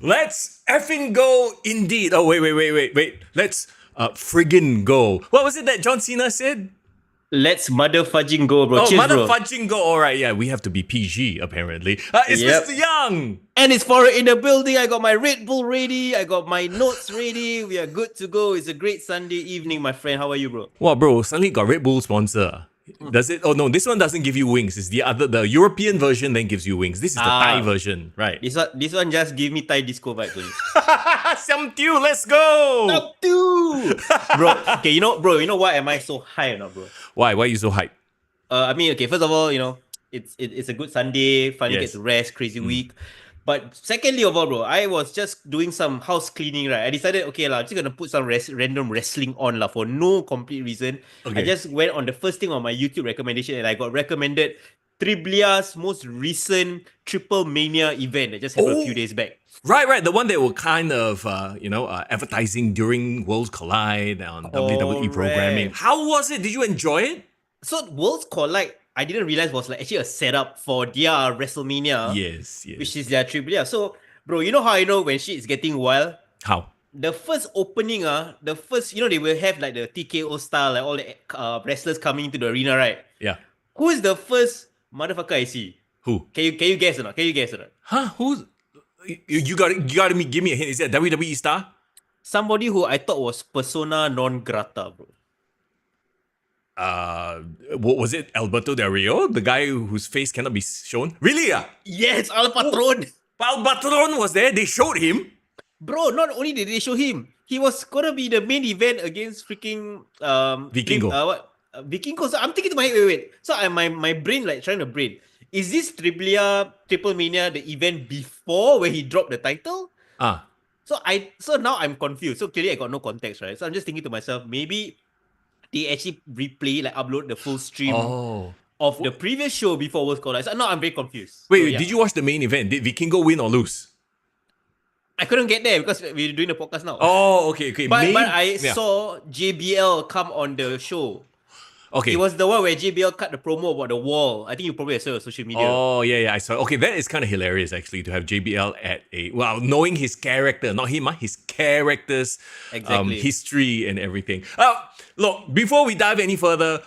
Let's effing go indeed. Oh, wait. Let's friggin' go. What was it that John Cena said? Let's mother fudging go, bro. Oh, Cheers, mother bro. fudging go. All right, yeah, we have to be PG, apparently. It's Yep. Mr. Young. And it's for in the building. I got my Red Bull ready. I got my notes ready. We are good to go. It's a great Sunday evening, my friend. How are you, bro? Wow, bro, suddenly got Red Bull sponsor. Does it? Oh, no, this one doesn't give you wings. It's the European version then gives you wings. This is the Thai version, right? This one just give me Thai disco vibes only. Siam Tiu, let's go! Up to bro. Okay, you know why am I so high or not, bro? Why are you so hyped? I mean, okay, first of all, it's a good Sunday, finally Yes. get to rest, crazy week. But secondly of all, bro, I was just doing some house cleaning, right? I decided, okay, I'm just gonna put some random wrestling on for no complete reason. Okay. I just went on the first thing on my YouTube recommendation and I got recommended Triblia's most recent Triple Mania event that just happened a few days back. Right. The one that were kind of, advertising during Worlds Collide on WWE programming. How was it? Did you enjoy it? So Worlds Collide, I didn't realize was like actually a setup for their WrestleMania. Yes. Which is their Triplia. So, bro, you know how I know when shit is getting wild? How? The first opening, they will have like the TKO style, like all the wrestlers coming into the arena, right? Yeah. Who is the first motherfucker I see? Who? Can you guess or not? Huh? Who's? You got to give me a hint. Is that WWE star? Somebody who I thought was persona non grata, bro. What was it? Alberto Del Rio, the guy whose face cannot be shown. Really? Yes, Al Patron. Al Patron was there. They showed him. Bro, not only did they show him, he was gonna be the main event against freaking Vikingo. Vikingo. So I'm thinking to my head, wait. So my brain like trying to brain. Is this Triple Mania the event before where he dropped the title? So now I'm confused. So clearly I got no context, right? So I'm just thinking to myself, maybe they actually replay, like upload the full stream of the previous show before Worlds Collide. So now I'm very confused. Wait, did you watch the main event? Did Vikingo win or lose? I couldn't get there because we're doing the podcast now. Oh, okay. But I saw JBL come on the show. Okay. It was the one where JBL cut the promo about the wall. I think you probably saw on social media. Oh, yeah, I saw. Okay, that is kind of hilarious actually to have JBL at knowing his character, not him, his character's history and everything. Look, before we dive any further,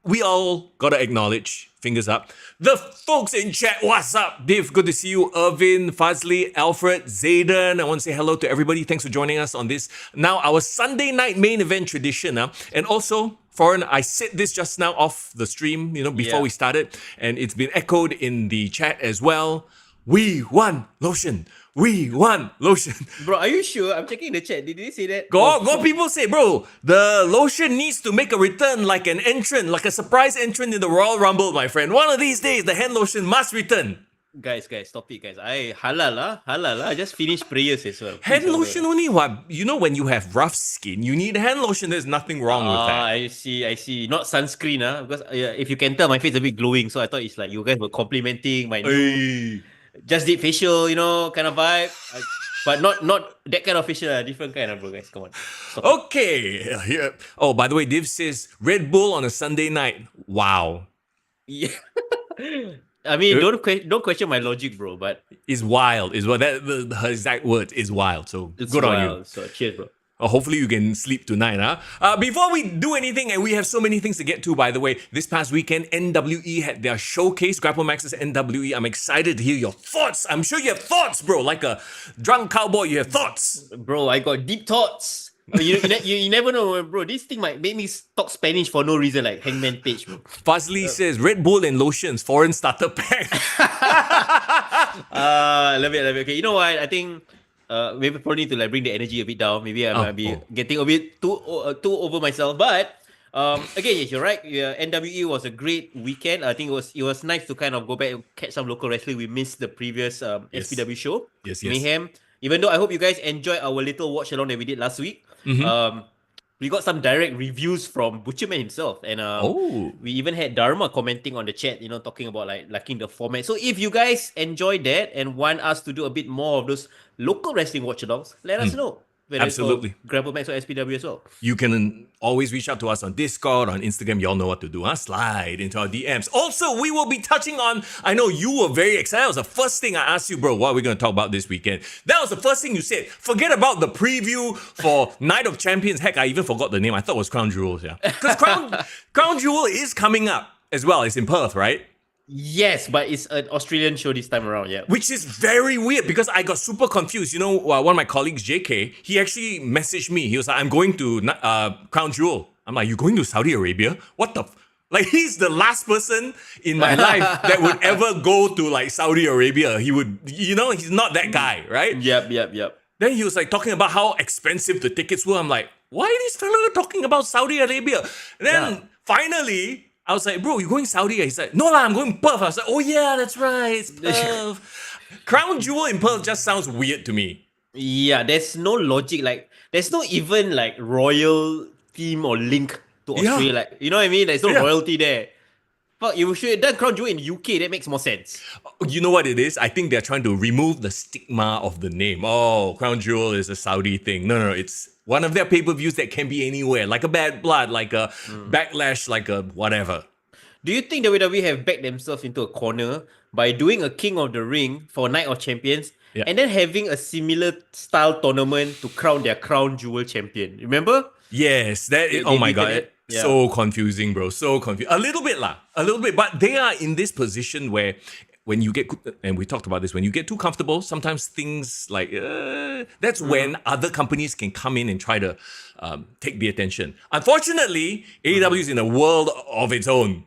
we all gotta acknowledge, fingers up, the folks in chat. What's up, Div? Good to see you. Irvin, Fazli, Alfred, Zayden. I want to say hello to everybody. Thanks for joining us on this. Now, our Sunday night main event tradition. And also, Foreign, I said this just now off the stream, before we started, and it's been echoed in the chat as well. We want lotion. We want lotion. Bro, are you sure? I'm checking the chat. Did they say that? Go people say, bro, the lotion needs to make a return like an entrant, like a surprise entrant in the Royal Rumble, my friend. One of these days, the hand lotion must return. Guys, stop it, guys. Halal. I just finished prayers as well. Hand lotion only what? When you have rough skin, you need hand lotion. There's nothing wrong with that. I see. Not sunscreen, because if you can tell, my face is a bit glowing, so I thought it's like you guys were complimenting my new just did facial, kind of vibe. But not that kind of facial, different kind of, bro, guys. Come on. Okay. Here. Oh, by the way, Div says Red Bull on a Sunday night. Wow. Yeah. I mean, don't question my logic, bro. But it's wild. Is what her exact words is wild. So it's good wild. on you. So cheers, bro. Hopefully you can sleep tonight, Before we do anything, and we have so many things to get to, by the way, this past weekend, NWE had their showcase, Grapplemax's NWE. I'm excited to hear your thoughts. I'm sure you have thoughts, bro. Like a drunk cowboy, you have thoughts. Bro, I got deep thoughts. You never know, bro. This thing might make me talk Spanish for no reason, like Hangman Page, bro. Fazli says, Red Bull and lotions, foreign starter pack. Love it. Okay, you know what? I think maybe probably need to like bring the energy a bit down. Maybe I might be getting a bit too over myself. But again, yes, you're right. NWE was a great weekend. I think it was nice to kind of go back and catch some local wrestling. We missed the previous SPW show. Yes. Mayhem. Even though I hope you guys enjoyed our little watch along that we did last week. We got some direct reviews from Butcherman himself, and we even had Dharma commenting on the chat, talking about like liking the format. So if you guys enjoy that and want us to do a bit more of those local wrestling watch-alongs, let us know. Absolutely. Grapplemax or SPW as well. You can always reach out to us on Discord, on Instagram. Y'all know what to do. Slide into our DMs. Also, we will be touching on, I know you were very excited. That was the first thing I asked you, bro, what are we going to talk about this weekend? That was the first thing you said. Forget about the preview for Night of Champions. Heck, I even forgot the name. I thought it was Crown Jewels, yeah. Because Crown Jewel is coming up as well. It's in Perth, right? Yes, but it's an Australian show this time around, yeah. Which is very weird because I got super confused. You know, one of my colleagues, JK, he actually messaged me. He was like, I'm going to Crown Jewel. I'm like, you going to Saudi Arabia? What the... Like, he's the last person in my life that would ever go to, like, Saudi Arabia. He would... You know, he's not that guy, right? Yep. Then he was, like, talking about how expensive the tickets were. I'm like, why is this fella talking about Saudi Arabia? And then, finally... I was like, bro, you going Saudi? He's like, no lah, I'm going Perth. I was like, oh yeah, that's right, it's Perth. Crown Jewel in Perth just sounds weird to me. Yeah, there's no logic. Like, there's no even like royal theme or link to Australia. Yeah. Like, you know what I mean? There's no royalty there. Fuck, you should have done Crown Jewel in UK. That makes more sense. You know what it is? I think they're trying to remove the stigma of the name. Oh, Crown Jewel is a Saudi thing. No, it's one of their pay-per-views that can be anywhere, like a Bad Blood, like a Backlash, like a whatever. Do you think WWE have backed themselves into a corner by doing a King of the Ring for Night of Champions and then having a similar style tournament to crown their Crown Jewel champion? Remember? Yes, oh my god. Yeah. So confusing, bro. So confusing. A little bit. But they are in this position where when you get, and we talked about this, when you get too comfortable, sometimes things like, that's when other companies can come in and try to take the attention. Unfortunately, AEW is in a world of its own.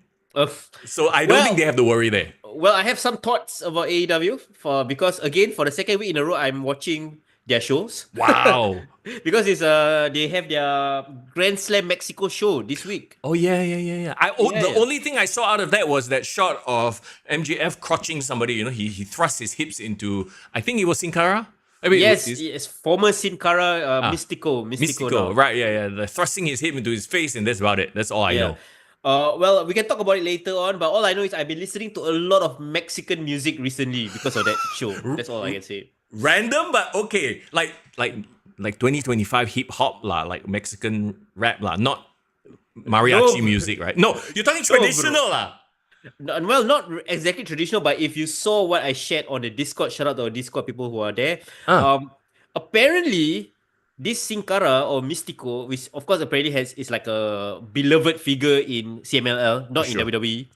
So I don't think they have to worry there. Well, I have some thoughts about AEW because again, for the second week in a row, I'm watching their shows. Wow. Because it's they have their Grand Slam Mexico show this week. Oh yeah. The only thing I saw out of that was that shot of MJF crotching somebody. You know, he thrust his hips into, I think it was Sin Cara. I mean, yes, former Sin Cara, Mystico. Right? Yeah. The thrusting his hip into his face, and that's about it. That's all I know. Well, we can talk about it later on, but all I know is I've been listening to a lot of Mexican music recently because of that show. That's all I can say. Random, but okay. Like 2025 hip hop lah, like Mexican rap lah, not mariachi music, right? No, you're talking traditional lah. Well, not exactly traditional, but if you saw what I shared on the Discord, shout out to our Discord people who are there. Apparently, this Sin Cara or Mystico, which of course apparently is like a beloved figure in CMLL, not in WWE,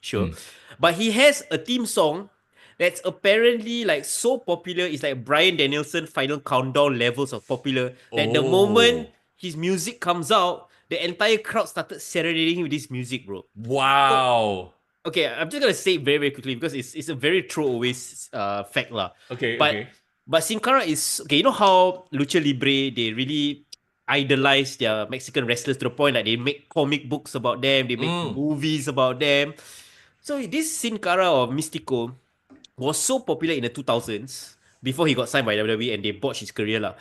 but he has a theme song that's apparently like so popular. It's like Bryan Danielson Final Countdown levels of popular. That the moment his music comes out, the entire crowd started serenading him with this music, bro. Wow. So, okay, I'm just gonna say it very, very quickly because it's a very throwaway fact lah. But Sin Cara is okay. You know how Lucha Libre, they really idolize their Mexican wrestlers to the point that they make comic books about them, they make movies about them. So this Sin Cara or Mystico was so popular in the 2000s before he got signed by WWE and they botched his career lah.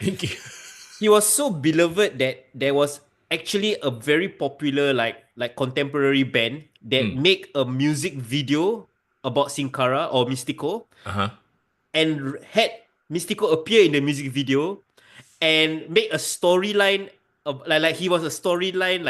He was so beloved that there was actually a very popular like contemporary band that make a music video about Sin Cara or Mystico and had Mystico appear in the music video and make a storyline of like he was a storyline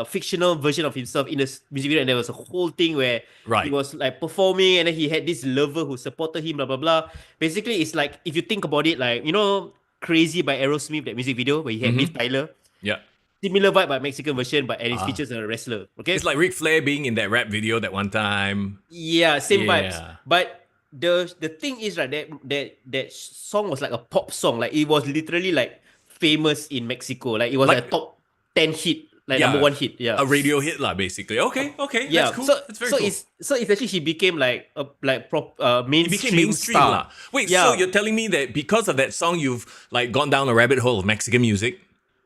fictional version of himself in the music video, and there was a whole thing where he was like performing and then he had this lover who supported him, blah blah blah. Basically, it's like if you think about it, like you know, Crazy by Aerosmith, that music video where he had Liv Tyler. Yeah. Similar vibe but Mexican version, but and it features a wrestler. Okay. It's like Ric Flair being in that rap video that one time. Yeah, same vibes. But the thing is right that song was like a pop song. Like it was literally like famous in Mexico. Like it was like a top 10 hit, like number one hit. Yeah, a radio hit lah, basically. Okay, yeah. That's cool. That's very cool. So essentially he became like a mainstream star. Lah. Wait, so you're telling me that because of that song you've like gone down a rabbit hole of Mexican music?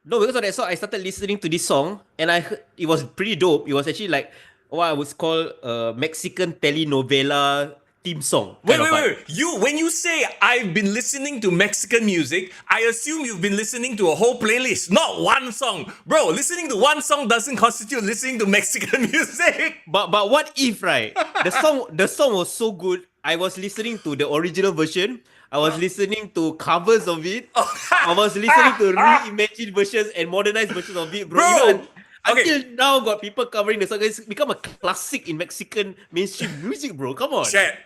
No, because of that song I started listening to this song and I heard it was pretty dope. It was actually like what I would call a Mexican telenovela theme song. Wait. When you say I've been listening to Mexican music, I assume you've been listening to a whole playlist, not one song. Bro, listening to one song doesn't constitute listening to Mexican music. But what if, right? The song was so good. I was listening to the original version. I was listening to covers of it. I was listening to reimagined versions and modernized versions of it, bro. Until now, got people covering the song. It's become a classic in Mexican mainstream music, bro. Come on. Chat.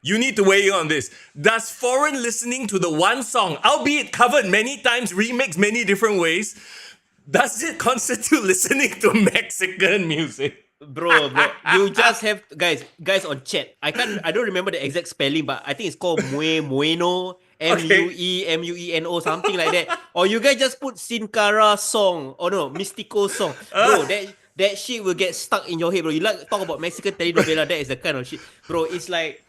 You need to weigh in on this. Does foreign listening to the one song, albeit covered many times, remixed many different ways, does it constitute listening to Mexican music? Bro, you just have guys on chat. I don't remember the exact spelling, but I think it's called Mueno, Mueno, something like that. Or you guys just put Sin Cara song, or no, Mystico song. Bro, that shit will get stuck in your head, bro. You like talk about Mexican telenovela, that is the kind of shit. Bro, it's like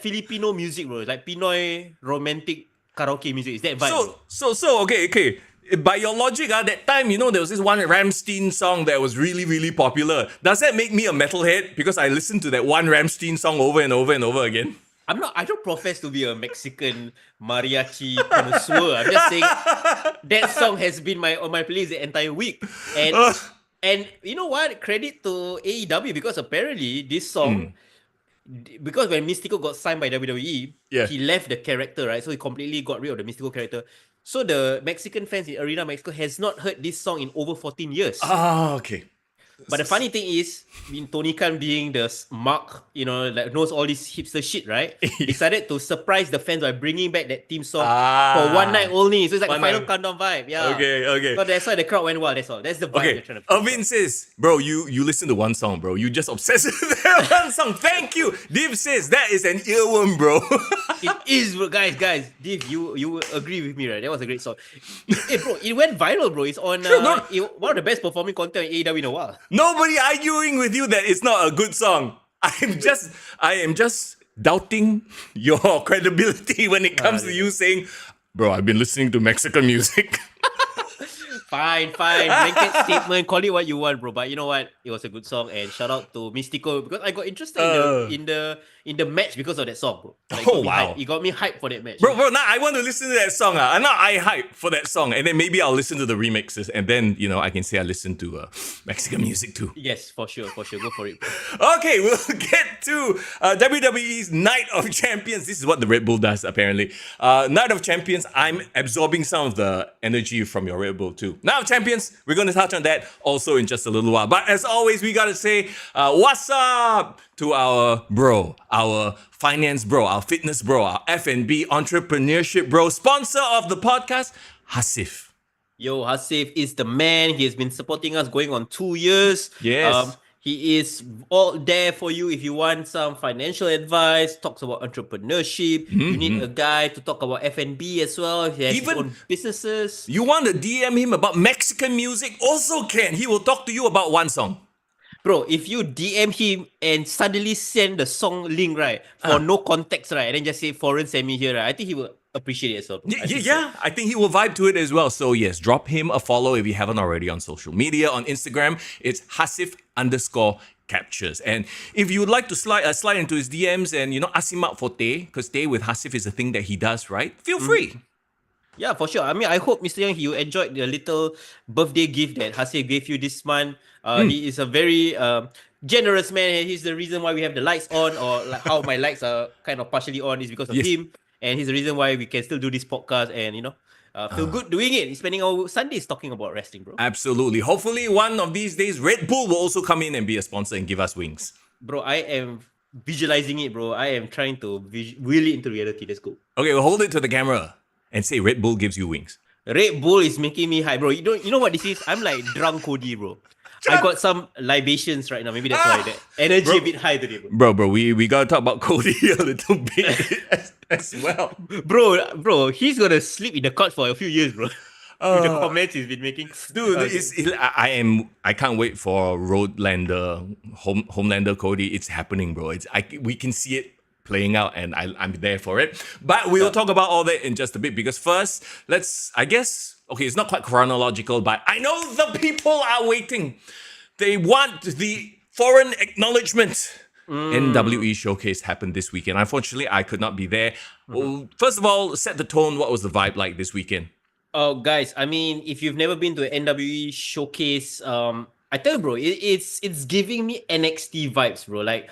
Filipino music, bro. It's like Pinoy romantic karaoke music. Is that vibe? So okay. By your logic, that time, there was this one Rammstein song that was really, really popular. Does that make me a metalhead? Because I listened to that one Rammstein song over and over and over again. I don't profess to be a Mexican mariachi connoisseur. I'm just saying that song has been on my playlist the entire week. And you know what? Credit to AEW, because apparently this song, because when Mystico got signed by WWE, he left the character, right? So he completely got rid of the Mystico character. So the Mexican fans in Arena Mexico has not heard this song in over 14 years. Okay. But the funny thing is, Tony Khan being the mark, like knows all this hipster shit, right? Decided to surprise the fans by bringing back that theme song for one night only. So it's like a final countdown vibe. Yeah. Okay. So that's why the crowd went wild. That's all. That's the vibe they're trying to put. Irvin says, bro, you listen to one song, bro. You just obsessed with that one song. Thank you. Div says that is an earworm, bro. It is, bro. Guys. Div, you agree with me, right? That was a great song. Hey, bro, it went viral, bro. It's on one of the best performing content in AEW in a while. Nobody arguing with you that it's not a good song. I am just doubting your credibility when it comes to you saying, bro, I've been listening to Mexican music. Fine. Blanket statement. Call it what you want, bro. But you know what? It was a good song, and shout out to Mystico, because I got interested in the match because of that song, bro. Like, it got me hyped for that match. Bro, now I want to listen to that song. And now I hype for that song, and then maybe I'll listen to the remixes, and then I can say I listen to Mexican music too. Yes, for sure. Go for it, bro. Okay, we'll get to WWE's Night of Champions. This is what the Red Bull does, apparently. Night of Champions, I'm absorbing some of the energy from your Red Bull too. Night of Champions, we're going to touch on that also in just a little while. But as always, we got to say, what's up to our bro, our finance bro, our fitness bro, our F&B entrepreneurship bro, sponsor of the podcast, Hasif. Yo, Hasif is the man. He has been supporting us going on 2 years. Yes. He is all there for you if you want some financial advice, talks about entrepreneurship. You need a guy to talk about F&B as well. He has his own businesses. You want to DM him about Mexican music? Also can. He will talk to you about one song. Bro, if you DM him and suddenly send the song link, right, for no context, right, and then just say foreign send me here, right, I think he will appreciate it as well. I think he will vibe to it as well. So yes, drop him a follow if you haven't already on social media. On Instagram, it's Hasif_captures. And if you would like to slide into his DMs and ask him out for Tay, because Tay with Hasif is a thing that he does, right? Feel free. Yeah, for sure. I mean, I hope, Mr. Young, you enjoyed the little birthday gift that Hasif gave you this month. He is a very generous man. He's the reason why we have the lights on, or like how my lights are kind of partially on is because of him. And he's the reason why we can still do this podcast and, feel good doing it. He's spending our Sundays talking about wrestling, bro. Absolutely. Hopefully, one of these days, Red Bull will also come in and be a sponsor and give us wings. Bro, I am visualizing it, bro. I am trying to wheel it into reality. Let's go. Okay, well, hold it to the camera and say Red Bull gives you wings. Red Bull is making me high, bro. You know what this is? I'm like drunk Cody, bro. I got some libations right now. Maybe that's why that energy a bit high today, bro. Bro, we gotta talk about Cody a little bit as well. Bro, he's gonna sleep in the couch for a few years, bro. With the comments he's been making. Dude, I can't wait for Roadlander, Homelander Cody. It's happening, bro. We can see it playing out, and I'm there for it. But we'll talk about all that in just a bit, because first, it's not quite chronological, but I know the people are waiting. They want the foreign acknowledgement. NWE Showcase happened this weekend. Unfortunately, I could not be there. Well, first of all, set the tone. What was the vibe like this weekend? Oh, guys, I mean, if you've never been to an NWE Showcase, I tell you, bro, it's giving me NXT vibes, bro. Like,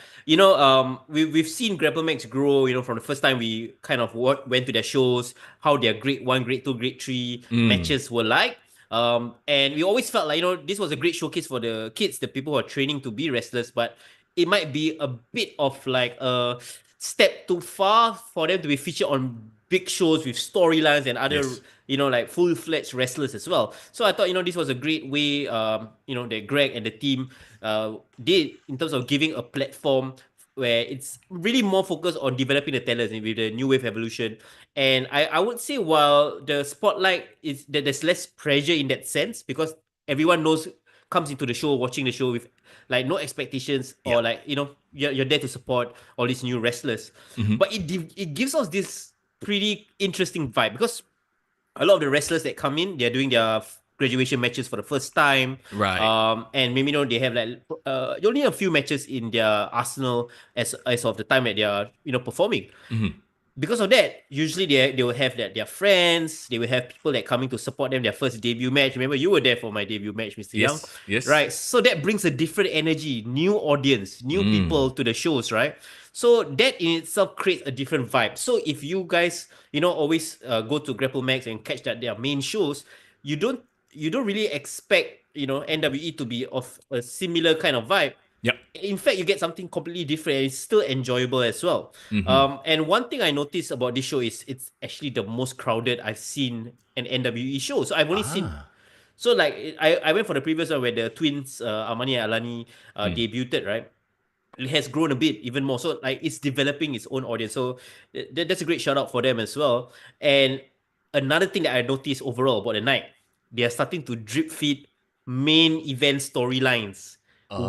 we've seen Grapplemax grow, from the first time we kind of went to their shows, how their grade 1, grade 2, grade 3 matches were like. And we always felt like, this was a great showcase for the kids, the people who are training to be wrestlers, but it might be a bit of like a step too far for them to be featured on big shows with storylines and other, Yes. like full-fledged wrestlers as well. So I thought, this was a great way, that Greg and the team did in terms of giving a platform where it's really more focused on developing the talents with the new wave evolution. And I would say while the spotlight is that there's less pressure in that sense because everyone comes into the show, watching the show with like no expectations or like, you're there to support all these new wrestlers. But it gives us this pretty interesting vibe because a lot of the wrestlers that come in, they're doing their graduation matches for the first time. Right. And maybe they have like only a few matches in their arsenal as of the time that they are performing. Because of that, usually they will have their friends, they will have people that coming to support them their first debut match. Remember, you were there for my debut match, Mr. Young. Yes. Right. So that brings a different energy, new audience, new people to the shows, right? So that in itself creates a different vibe. So if you guys, always go to Grapplemax and catch their main shows, you don't really expect, NWE to be of a similar kind of vibe. Yep. In fact, you get something completely different and it's still enjoyable as well. And one thing I noticed about this show is it's actually the most crowded I've seen an NWE show. So I've only seen. So like I went for the previous one where the twins Armani and Alani debuted, right? It has grown a bit even more. So like it's developing its own audience. So that's a great shout out for them as well. And another thing that I noticed overall about the night, they are starting to drip feed main event storylines,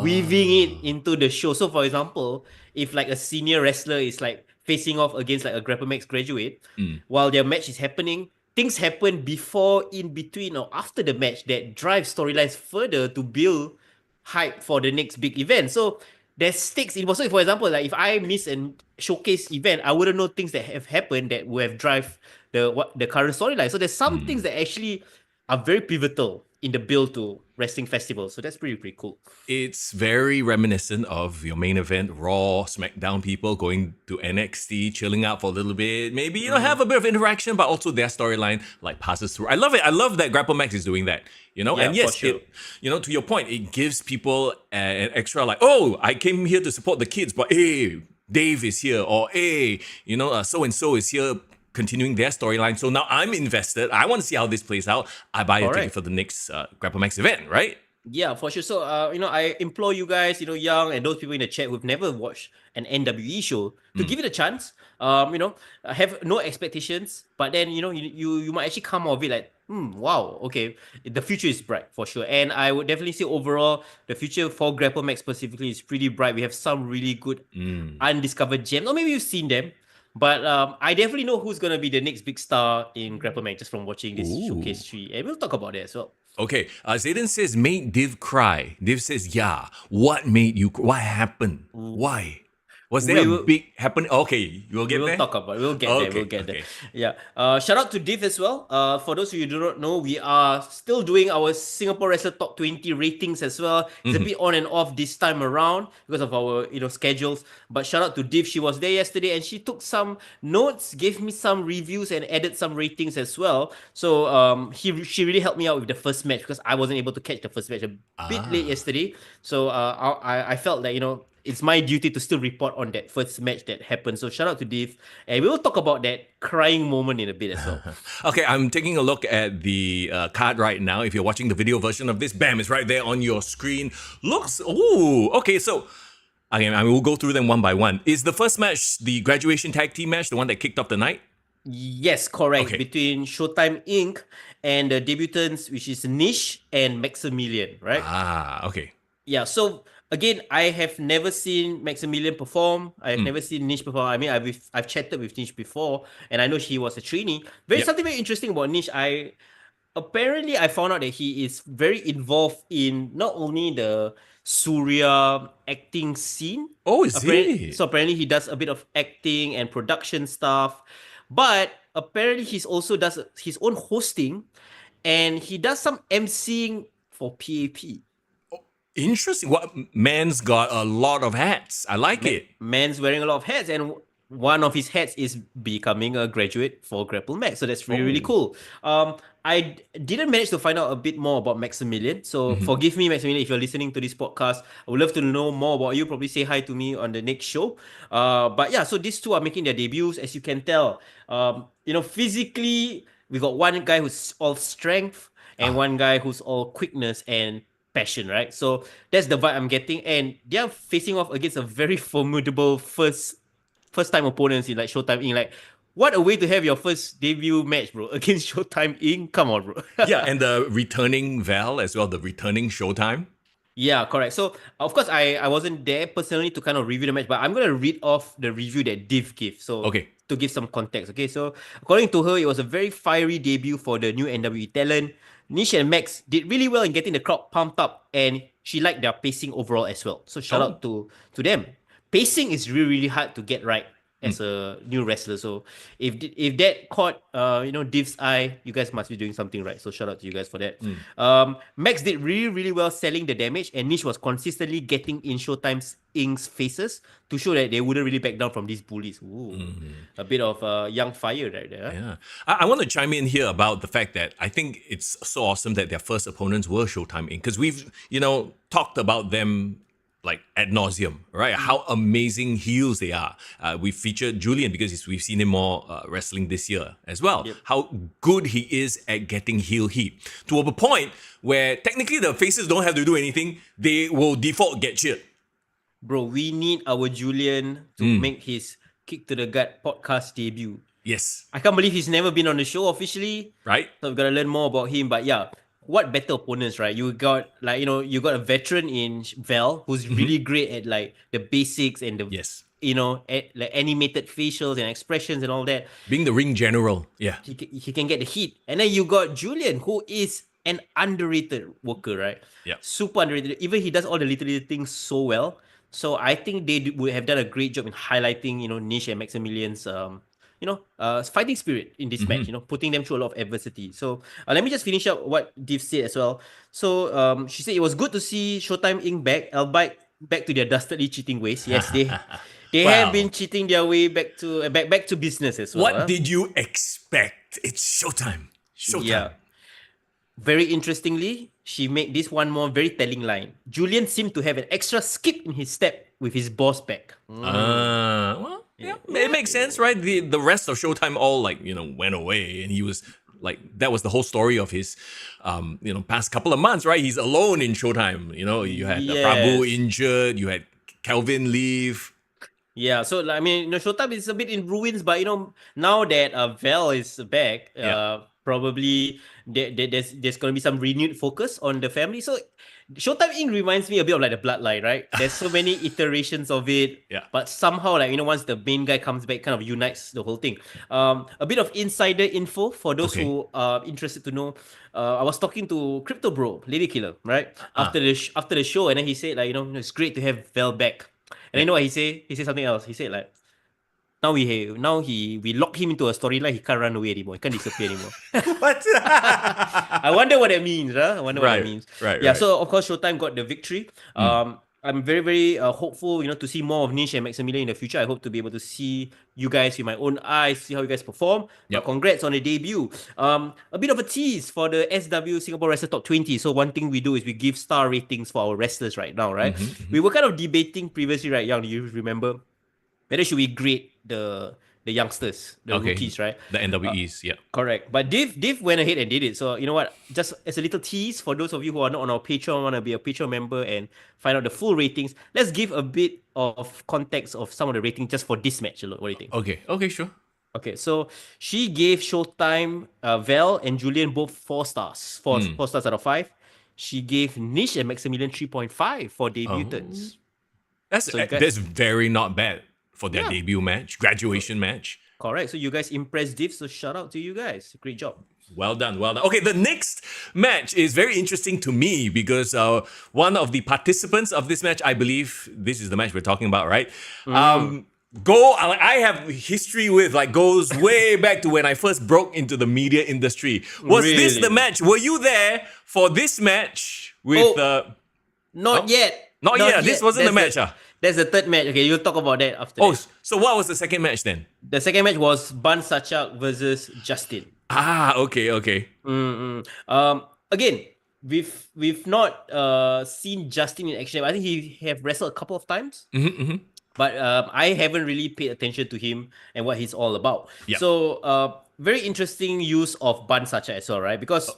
weaving it into the show. So for example, if like a senior wrestler is like facing off against like a Grapplemax graduate, while their match is happening, things happen before, in between, or after the match that drive storylines further to build hype for the next big event. So there's stakes involved. So for example, like if I miss a showcase event, I wouldn't know things that have happened that would have drive the current storyline. So there's some things that actually are very pivotal in the build to wrestling festivals. So that's pretty cool. It's very reminiscent of your main event, Raw, Smackdown people going to NXT, chilling out for a little bit. Maybe, have a bit of interaction, but also their storyline like passes through. I love it. I love that Grapplemax is doing that, Yeah, and yes, for sure. to your point, it gives people an extra like, oh, I came here to support the kids, but hey, Dave is here, or hey, so-and-so is here continuing their storyline. So now I'm invested. I want to see how this plays out. I buy a ticket for the next Grapplemax event, right? Yeah, for sure. So, I implore you guys, Young and those people in the chat who've never watched an NWE show to give it a chance. Have no expectations, but then, you might actually come out of it like, wow, okay, the future is bright for sure. And I would definitely say overall, the future for Grapplemax specifically is pretty bright. We have some really good undiscovered gems, or maybe you've seen them. But I definitely know who's going to be the next big star in Grapplemax just from watching this Showcase 3. And we'll talk about that as well. Okay, Zayden says, made Div cry. Div says, yeah. What made you cry? What happened? Why? Was there a big happen? Okay, we'll get there. We'll get there. Yeah. Shout out to Div as well. For those of you who do not know, we are still doing our Singapore Wrestler Top 20 ratings as well. It's a bit on and off this time around because of our schedules. But shout out to Div. She was there yesterday and she took some notes, gave me some reviews, and added some ratings as well. So she really helped me out with the first match because I wasn't able to catch the first match a bit late yesterday. So I felt that it's my duty to still report on that first match that happened. So shout out to Div. And we will talk about that crying moment in a bit as well. Okay, I'm taking a look at the card right now. If you're watching the video version of this, bam, it's right there on your screen. Okay, so again, I will go through them one by one. Is the first match the graduation tag team match, the one that kicked off the night? Yes, correct. Okay. Between Showtime Inc. and the debutants, which is Nish and Maximilian, right? Okay. Yeah, so again, I have never seen Maximilian perform. I have never seen Nish perform. I mean, I've chatted with Nish before, and I know he was a trainee. Something very interesting about Nish. I found out that he is very involved in not only the Surya acting scene. Oh, is he? So apparently he does a bit of acting and production stuff, but apparently he also does his own hosting, and he does some emceeing for PAP. Interesting. What man's got a lot of hats. I like it. Man's wearing a lot of hats, and one of his hats is becoming a graduate for Grapplemax. So that's really cool. I didn't manage to find out a bit more about Maximilian. So forgive me, Maximilian, if you're listening to this podcast. I would love to know more about you. Probably say hi to me on the next show. But yeah, so these two are making their debuts, as you can tell. Physically, we got one guy who's all strength and one guy who's all quickness and passion, right? So that's the vibe I'm getting, and they're facing off against a very formidable first time opponents in like Showtime Inc. Like, what a way to have your first debut match, bro, against Showtime Inc. Come on, bro. Yeah, and the returning Val as well, the returning Showtime. Yeah, correct. So, of course, I wasn't there personally to kind of review the match, but I'm going to read off the review that Div gave. So, to give some context. Okay, so according to her, it was a very fiery debut for the new NWE talent. Nish and Max did really well in getting the crowd pumped up, and she liked their pacing overall as well. So shout out to them. Pacing is really, really hard to get right as a new wrestler. So if that caught Div's eye, you guys must be doing something right. So shout out to you guys for that. Max did really, really well selling the damage, and Nish was consistently getting in Showtime's Inc.'s faces to show that they wouldn't really back down from these bullies. A bit of young fire right there. Yeah. I want to chime in here about the fact that I think it's so awesome that their first opponents were Showtime Inc. Because we've, talked about them like ad nauseum, right? How amazing heels they are. We featured Julian because we've seen him more wrestling this year as well. Yep. How good he is at getting heel heat to a point where technically the faces don't have to do anything. They will default get cheered. Bro, we need our Julian to make his Kick to the Gut podcast debut. Yes. I can't believe he's never been on the show officially. Right. So we've got to learn more about him. But yeah, what better opponents, right? You got you got a veteran in Val who's really great at like the basics and the like animated facials and expressions and all that. Being the ring general, yeah. He can get the heat. And then you got Julian, who is an underrated worker, right? Yeah. Super underrated. Even he does all the little things so well. So I think they would have done a great job in highlighting, Nish and Maximilian's fighting spirit in this match, putting them through a lot of adversity. So let me just finish up what Div said as well. So she said it was good to see Showtime Inc. back, albeit back to their dastardly cheating ways. Yes, they have been cheating their way back to business as well. What did you expect? It's Showtime. Yeah. Very interestingly, she made this one more very telling line. Julian seemed to have an extra skip in his step with his boss back. Well, yeah, it makes sense, right? The rest of Showtime all went away, and he was like, that was the whole story of his past couple of months, right? He's alone in Showtime. You had Prabhu injured, you had Calvin leave. Yeah, so Showtime is a bit in ruins, but now that Val is back, probably there's going to be some renewed focus on the family. So Showtime Inc. reminds me a bit of like the Bloodline, right? There's so many iterations of it, but somehow once the main guy comes back, kind of unites the whole thing. A bit of insider info for those who are interested to know. I was talking to Crypto Bro, Lady Killer, right? After the show, and then he said it's great to have Val back. And you know what he said? He said something else. He said like, Now we lock him into a storyline. He can't run away anymore. He can't disappear anymore. What? I wonder what that means. I wonder what that means. Right. So of course Showtime got the victory. I'm very, very hopeful, to see more of Nish and Maximilian in the future. I hope to be able to see you guys with my own eyes, see how you guys perform. But congrats on the debut. A bit of a tease for the SW Singapore Wrestler Top 20. So one thing we do is we give star ratings for our wrestlers right now, right? We were kind of debating previously, right, Young? Do you remember? Whether should we grade the youngsters, the rookies, right? The NWEs, Correct. But Div went ahead and did it. So you know what? Just as a little tease for those of you who are not on our Patreon, want to be a Patreon member and find out the full ratings, let's give a bit of context of some of the ratings just for this match. What do you think? Okay, sure. Okay, so she gave Showtime, Val and Julian both 4 stars. 4 stars out of 5. She gave Nish and Maximilian 3.5 for debutants. That's very not bad for their debut match, graduation match. Correct. So you guys impressed Div, so shout out to you guys. Great job. Well done. Okay, the next match is very interesting to me because one of the participants of this match, I believe this is the match we're talking about, right? I have history with, goes way back to when I first broke into the media industry. Was this the match? Were you there for this match with... Not yet. Not yet. This wasn't the match. That's the third match. Okay, you'll talk about that after. So what was the second match then? The second match was Ban Sachak versus Justin. Okay. Again, we've not seen Justin in action. I think he have wrestled a couple of times. But I haven't really paid attention to him and what he's all about. Yep. So very interesting use of Ban Sachak as well, right? Because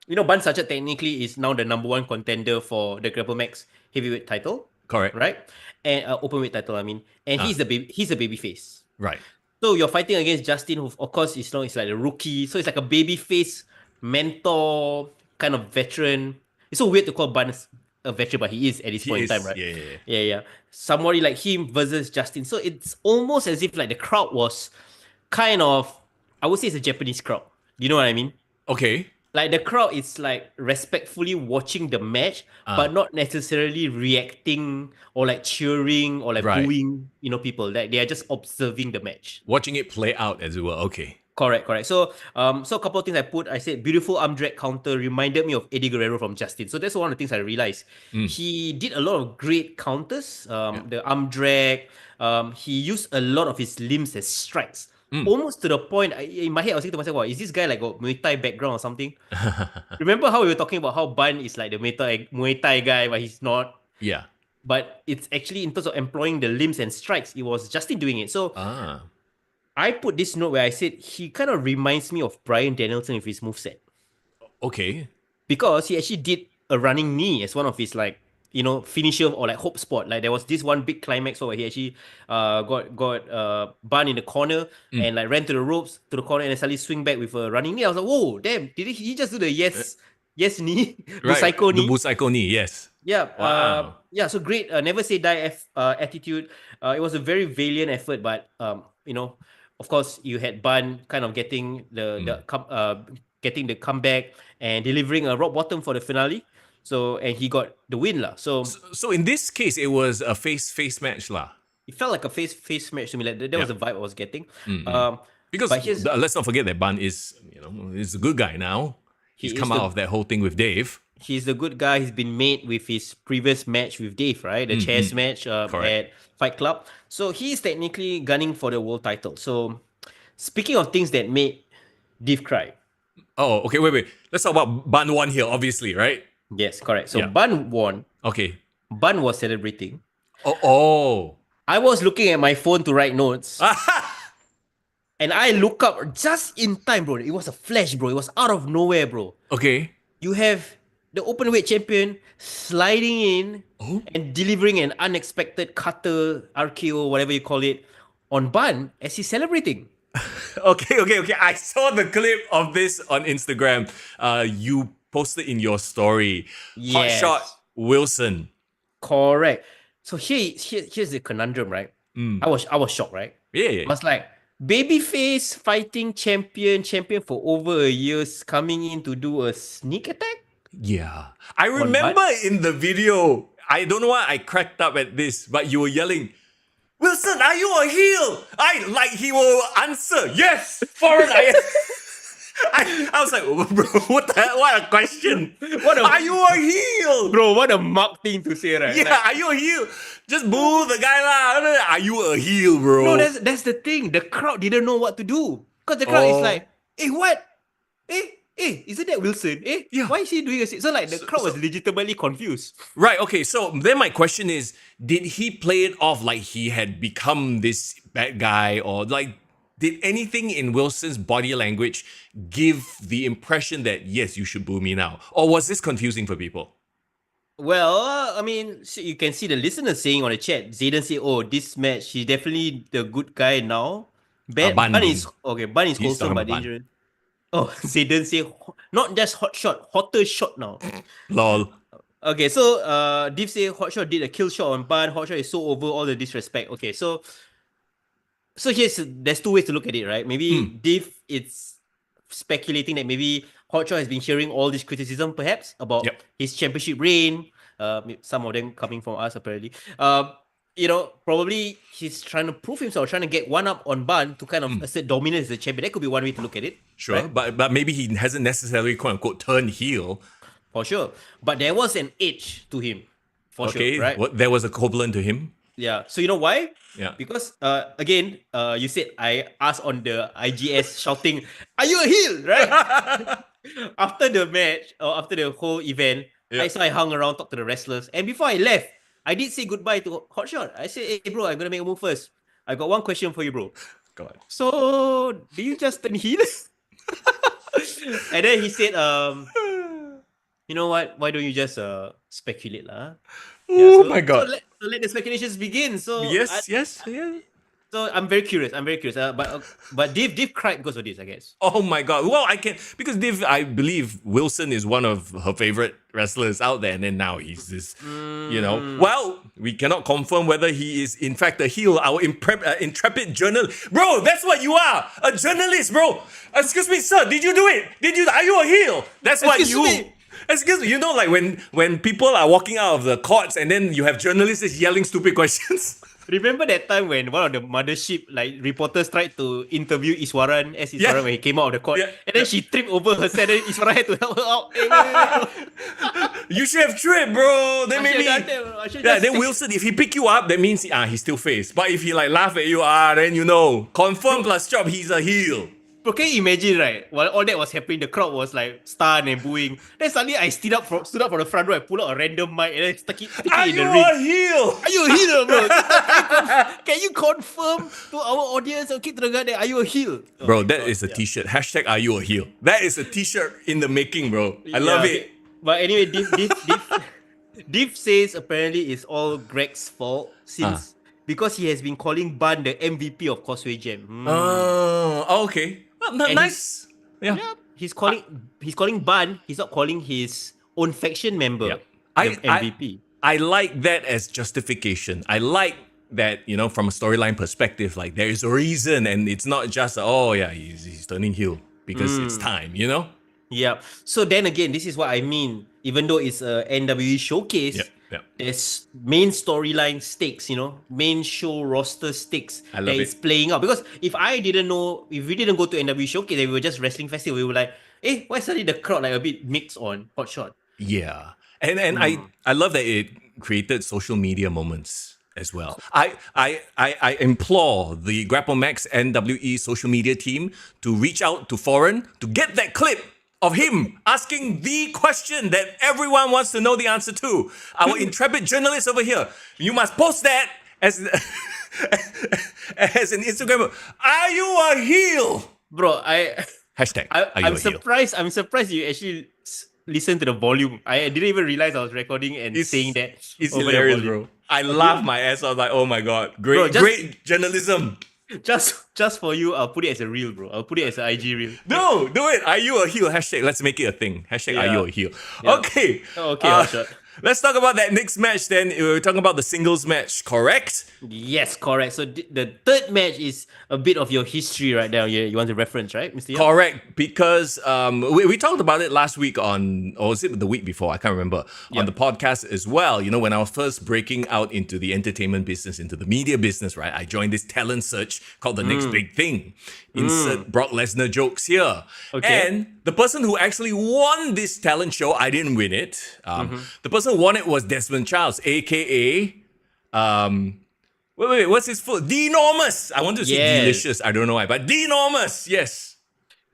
Ban Sachak technically is now the number one contender for the Grapplemax heavyweight title. Correct. Right? And openweight title, I mean. And he's a baby face. Right. So you're fighting against Justin, who of course is like a rookie. So it's like a baby face mentor kind of veteran. It's so weird to call Ban a veteran, but he is at this point in time, right? Yeah. Somebody like him versus Justin. So it's almost as if like the crowd was kind of, I would say it's a Japanese crowd. You know what I mean? Okay. Like the crowd is like respectfully watching the match, but not necessarily reacting or like cheering or like booing, people. Like they are just observing the match. Watching it play out as it were. Okay. Correct. So a couple of things I said, beautiful arm drag counter reminded me of Eddie Guerrero from Justin. So that's one of the things I realized. He did a lot of great counters. The arm drag. He used a lot of his limbs as strikes. Almost to the point, in my head, I was thinking to myself, wow, is this guy like got Muay Thai background or something? Remember how we were talking about how Ban is like the Muay Thai guy, but he's not? Yeah. But it's actually in terms of employing the limbs and strikes, it was Justin doing it. So I put this note where I said he kind of reminds me of Bryan Danielson with his moveset. Okay. Because he actually did a running knee as one of his finisher or like hope spot. Like there was this one big climax where he actually got Ban in the corner and like ran to the ropes to the corner and then suddenly swing back with a running knee. I was like, whoa, damn! Did he just do the yes knee, Busaiko knee? The Busaiko knee, yes. Yeah. Wow. So great. Never say die attitude. It was a very valiant effort, but of course you had Ban kind of getting getting the comeback and delivering a rock bottom for the finale. So, and he got the win lah. So in this case, it was a face match lah. It felt like a face match to me. Like that was the vibe I was getting. Because let's not forget that Ban is is a good guy now. He's come out of that whole thing with Dave. He's the good guy. He's been made with his previous match with Dave, right? The chess match at Fight Club. So he's technically gunning for the world title. So speaking of things that made Dave cry. Oh, okay. Wait. Let's talk about Ban won here, obviously, right? Yes, correct. So Ban won. Okay. Ban was celebrating. Oh. I was looking at my phone to write notes. And I look up just in time, bro. It was a flash, bro. It was out of nowhere, bro. Okay. You have the openweight champion sliding in and delivering an unexpected cutter, RKO, whatever you call it, on Ban as he's celebrating. Okay. I saw the clip of this on Instagram. You posted in your story. Yes. Hotshot Wilson. Correct. So here's the conundrum, right? I was shocked, right? Yeah. I was like, babyface fighting champion for over a year coming in to do a sneak attack? Yeah. I remember in the video, I don't know why I cracked up at this, but you were yelling, Wilson, are you a heel? He will answer, yes, foreign. I was like, bro, what the hell? What a question. Are you a heel? Bro, what a mock thing to say, right? Yeah, are you a heel? Just boo the guy lah. Are you a heel, bro? No, that's the thing. The crowd didn't know what to do. Because the crowd is like, what? Isn't that Wilson? Yeah. Why is he doing a... So like the crowd was legitimately confused. Right, okay. So then my question is, did he play it off like he had become this bad guy, or like did anything in Wilson's body language give the impression that, yes, you should boo me now? Or was this confusing for people? Well, I mean, you can see the listeners saying on the chat, Zayden say, this match, he's definitely the good guy now. Ban is wholesome but dangerous. Oh, Zayden say, not just hot shot, hotter shot now. Lol. Okay, so Div say Hotshot did a kill shot on Ban. Hotshot is so over all the disrespect. Okay, so there's two ways to look at it, right? Maybe Div it's speculating that maybe Hotshot has been hearing all this criticism, perhaps, about his championship reign. Some of them coming from us, apparently. Probably he's trying to prove himself, trying to get one up on Ban to kind of assert dominance as a champion. That could be one way to look at it. Sure, right? but maybe he hasn't necessarily, quote unquote, turned heel. for sure. But there was an edge to him, for sure, right? There was a equivalent to him. Yeah. So you know why? Yeah. Because again, you said I asked on the IGS shouting, "Are you a heel?" Right? After the match or after the whole event, I hung around, talked to the wrestlers, and before I left, I did say goodbye to Hotshot. I said, "Hey bro, I'm gonna make a move first. I got one question for you, bro." God. So do you just turn heel? And then he said, you know what? Why don't you just speculate, lah? My God. So let the speculations begin. So yes. So I'm very curious. But Div cried because of this, I guess. Oh my God. Well, because Div, I believe Wilson is one of her favorite wrestlers out there, and then now he's this, Well, we cannot confirm whether he is in fact a heel. Our intrepid journalist, bro. That's what you are, a journalist, bro. Excuse me, sir. Did you do it? Are you a heel? That's what you. Excuse me, like when people are walking out of the courts and then you have journalists yelling stupid questions. Remember that time when one of the mothership reporters tried to interview Iswaran when he came out of the court, and then she tripped over herself, and Iswaran had to help her out. You should have tripped, bro. Then then Wilson, if he pick you up, that means he's still face. But if he laugh at you, then confirm plus chop, he's a heel. But can you imagine, right? While all that was happening, the crowd was stunned and booing. Then suddenly I stood up from the front row and pulled out a random mic and then stick it in the ring. Are you a heel? Are you a heel, bro? Can you confirm to our audience or keep that are you a heel? Bro, that is a t-shirt. # are you a heel? That is a t-shirt in the making, bro. I love it. But anyway, Div says apparently it's all Greg's fault since because he has been calling Bun the MVP of Causeway Jam. Oh, okay. Nice. He's calling Bun. He's not calling his own faction member the MVP. I like that as justification. I like that, from a storyline perspective, there is a reason, and it's not just he's turning heel because it's time, Yeah. So then again, this is what I mean. Even though it's a NWE Showcase, there's main storyline stakes, main show roster stakes that is playing out. Because if we didn't go to NWE Showcase, we were just wrestling festival, we were like, hey, why suddenly the crowd a bit mixed on Hotshot? Yeah. And I love that it created social media moments as well. I implore the Grapplemax NWE social media team to reach out to Foreign to get that clip of him asking the question that everyone wants to know the answer to. Our intrepid journalist over here. You must post that as an Instagram. Are you a heel? Bro, I'm surprised. I'm surprised you actually listen to the volume. I didn't even realize I was recording and saying that. It's hilarious, bro. I laughed my ass off. Oh my God. Great journalism. Just for you, I'll put it as a reel, bro. I'll put it as an IG reel. No, do it. Are you a heel? # let's make it a thing. # are you a heel? Yeah. Okay. Okay, let's talk about that next match then. We're talking about the singles match, correct? Yes, correct. So the third match is a bit of your history right now. You want to reference, right, Mr. Yap? Correct, because we talked about it last week or was it the week before? I can't remember. On the podcast as well. When I was first breaking out into the entertainment business, into the media business, right? I joined this talent search called The Next Big Thing. Insert Brock Lesnar jokes here. Okay. And the person who actually won this talent show, I didn't win it. The person who won it was Desmond Childs, aka wait, what's his full? D-Normus. I want to say delicious. I don't know why, but D-Normus, yes.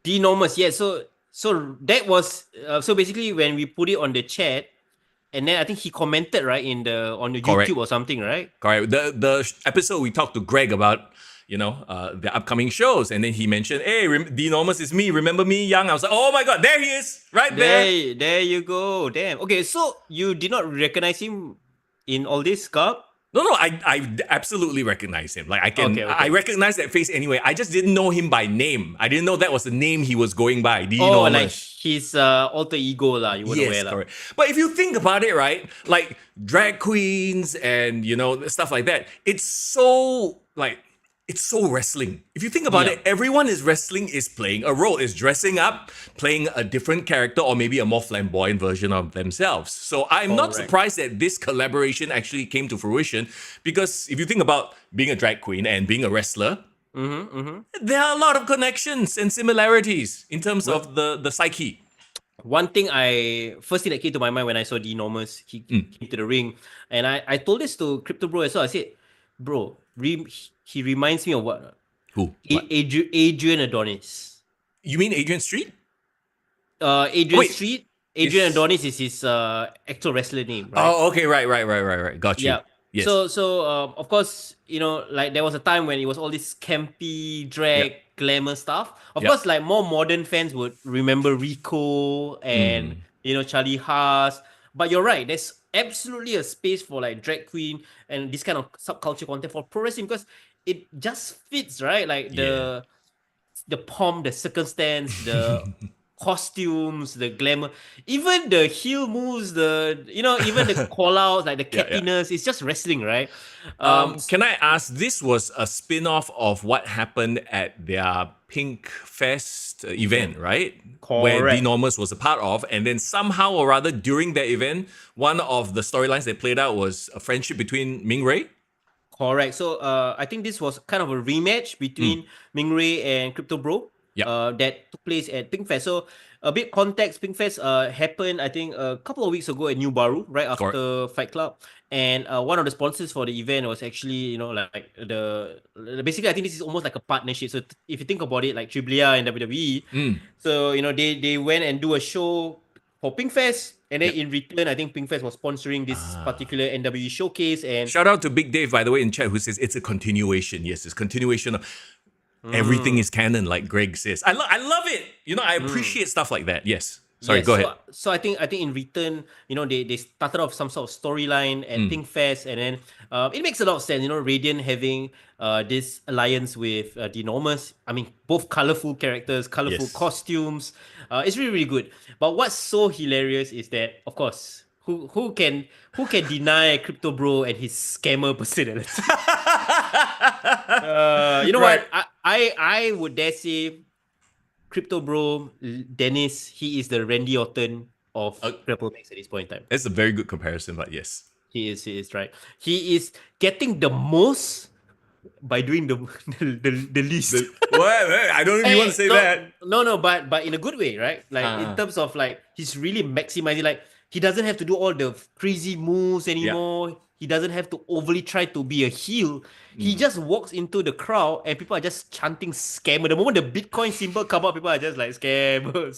D-Normus, yes. So that was so basically when we put it on the chat, and then I think he commented right on the YouTube or something, right? Correct. The episode we talked to Greg about the upcoming shows. And then he mentioned, hey, D-Normus is me. Remember me young? I was like, oh my God, there he is. Right there. There you go. Damn. Okay, so you did not recognize him in all this, Carp? No, I absolutely recognize him. I recognize that face anyway. I just didn't know him by name. I didn't know that was the name he was going by. D-Normus. Like his alter ego lah. You weren't aware, correct. But if you think about it, right, like drag queens and stuff like that, it's so wrestling. If you think about it, everyone is wrestling, is playing a role, is dressing up, playing a different character or maybe a more flamboyant version of themselves. So I'm not surprised that this collaboration actually came to fruition, because if you think about being a drag queen and being a wrestler, there are a lot of connections and similarities in terms of the psyche. first thing that came to my mind when I saw the Enormous, he came to the ring, and I told this to Crypto Bro as well. I said, bro, he reminds me of what? Who? Adrian Adonis. You mean Adrian Street? Adrian Street. Adrian Adonis is his actual wrestler name, right? Oh, okay, right. Got you. Yeah. Yes. So of course, like there was a time when it was all this campy, drag, glamour stuff. Of course, like more modern fans would remember Rico and Charlie Haas. But you're right, there's absolutely a space for like drag queen and this kind of subculture content for pro wrestling because it just fits, right? Like the pomp, the circumstance, the costumes, the glamour, even the heel moves, even the call outs, like the cattiness, it's just wrestling, right? Can I ask, this was a spin-off of what happened at their Pink Fest event, right? Correct. Where The Enormous was a part of, and then somehow or other during that event, one of the storylines they played out was a friendship between Ming Ray? Correct. So I think this was kind of a rematch between Ming Ray and Crypto Bro. That took place at Pinkfest. So a bit context, Pinkfest happened, I think, a couple of weeks ago at New Baru, right after Fight Club. And one of the sponsors for the event was actually, basically, I think this is almost like a partnership. So if you think about it, like AAA and WWE, so, they went and do a show for Pinkfest. And then in return, I think Pinkfest was sponsoring this particular NWE Showcase. And shout out to Big Dave, by the way, in chat, who says it's a continuation. Yes, it's a continuation of everything is canon, like Greg says. I love it. I appreciate stuff like that. Yes. Sorry, go ahead. So I think in return, they started off some sort of storyline at Pinkfest, and then it makes a lot of sense. Radiant having this alliance with the Enormous. I mean, both colorful characters, colorful costumes. It's really, really good. But what's so hilarious is that, of course, who can deny Crypto Bro and his scammer personality? What? I would dare say, Crypto Bro, Dennis, he is the Randy Orton of Grapplemax at this point in time. That's a very good comparison, but yes. He is right. He is getting the most by doing the least. I don't really want to say that. No, but in a good way, right? Like in terms of like he's really maximizing, like he doesn't have to do all the crazy moves anymore. Yeah. He doesn't have to overly try to be a heel. He just walks into the crowd and people are just chanting scammer. The moment the Bitcoin symbol come up, people are just like scammer.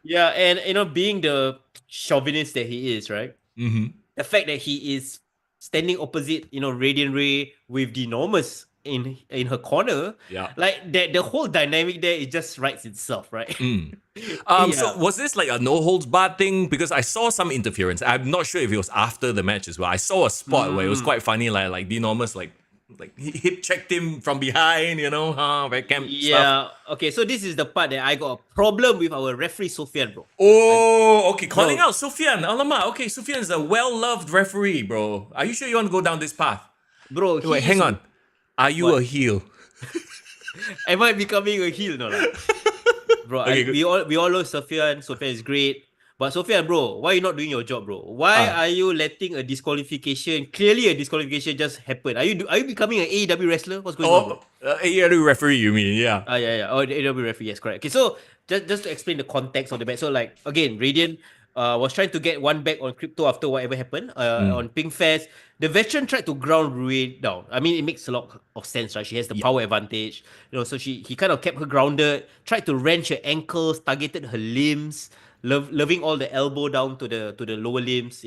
Yeah, and being the chauvinist that he is, right? The fact that he is standing opposite, Radiant Ray with the Enormous in her corner, like that, the whole dynamic there, it just writes itself, right? So was this like a no holds barred thing? Because I saw some interference. I'm not sure if it was after the match as well. I saw a spot where it was quite funny, like the Enormous like he hip checked him from behind, very camp stuff. Okay, so this is the part that I got a problem with our referee Sofian, bro. Oh, okay, calling out Sofian. Alamak, okay, Sofian is a well-loved referee, bro. Are you sure you want to go down this path? Bro, wait, hang on. Are you a heel? Am I becoming a heel? No, bro. Okay, we all love Sofian. Sofian is great. But Sofian, bro, why are you not doing your job, bro? Why are you letting a disqualification? Clearly, a disqualification just happened. Are you becoming an AEW wrestler? What's going on, bro? AEW referee, you mean? Yeah. Yeah. Oh, the AEW referee. Yes, correct. Okay, so just to explain the context of the match. So, like again, Radiant was trying to get one back on Crypto after whatever happened on Pinkfest. The veteran tried to ground Ray down. I mean, it makes a lot of sense, right? She has the power advantage, so he kind of kept her grounded, tried to wrench her ankles, targeted her limbs, loving all the elbow down to the lower limbs,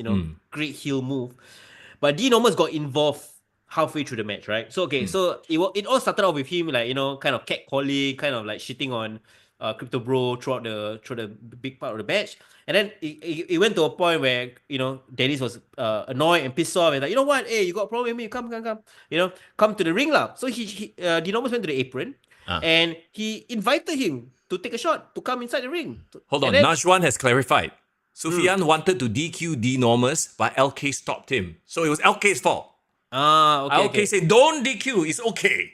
great heel move. But Dean almost got involved halfway through the match, right? So so it all started off with him like kind of catcalling, kind of like shitting on Crypto Bro throughout the big part of the match. And then it went to a point where, Dennis was annoyed and pissed off and like, you know what? Hey, you got a problem with me? Come. Come to the ring lah. So Dean almost went to the apron and he invited him to take a shot, to come inside the ring. Hold on, Najwan has clarified. Sofian wanted to DQ D Enormous, but LK stopped him. So it was LK's fault. Okay. LK said, don't DQ, it's okay.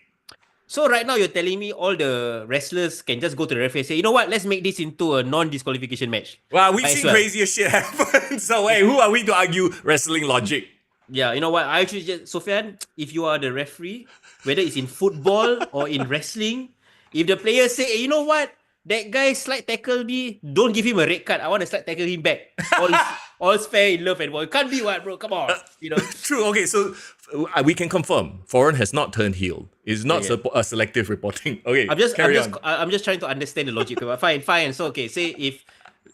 So right now you're telling me all the wrestlers can just go to the referee and say, you know what, let's make this into a non-disqualification match. Well, we've seen crazier shit happen. So hey, who are we to argue wrestling logic? Yeah, you know what, I actually just, Sofian, if you are the referee, whether it's in football or in wrestling, if the players say, hey, you know what, that guy slide tackle me. Don't give him a red card. I want to slide tackle him back. All's fair in love and war. It can't be what, bro. Come on, True. Okay, so we can confirm Foreign has not turned heel. It's not selective reporting. Okay, I'm just trying to understand the logic. Fine. So okay, say if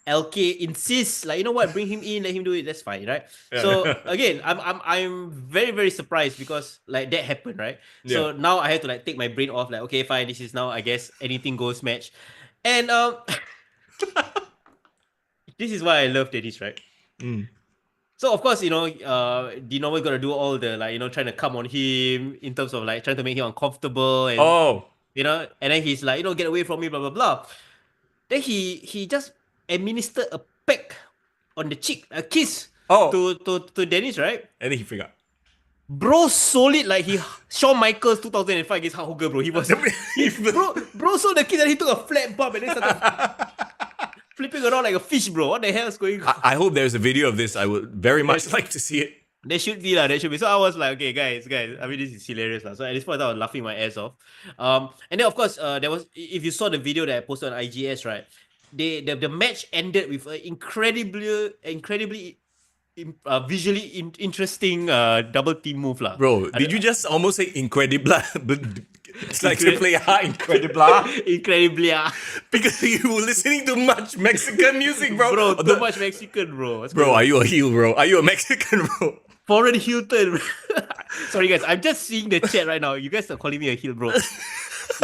LK insists, like, you know what, bring him in, let him do it. That's fine, right? Yeah. So again, I'm very, very surprised because like that happened, right? Yeah. So now I have to like take my brain off. Like, okay, fine, this is now I guess anything goes match, and this is why I love Dennis, right? So of course, Dino gonna do all the like, trying to come on him in terms of like trying to make him uncomfortable and and then he's like, get away from me, blah blah blah. Then he just administered a peck on the cheek, a kiss to Dennis, right? And then he forgot. Bro sold it like he Shawn Michaels 2005 against Hulk Hogan, bro. He was bro sold the kiss and he took a flat bump and then started flipping around like a fish, bro. What the hell is going on? I hope there's a video of this. I would very much like to see it. There should be. So I was like, okay, guys. I mean, this is hilarious. So at this point, I was laughing my ass off. And then, of course, there was, if you saw the video that I posted on IGS, right? The match ended with an incredibly visually interesting double team move. Bro, did you just almost say incredible? It's like Triple A, incredible. Because you were listening to much Mexican music, bro. Bro, too much Mexican, bro. Bro, are you a heel, bro? Are you a Mexican, bro? Foreign Hilton. Sorry, guys. I'm just seeing the chat right now. You guys are calling me a heel, bro.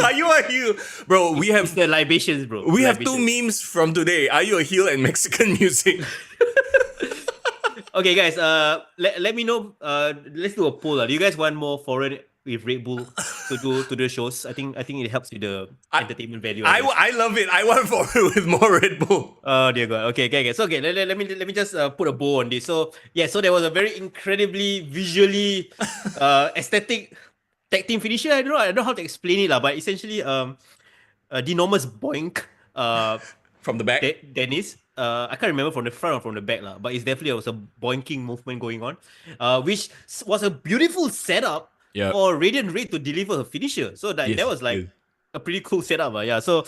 Are you a heel? Bro, we have... It's the libations, bro. We have two memes from today. Are you a heel and Mexican music? Okay, guys. Let me know. Let's do a poll. Do you guys want more foreign with Red Bull to do shows? I think it helps with the entertainment value. I love it. I want foreign with more Red Bull. Oh dear God. Okay. So let me just put a bow on this. So there was a very incredibly visually aesthetic tag team finisher. I don't know how to explain it, but essentially Denormous boink from the back. Dennis. I can't remember from the front or from the back, but it's definitely was a boinking movement going on, which was a beautiful setup for Radiant Red to deliver her finisher. So that was like a pretty cool setup. So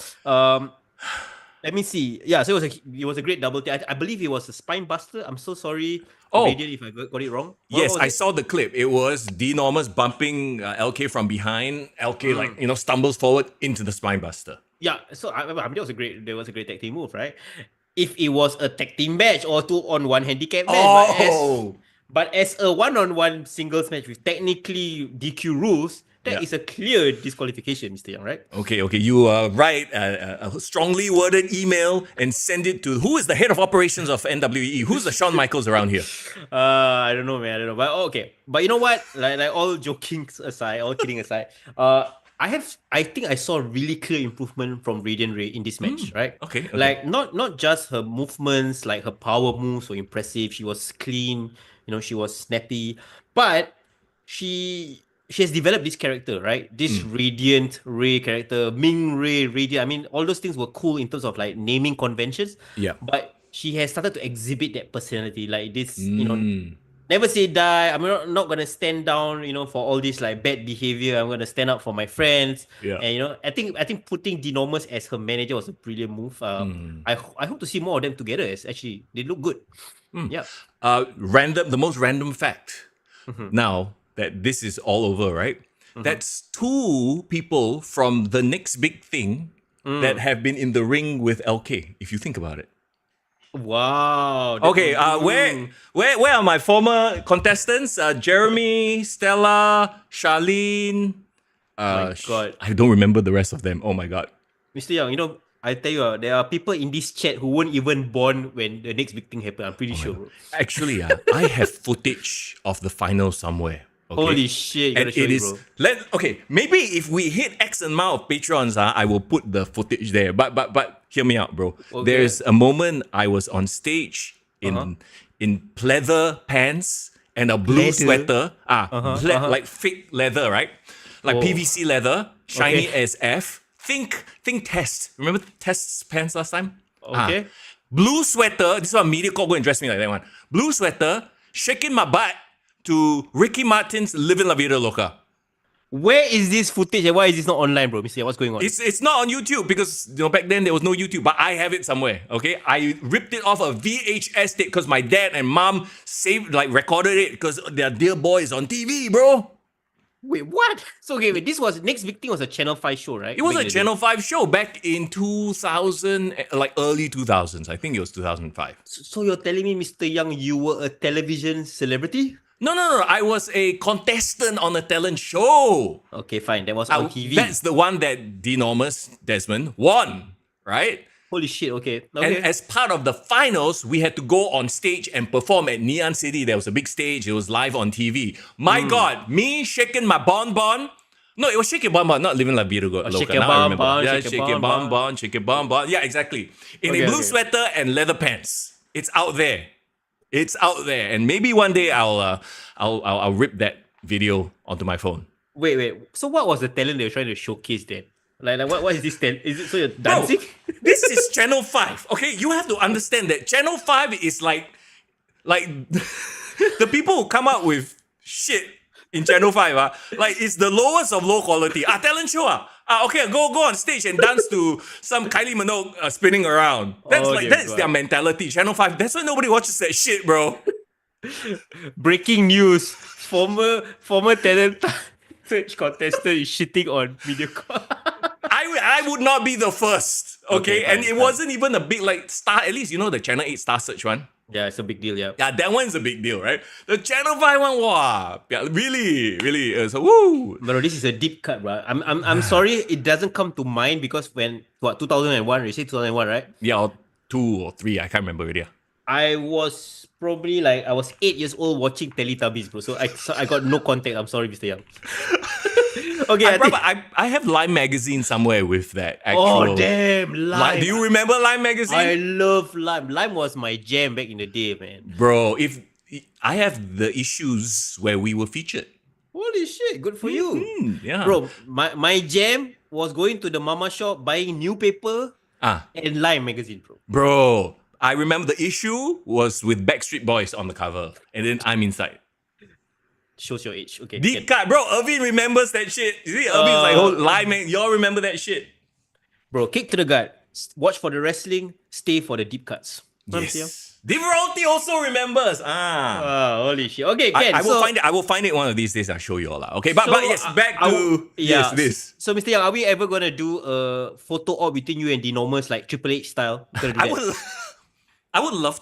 let me see. Yeah, so it was a great double team. I believe it was a spine buster. I'm so sorry, Radiant, if I got it wrong. Yes, I saw the clip. It was Denormous bumping LK from behind. LK stumbles forward into the spine buster. Yeah, so I mean, that was a great tag team move, right? If it was a tag team match or 2-on-1 handicap match, but as a 1-on-1 singles match with technically DQ rules, that is a clear disqualification, Mr. Young, right? Okay. You write a strongly worded email and send it to who is the head of operations of NWE? Who's the Shawn Michaels around here? I don't know, man. I don't know. But okay. But you know what? Like all joking aside, all kidding aside, I think I saw really clear improvement from Radiant Ray in this match, right? Okay. Like not just her movements, like her power moves were impressive. She was clean, she was snappy, but she has developed this character, right? This Radiant Ray character, Ming Ray, Radiant. I mean, all those things were cool in terms of like naming conventions. Yeah. But she has started to exhibit that personality, like this, never say die. I'm not gonna stand down, for all this like bad behavior. I'm gonna stand up for my friends. Yeah. And I think putting Denormous as her manager was a brilliant move. I hope to see more of them together. As actually they look good. Yeah. The most random fact. Now that this is all over, right? That's two people from the next big thing that have been in the ring with LK. If you think about it. Wow. Okay, where are my former contestants? Jeremy, Stella, Charlene. My God. I don't remember the rest of them. Oh my God. Mr. Young, I tell you, there are people in this chat who weren't even born when the next big thing happened. I'm pretty sure. Actually, I have footage of the final somewhere. Okay? Holy shit, you gotta show it, bro. Maybe if we hit X amount of Patrons, I will put the footage there. But hear me out, bro. Okay. There's a moment I was on stage in pleather pants and a blue sweater. Like fake leather, right? Like PVC leather, shiny as F. Think Test. Remember Test's pants last time? Okay. Blue sweater. This is what media called go and dress me like that one. Blue sweater, shaking my butt to Ricky Martin's Livin' La Vida Loca. Where is this footage and why is this not online, bro? Mister, what's going on? It's not on YouTube because back then there was no YouTube, but I have it somewhere. Okay, I ripped it off a VHS tape because my dad and mom recorded it because their dear boy is on TV, bro. Wait, what? So okay, wait, this was Next Big Thing was a Channel 5 show, right? It was a Channel 5 show back in 2000, early 2000s. I think it was 2005. So you're telling me, Mr. Young, you were a television celebrity? No. I was a contestant on a talent show. Okay, fine. That was on TV. That's the one that Denormous Desmond won, right? Holy shit, okay. And as part of the finals, we had to go on stage and perform at Ngee City. There was a big stage. It was live on TV. My God, me shaking my bonbon. No, it was Shake It Bonbon, not Living La Vida Loca. Shake It Bonbon, Yeah, Shake It Bonbon, Shake It Bonbon. Yeah, exactly. In a blue sweater and leather pants. It's out there. It's out there. And maybe one day I'll rip that video onto my phone. Wait. So what was the talent they were trying to showcase then? Like what is this talent? Is it so you're dancing? Bro, this is Channel 5. Okay, you have to understand that Channel 5 is like the people who come up with shit in Channel 5, it's the lowest of low quality. Talent show. Okay, go on stage and dance to some Kylie Minogue spinning around. That's their mentality. Channel 5, that's why nobody watches that shit, bro. Breaking news. Former talent search contestant is shitting on MediaCorp. I would not be the first, okay? And it wasn't even a big star, at least the Channel 8 Star Search one. Yeah, it's a big deal, yeah. Yeah, that one's a big deal, right? The Channel 5 one, wow. Yeah, really. So, woo. Bro, this is a deep cut, bro. I'm sorry it doesn't come to mind because 2001, you say 2001, right? Yeah, or 2 or 3, I can't remember already. I was probably I was 8 years old watching Teletubbies, bro. So I got no contact. I'm sorry, Mr. Young. Okay, I have Lime magazine somewhere with that actual. Oh damn, Lime! Do you remember Lime magazine? I love Lime. Lime was my jam back in the day, man. Bro, if I have the issues where we were featured. Holy shit, good for you. Yeah, bro. My jam was going to the mama shop, buying new paper and Lime magazine, bro. Bro, I remember the issue was with Backstreet Boys on the cover, and then I'm inside. Shows your age. Okay. Deep cut. Bro, Irvin remembers that shit. You see, Irvin's lie, man. Y'all remember that shit. Bro, kick to the gut. Watch for the wrestling, stay for the deep cuts. Yes. Diveralty also remembers. Holy shit. Okay, Ken. I will find it one of these days. I'll show you all. Okay, but yes, back to this. So, Mr. Young, are we ever gonna do a photo op between you and Denormous, like Triple H style? I would love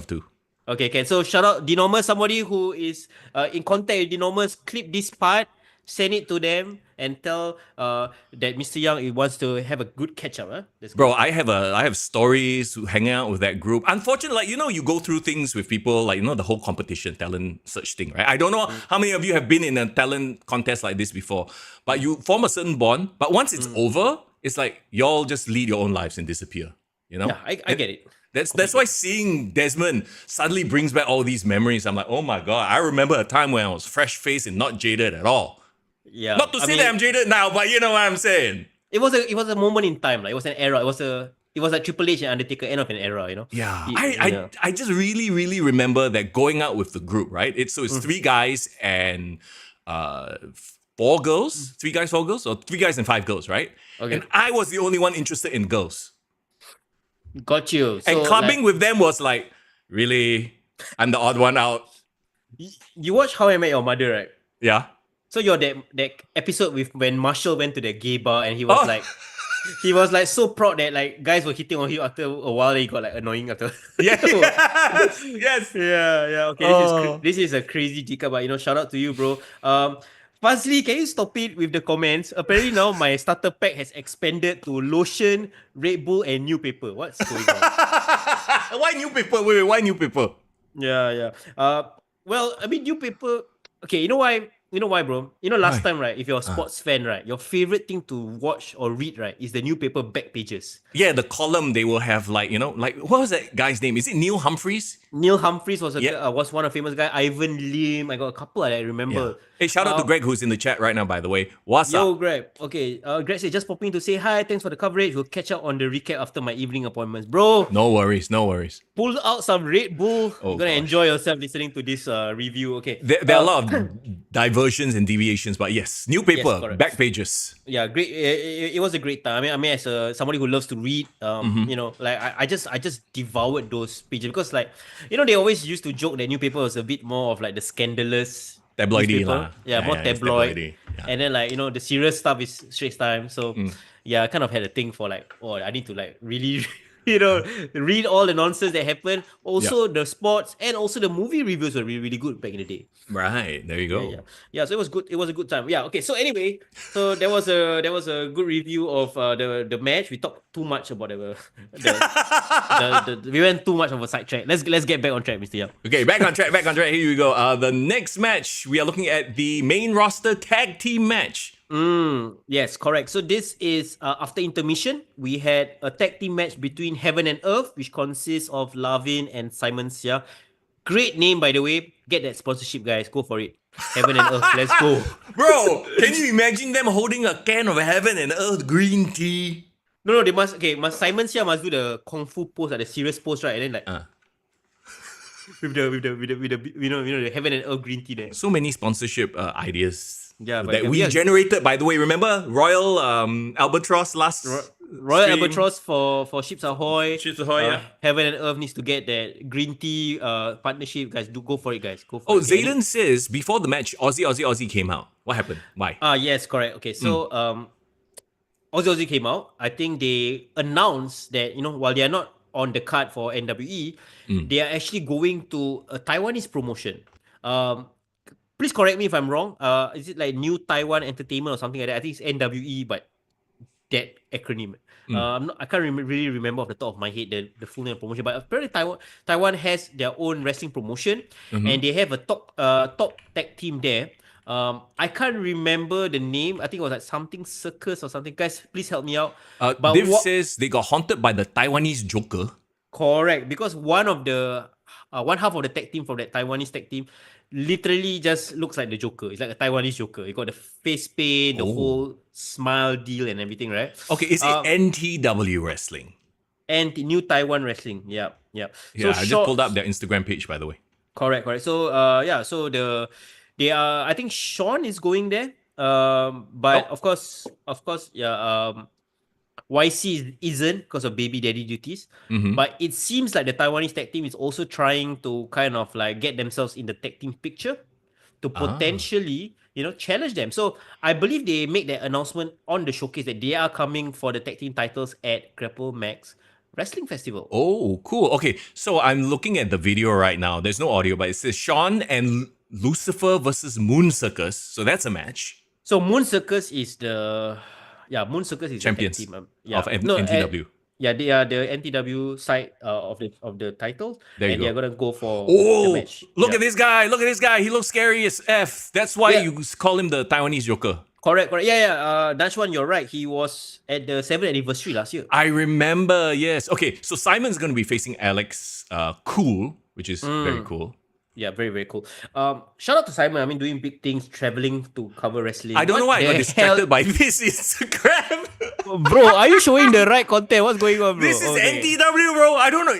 to. Okay, Ken. So shout out Denormous, somebody who is in contact with Denormous, clip this part, send it to them, and tell that Mr. Young wants to have a good catch up. Bro, I have stories hanging out with that group. Unfortunately, you go through things with people the whole competition, talent search thing, right? I don't know how many of you have been in a talent contest like this before, but you form a certain bond. But once it's over, it's like y'all just lead your own lives and disappear. Yeah, I get it. That's why seeing Desmond suddenly brings back all these memories. I'm like, oh my God, I remember a time when I was fresh-faced and not jaded at all. Yeah. Not to say that I'm jaded now, but you know what I'm saying. It was a moment in time. It was an era. It was like Triple H and Undertaker, end of an era, Yeah. I just really, really remember that going out with the group, right? It's 3 guys and 4 girls. 3 guys, 4 girls? Or 3 guys and 5 girls, right? Okay. And I was the only one interested in girls. Got you. So, and clubbing with them was like, really? I'm the odd one out. You watch How I Met Your Mother, right? Yeah. So you're that episode with when Marshall went to the gay bar and he was like so proud that guys were hitting on him after a while. He got annoying after. Yeah. Yes. Yeah. Okay. This is a crazy jika, but shout out to you, bro. Firstly, can you stop it with the comments? Apparently now my starter pack has expanded to lotion, Red Bull, and new paper. What's going on? Why new paper? Wait, why new paper? Yeah. Well, I mean, new paper. Okay, you know why? You know why, bro? Last time, right? If you're a sports fan, right, your favorite thing to watch or read, right, is the newspaper back pages. Yeah, the column they will have what was that guy's name? Is it Neil Humphreys? Neil Humphreys was was one of the famous guy. Ivan Lim. I got a couple I remember. Hey, shout out to Greg who's in the chat right now, by the way. What's up? Yo, Greg. Okay, Greg said, just popping to say hi. Thanks for the coverage. We'll catch up on the recap after my evening appointments. Bro. No worries, no worries. Pull out some Red Bull. You're going to enjoy yourself listening to this review. Okay. There are a lot of diversions and deviations, but yes, new paper, yes, back pages. Yeah, great. It was a great time. I mean, as somebody who loves to read, you know, like I just devoured those pages because, like, you know, they always used to joke that new paper was a bit more of like the scandalous tabloidy lah. Yeah, more tabloid. Yeah. And then, like, you know, the serious stuff is Straits Times. So yeah, I kind of had a thing for like, oh, I need to like really you know, read all the nonsense that happened. Also, the sports and also the movie reviews were really, really good back in the day. Right, there you go. Yeah, so it was good. It was a good time. Yeah. Okay. So anyway, so there was a good review of the match. We talked too much about we went too much of a sidetrack. Let's get back on track, Mr. Yap. Okay, back on track. Here we go. The next match we are looking at the main roster tag team match. Yes, correct. So this is after intermission, we had a tag team match between Heaven and Earth, which consists of Lavin and Simon Sia. Great name, by the way. Get that sponsorship, guys. Go for it. Heaven and Earth, let's go. Bro, can you imagine them holding a can of Heaven and Earth green tea? No, they must. Okay, Simon Sia must do the kung fu pose, like the serious pose, right? And then like. With the you know the Heaven and Earth green tea there. So many sponsorship ideas. Yeah, that we generated, by the way. Remember Royal Albatross last Royal Albatross for Ships Ahoy. Ships Ahoy, yeah. Heaven and Earth needs to get that green tea partnership, guys. Do go for it, guys. Go for it. Oh, Zayden says before the match, Aussie came out. What happened? Why? Yes, correct. Okay, so Aussie came out. I think they announced that, you know, while they are not on the card for NWE, they are actually going to a Taiwanese promotion. Please correct me if I'm wrong. Is it like New Taiwan Entertainment or something like that? I think it's NWE, but that acronym. I can't really remember off the top of my head the full name of promotion. But apparently Taiwan has their own wrestling promotion, and they have a top tag team there. I can't remember the name. I think it was like something Circus or something. Guys, please help me out. Div says they got haunted by the Taiwanese Joker. Correct, because one half of the tag team from that Taiwanese tag team literally just looks like the Joker. It's like a Taiwanese Joker. You got the face paint, the whole smile deal and everything, right? Okay, is it NTW Wrestling? And New Taiwan Wrestling. Yeah. Yeah, so I just pulled up their Instagram page, by the way. Correct. So they are, I think Sean is going there. But of course, YC isn't because of baby daddy duties. But it seems like the Taiwanese tag team is also trying to kind of like get themselves in the tag team picture to potentially, you know, challenge them. So I believe they made that announcement on the showcase that they are coming for the tag team titles at Grapplemax Wrestling Festival. Oh, cool. Okay, so I'm looking at the video right now. There's no audio, but it says Sean and Lucifer versus Moon Circus. So that's a match. So Moon Circus is Moon Circus is champions the tag team, of NTW. They are the NTW side of the title. There you go. They're gonna go for the match. Look at this guy! Look at this guy! He looks scary as F. That's why you call him the Taiwanese Joker. Correct. Yeah. That's one. You're right. He was at the 7th anniversary last year. I remember. Yes. Okay. So Simon's gonna be facing Alex Cool, which is very cool. Yeah, very, very cool. Shout out to Simon. I mean, doing big things, traveling to cover wrestling. I don't know why I got distracted by this Instagram. Bro, are you showing the right content? What's going on, bro? This is NTW, bro. I don't know.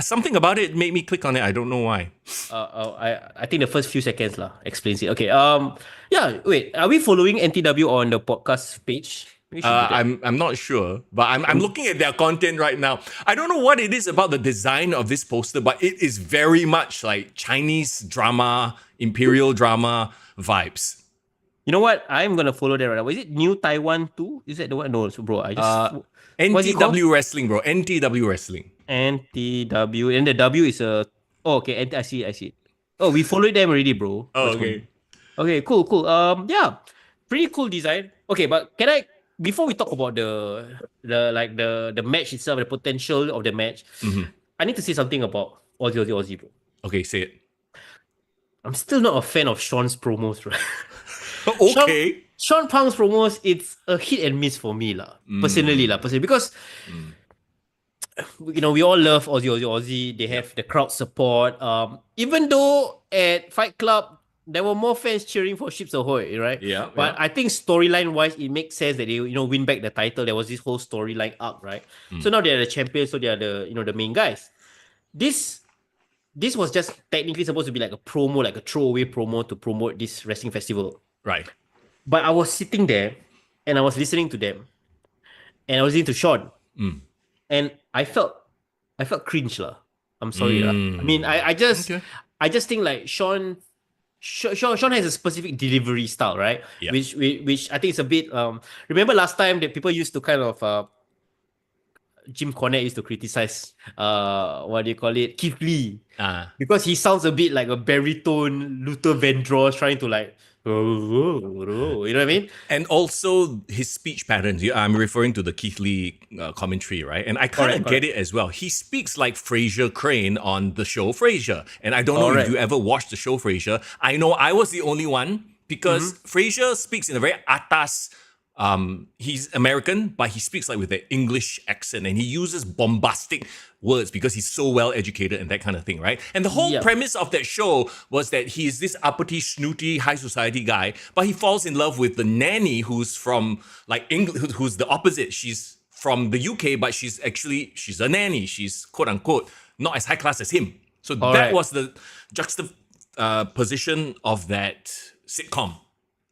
Something about it made me click on it. I don't know why. I think the first few seconds explains it. Okay. Yeah. Wait. Are we following NTW on the podcast page? I'm not sure, but I'm looking at their content right now. I don't know what it is about the design of this poster, but it is very much like Chinese drama, imperial drama vibes. You know what? I'm gonna follow that right now. Is it New Taiwan 2? Is that the one? No, bro. I just NTW Wrestling, bro. NTW Wrestling. NTW, and the W is a. Oh, okay. I see. Oh, we followed them already, bro. Oh, okay. Okay, cool. Yeah, pretty cool design. Okay, but can I? Before we talk about the match itself, the potential of the match, I need to say something about Aussie, bro. Okay, say it. I'm still not a fan of Sean's promos, right? Okay. Sean Punk's promos, it's a hit and miss for me, personally, because you know, we all love Aussie. They have the crowd support. Even though at Fight Club, there were more fans cheering for Ships Ahoy, right? Yeah, But I think storyline wise, it makes sense that they win back the title. There was this whole storyline arc, right? So now they're the champions, so they are the main guys. This this was just technically supposed to be like a promo, like a throwaway promo to promote this wrestling festival. Right. But I was sitting there and I was listening to them and I was listening to Sean. And I felt cringe lah. I'm sorry lah. I mean, I just think like Sean has a specific delivery style, right? Yeah. Which I think is a bit remember last time that people used to kind of Jim Cornette used to criticize what do you call it, Keith Lee, because he sounds a bit like a baritone Luther Vandross trying to like you know what I mean? And also his speech patterns. I'm referring to the Keith Lee commentary, right? And I kind of get it as well. He speaks like Fraser Crane on the show Frasier. And I don't know if you ever watched the show Frasier. I know I was the only one because Frasier speaks in a very atas. He's American, but he speaks like with an English accent, and he uses bombastic words because he's so well educated and that kind of thing, right? And the whole premise of that show was that he is this uppity, snooty, high society guy, but he falls in love with the nanny who's from like England, who's the opposite. She's from the UK, but she's a nanny. She's quote unquote not as high class as him. So that was the juxtaposition of that sitcom.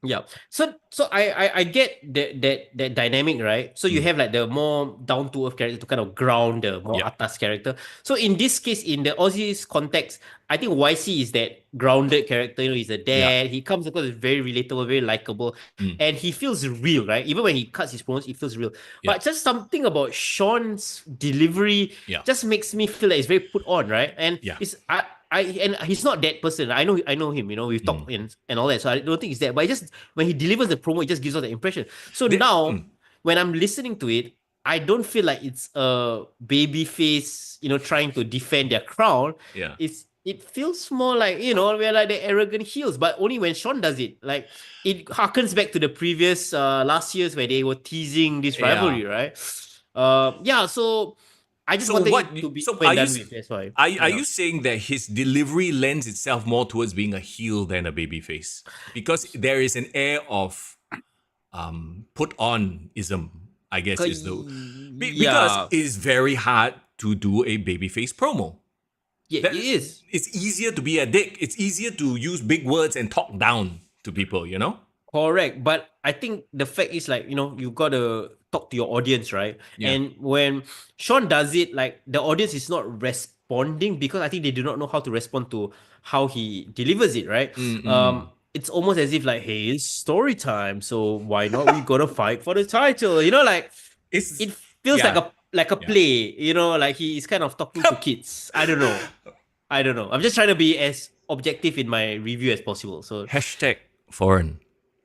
Yeah. So I get that dynamic, right? So you have like the more down to earth character to kind of ground the more atas character. So in this case, in the Aussies context, I think YC is that grounded character. He's a dad. He comes across as very relatable, very likable, and he feels real, right? Even when he cuts his promos, it feels real. But just something about Sean's delivery just makes me feel like it's very put on, right? And it's and he's not that person. I know him. We've talked and all that. So I don't think it's that. But just when he delivers the promo, it just gives us the impression. So now, when I'm listening to it, I don't feel like it's a baby face, trying to defend their crown. Yeah. It feels more like, we're like the arrogant heels, but only when Sean does it. Like, it harkens back to the previous last years where they were teasing this rivalry, right? So I just wanted it to be done with. That's why. Are you saying that his delivery lends itself more towards being a heel than a babyface? Because there is an air of put on-ism, I guess, because it's very hard to do a babyface promo. Yeah, it is. It's easier to be a dick. It's easier to use big words and talk down to people, Correct. But I think the fact is like, you've got to talk to your audience, right? Yeah. And when Sean does it, like the audience is not responding because I think they do not know how to respond to how he delivers it, right? It's almost as if like, hey, it's story time, so why not we gotta fight for the title? Like it feels like a play, like he is kind of talking to kids. I don't know. I'm just trying to be as objective in my review as possible. So #foreign.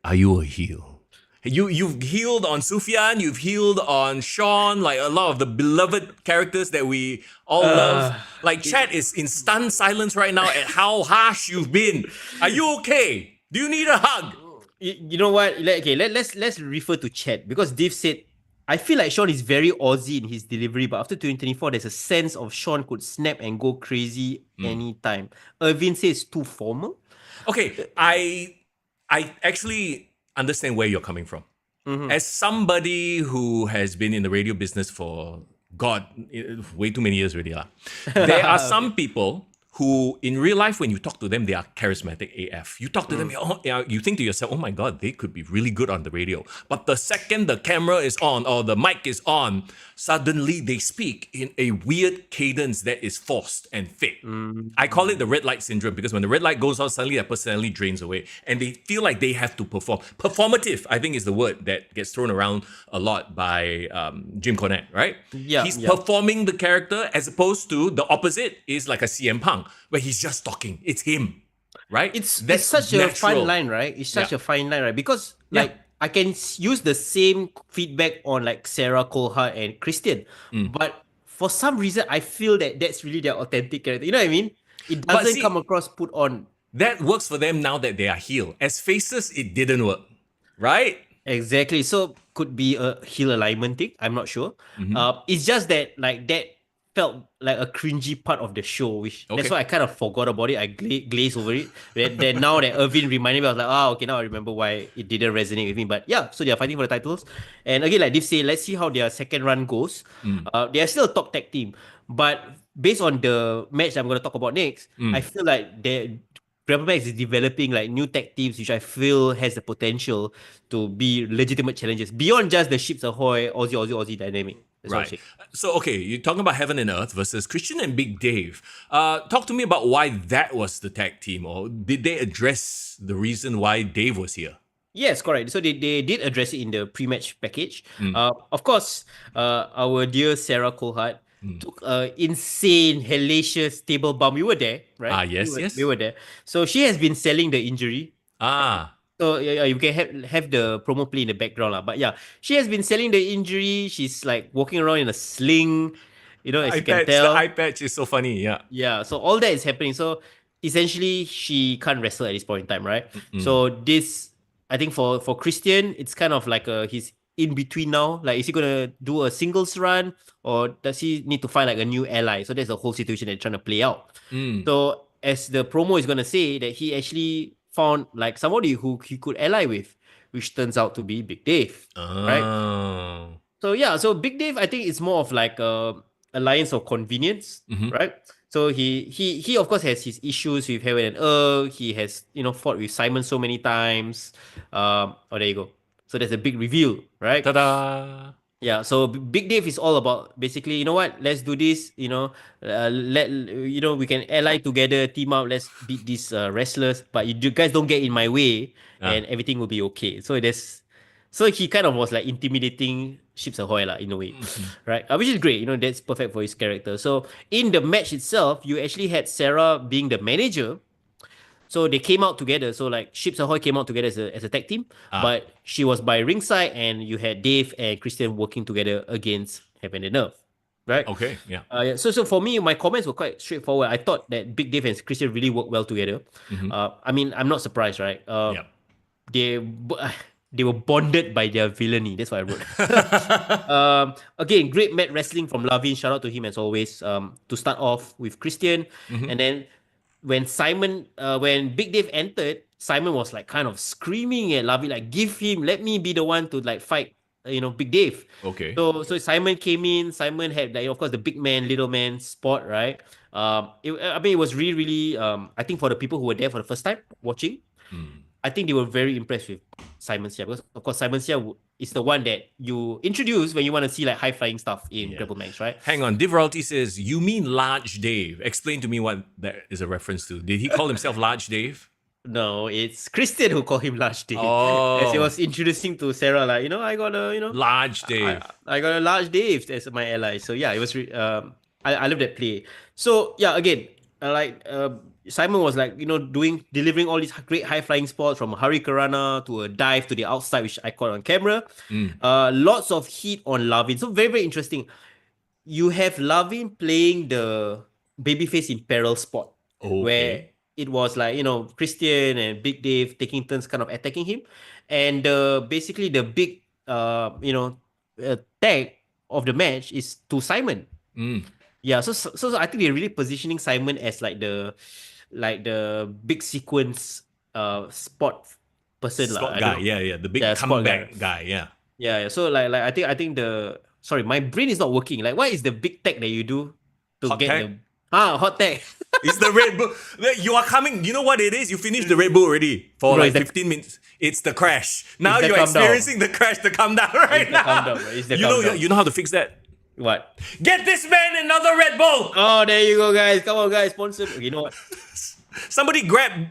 Are you a heel? You've healed on Sufyan, you've healed on Sean, like a lot of the beloved characters that we all love. Like chat is in stunned silence right now at how harsh you've been. Are you okay? Do you need a hug? You know what? Okay, let's refer to chat because Dave said, I feel like Sean is very Aussie in his delivery, but after 2024, there's a sense of Sean could snap and go crazy anytime. Irvin says too formal. Okay, I actually understand where you're coming from. As somebody who has been in the radio business for, way too many years already. There are some people who, in real life, when you talk to them, they are charismatic AF. You talk to them, you think to yourself, oh my God, they could be really good on the radio. But the second the camera is on or the mic is on, suddenly they speak in a weird cadence that is forced and fake. I call it the red light syndrome because when the red light goes on, suddenly their personality drains away and they feel like they have to perform. Performative, I think, is the word that gets thrown around a lot by Jim Cornette, right? Yeah, he's performing the character as opposed to the opposite is like a CM Punk where he's just talking. It's him, right? It's such a fine line, right? It's such a fine line, right? Because like I can use the same feedback on like Sarah Coulthard and Christian, but for some reason I feel that that's really their authentic character. You know what I mean? It doesn't come across put on. That works for them now that they are heel. As faces, it didn't work, right? Exactly. So could be a heel alignment thing. I'm not sure. It's just that like that felt like a cringy part of the show, which that's why I kind of forgot about it. I glazed over it. Then now that Irvin reminded me, I was like, okay, now I remember why it didn't resonate with me. But yeah, so they are fighting for the titles. And again, like Div say, let's see how their second run goes. They are still a top tag team. But based on the match I'm going to talk about next, I feel like Grapplemax is developing like new tag teams, which I feel has the potential to be legitimate challenges beyond just the Ships Ahoy, Aussie dynamic. That's right. So, okay, you're talking about Heaven and Earth versus Christian and Big Dave. Talk to me about why that was the tag team, or did they address the reason why Dave was here? Yes, correct. So they did address it in the pre-match package. Of course, our dear Sarah Coulthard took an insane, hellacious table bump. We were there, right? Yes. We were there. So she has been selling the injury. So yeah, you can have the promo play in the background lah. But yeah, she has been selling the injury. She's like walking around in a sling. As you can tell. The eye patch is so funny, yeah. Yeah, so all that is happening. So essentially, she can't wrestle at this point in time, right? So this, I think for Christian, it's kind of like he's in between now. Like, is he gonna do a singles run, or does he need to find like a new ally? So that's the whole situation they're trying to play out. So as the promo is gonna say, that he actually found like somebody who he could ally with, which turns out to be Big Dave, right? So yeah, so Big Dave, I think it's more of like a alliance of convenience, right? So he of course has his issues with Heaven and Earth. He has fought with Simon so many times. There you go. So there's a big reveal, right? Ta-da! Yeah, so Big Dave is all about basically, you know what? Let's do this. We can ally together, team up. Let's beat these wrestlers. But you guys don't get in my way, and everything will be okay. So he kind of was like intimidating Ships Ahoy lah, in a way, right? Which is great. That's perfect for his character. So in the match itself, you actually had Sarah being the manager. So they came out together. So like Ships Ahoy came out together as a tag team, but she was by ringside, and you had Dave and Christian working together against Heaven and Earth, right? Okay, yeah. So for me, my comments were quite straightforward. I thought that Big Dave and Christian really worked well together. I mean, I'm not surprised, right? They were bonded by their villainy. That's what I wrote. Again, great mat wrestling from Lavin. Shout out to him as always. To start off with Christian, and then when Big Dave entered, Simon was like kind of screaming at Lavin, like, let me be the one to like fight, Big Dave. Okay. So Simon came in. Simon had like, of course, the big man, little man spot, right? It was really, really. I think for the people who were there for the first time watching, I think they were very impressed with Simon Sia, because of course Simon Sia is the one that you introduce when you want to see like high flying stuff in Grapplemax, right? Hang on, Div Royalty says, you mean Large Dave? Explain to me what that is a reference to. Did he call himself Large Dave? No, it's Christian who called him Large Dave. As he was introducing to Sarah, like, I got a, Large Dave. I got a Large Dave as my ally. So yeah, it was, I love that play. So yeah, again, Simon was like, delivering all these great high flying spots, from Hurricanrana to a dive to the outside, which I caught on camera. Lots of heat on Lavin. So very, very interesting. You have Lavin playing the babyface in peril spot, where it was like, Christian and Big Dave taking turns kind of attacking him. And basically the big, tag of the match is to Simon. Yeah, so I think they're really positioning Simon as like the big sequence spot person. Spot guy, yeah. The big comeback guy, yeah. Yeah. So like I think my brain is not working. Like, what is the big tag that you do to hot get tag? Hot tag. It's the Red Bull. You are coming. You know what it is? You finished the Red Bull already for 15 minutes. It's the crash. Now you're experiencing the crash, the come down right now. You know how to fix that? What? Get this man another Red Bull! Oh, there you go, guys. Come on, guys. Sponsor. You know what? Somebody grab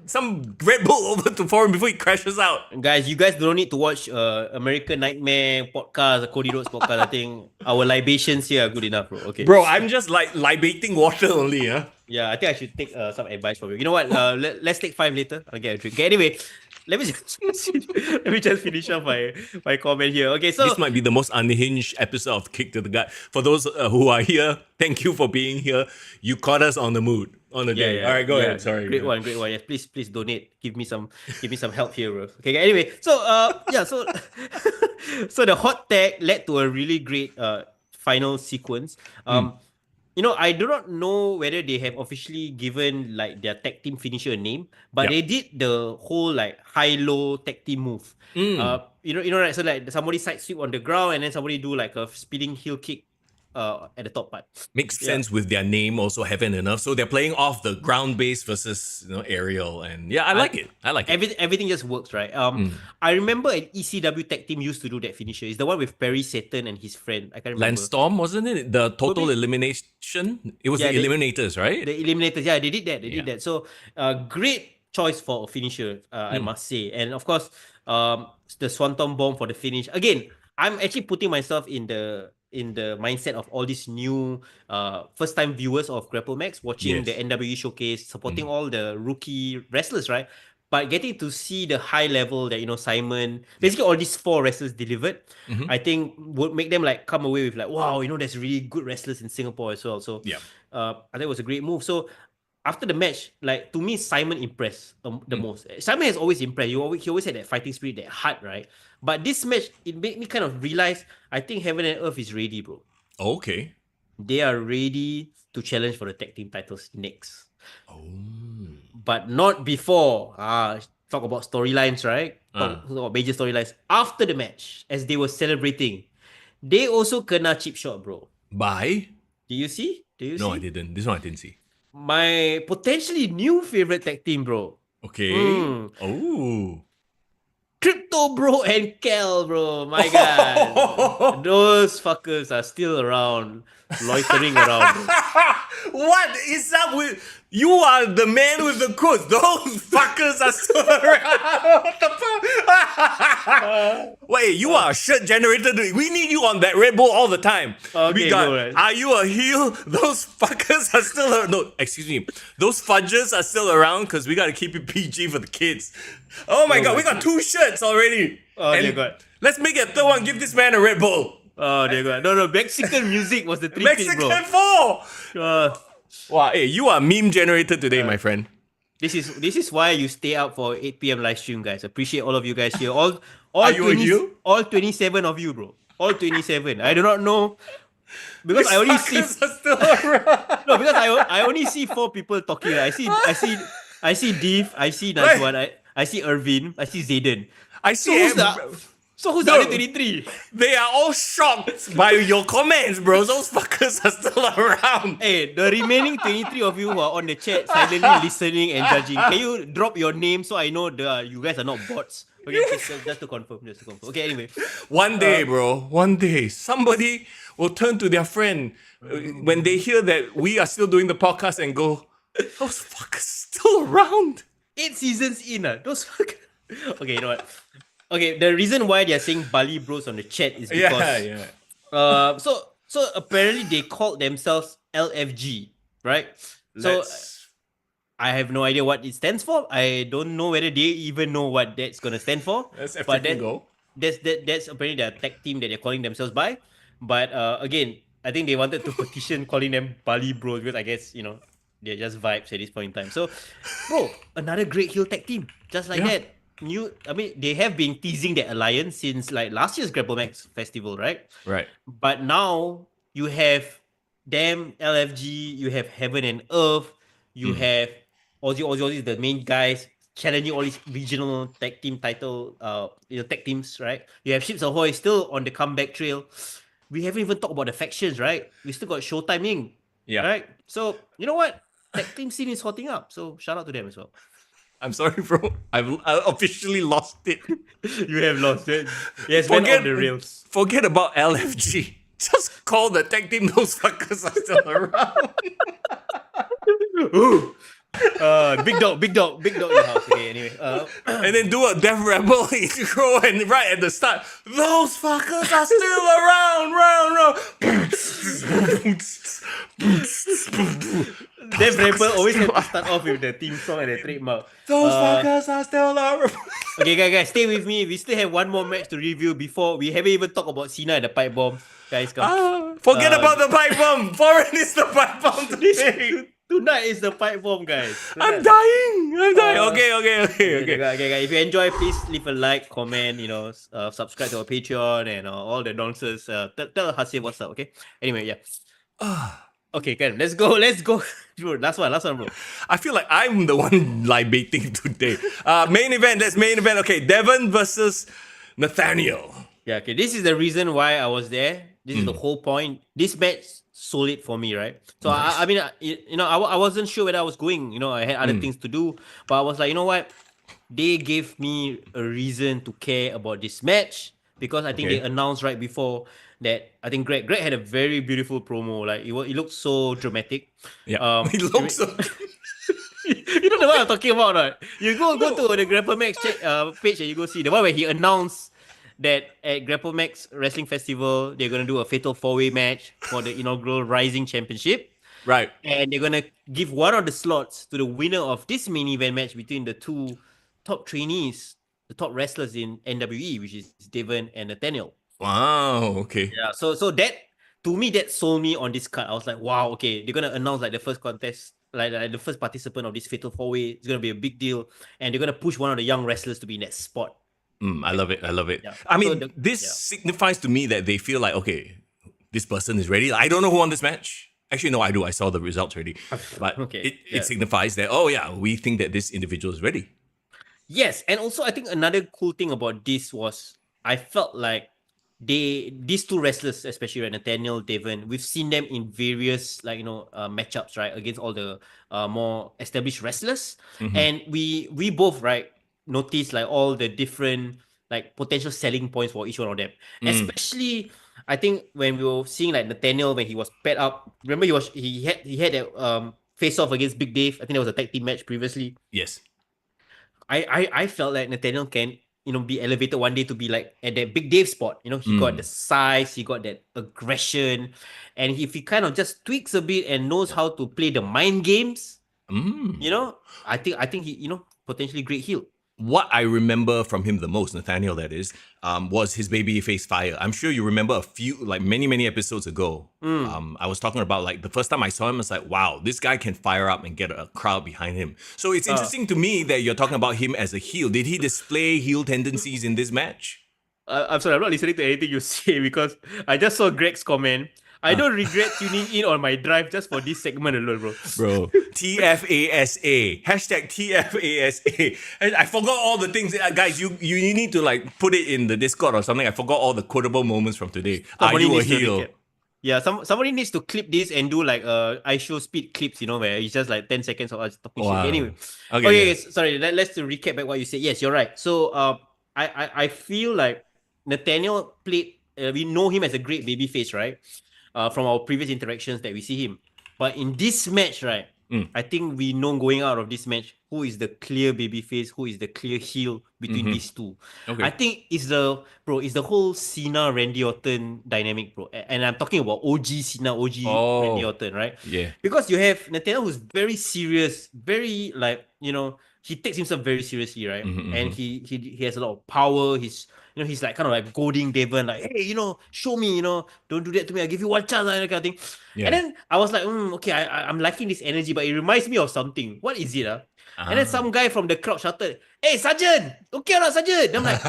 some Red Bull over for him before he crashes out. Guys, you guys don't need to watch American Nightmare podcast, Cody Rhodes podcast. I think our libations here are good enough, bro. Okay. Bro, I'm just like libating water only, huh? Yeah, I think I should take some advice from you. You know what? Let's take 5 later. I'll get a drink. Okay, anyway, let me just finish off my comment here. Okay, so this might be the most unhinged episode of Kick to the Gut. For those who are here, thank you for being here. You caught us on the mood, on the day. All right, go ahead. Sorry. Great one. Yes, please donate. Give me some help here, bro. Okay. Anyway, so so the hot tag led to a really great final sequence. I do not know whether they have officially given like their tag team finisher a name, but they did the whole like high-low tag team move. Right? So like somebody side sweep on the ground and then somebody do like a spinning heel kick at the top part. Makes sense with their name also Heaven and Earth. So they're playing off the ground base versus aerial, and I like it. I like it. Everything just works, right? I remember an ECW tag team used to do that finisher. It's the one with Perry Saturn and his friend. I can't remember. Landstorm, wasn't it? The total elimination. It was the Eliminators, right? The Eliminators. Yeah, they did that. They did that. So, great choice for a finisher, I must say. And of course, the Swanton Bomb for the finish. Again, I'm actually putting myself in the mindset of all these new first time viewers of Grapplemax watching the NWE Showcase, supporting all the rookie wrestlers, right? But getting to see the high level that Simon, basically all these 4 wrestlers delivered, I think would make them like come away with like, wow, there's really good wrestlers in Singapore as well. So I think it was a great move. So after the match, like to me, Simon impressed the most. Simon has always impressed. He always had that fighting spirit, that heart, right? But this match, it made me kind of realize, I think Heaven and Earth is ready, bro. Okay. They are ready to challenge for the tag team titles next. Oh. But not before. Talk about storylines, right? Talk about major storylines. After the match, as they were celebrating, they also kena cheap shot, bro. By? Do you see? No, I didn't. This one I didn't see. My potentially new favorite tag team, bro. Okay. Oh. Crypto Bro and Kel, bro. My God. Those fuckers are still around, loitering around. What is up with... You are the man with the quotes. Those fuckers are still around. What the fuck? Wait, you are a shirt generator. We need you on that Red Bull all the time. Okay, are you a heel? Those fuckers are still around. No, excuse me. Those fudgers are still around because we got to keep it PG for the kids. Oh my God, we got 2 shirts already. Oh dear God. Let's make it a 3rd one. Give this man a Red Bull. Oh dear God. No, Mexican music was the 3 Mexican bro. Mexican 4! Wow, hey, you are meme generated today, my friend. This is why you stay up for 8 p.m. live stream, guys. Appreciate all of you guys here. All are you 20, a heel? All 27 of you, bro. All 27. I do not know. Because I only see still around. No, because I only see 4 people talking. I see Dev, I see Najwan, I see Irvin, I see Zayden. I see So who's the other 23? They are all shocked by your comments, bro. Those fuckers are still around. Hey, the remaining 23 of you who are on the chat silently listening and judging, can you drop your name so I know you guys are not bots? Okay, just to confirm. Okay, anyway. One day, bro, one day, somebody will turn to their friend when they hear that we are still doing the podcast and go, those fuckers still around. 8 seasons in, those fuckers. Okay, you know what? Okay, the reason why they're saying Bali Bros on the chat is because so apparently they called themselves LFG, right? So I have no idea what it stands for. I don't know whether they even know what that's gonna stand for. That's apparently their tag team that they're calling themselves by. But again, I think they wanted to petition calling them Bali Bros because I guess they're just vibes at this point in time. So, bro, another great heel tag team, just like that. They have been teasing that alliance since like last year's Grapplemax festival, right? Right. But now you have them, LFG, you have Heaven and Earth, you have Aussie, the main guys challenging all these regional tag team title, tag teams, right? You have Ships Ahoy still on the comeback trail. We haven't even talked about the factions, right? We still got Showtime Inc. Yeah. Right? So, you know what? Tag team scene is hotting up. So, shout out to them as well. I'm sorry, bro. I officially lost it. You have lost it. Yes, went off the rails. Forget about LFG. Just call the tag team. Those fuckers are still around. Ooh. Big dog in the house. Okay, anyway. And then do a Death Rebel intro and right at the start, those fuckers are still around, Death Rebel always have to start off with the theme song and the trademark. Those fuckers are still around. Okay, guys, stay with me. We still have one more match to review before we haven't even talked about Cena and the Pipebomb. Guys, come. Forget about the Pipebomb. Foreign is the Pipebomb today. Tonight is the Pipebomb, guys. I'm dying. Okay. If you enjoy, please leave a like, comment, subscribe to our Patreon and all the nonsense. Tell Hasif what's up, okay? Anyway, yeah. Okay, Ken, let's go. Bro, last one, bro. I feel like I'm the one libating today. Main event. Let's main event. Okay, Devon versus Nathaniel. Yeah, okay. This is the reason why I was there. This is the whole point. This match sold it for me, right? So Nice. I mean, I wasn't sure whether I was going. I had other things to do, but I was like, you know what? They gave me a reason to care about this match because I think they announced right before that. I think Greg had a very beautiful promo. Like it looked so dramatic. Yeah, it looks so. You know the one I'm talking about, right? You go to the Grapplemax page and you go see the one where he announced that at Grapplemax Wrestling Festival they're gonna do a fatal 4-way match for the inaugural Rising Championship. Right. And they're gonna give one of the slots to the winner of this main event match between the two top trainees, the top wrestlers in NWE, which is Devon and Nathaniel. Wow. Okay. Yeah. So that, to me, that sold me on this card. I was like, wow, okay, they're gonna announce like the first contest, like the first participant of this fatal 4-way. It's gonna be a big deal, and they're gonna push one of the young wrestlers to be in that spot. I love it. Yeah. I mean, this signifies to me that they feel like, okay, this person is ready. I don't know who won this match. Actually, no, I do. I saw the results already. But it signifies that, oh yeah, we think that this individual is ready. Yes, and also I think another cool thing about this was I felt like these two wrestlers, especially right, Nathaniel, Devon, we've seen them in various matchups, right, against all the more established wrestlers, and we both noticed like all the different like potential selling points for each one of them, especially. I think when we were seeing like Nathaniel when he was paired up, remember he had that face off against Big Dave. I think there was a tag team match previously. Yes. I felt like Nathaniel can be elevated one day to be like at that Big Dave spot. He got the size, he got that aggression, and if he kind of just tweaks a bit and knows how to play the mind games, I think he potentially great heel. What I remember from him the most, Nathaniel, that is, was his babyface fire. I'm sure you remember a few, like many episodes ago. I was talking about like the first time I saw him, I was like, wow, this guy can fire up and get a crowd behind him. So it's interesting to me that you're talking about him as a heel. Did he display heel tendencies in this match? I'm sorry, I'm not listening to anything you say because I just saw Greg's comment. I don't regret tuning in on my drive just for this segment alone, bro. Bro, TFASA. Hashtag TFASA. And I forgot all the things. Guys, you need to like put it in the Discord or something. I forgot all the quotable moments from today. Are you a heel? Yeah, somebody needs to clip this and do like I show speed clips, where it's just like 10 seconds of us talking shit. Anyway. Okay, sorry, let's recap back what you said. Yes, you're right. So I feel like Nathaniel played, we know him as a great babyface, right? From our previous interactions that we see him. But in this match, right, I think we know going out of this match who is the clear babyface, who is the clear heel between these two. Okay. I think it's the whole Cena Randy Orton dynamic, bro. And I'm talking about OG Cena, Randy Orton, right? Yeah. Because you have Nathaniel who's very serious, very like, he takes himself very seriously, right? And he has a lot of power. He's like kind of like goading Devon, like, hey, show me, don't do that to me. I'll give you one chance, that kind of thing. Yeah. And then I was like, okay, I'm liking this energy, but it reminds me of something. What is it? And then some guy from the crowd shouted, hey, Sergeant, okay or not, Sergeant? And I'm like,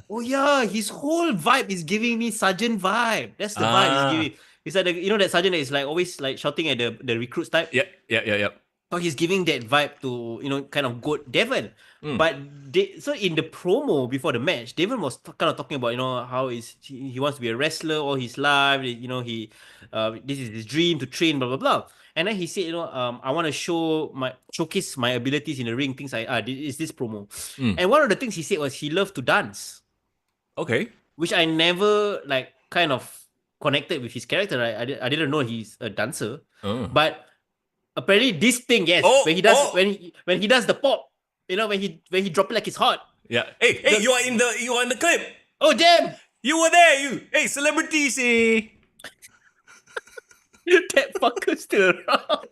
oh yeah, his whole vibe is giving me Sergeant vibe. That's the vibe he's giving. He's like, that Sergeant that is like always like shouting at the recruits type. Yep. So he's giving that vibe to, kind of goat Devon. But so in the promo before the match, Devon was kind of talking about, how he wants to be a wrestler all his life. This is his dream to train, blah, blah, blah. And then he said, I want to showcase my abilities in the ring, things like, is this promo. And one of the things he said was he loved to dance. Okay. Which I never, like, kind of connected with his character. Right? I didn't know he's a dancer. But apparently this thing, yes, when he does the pop, when he drop it like it's hot. Yeah. Hey, you are in the clip. Oh damn! You were there, you. Hey, celebrities, eh? That fucker still around.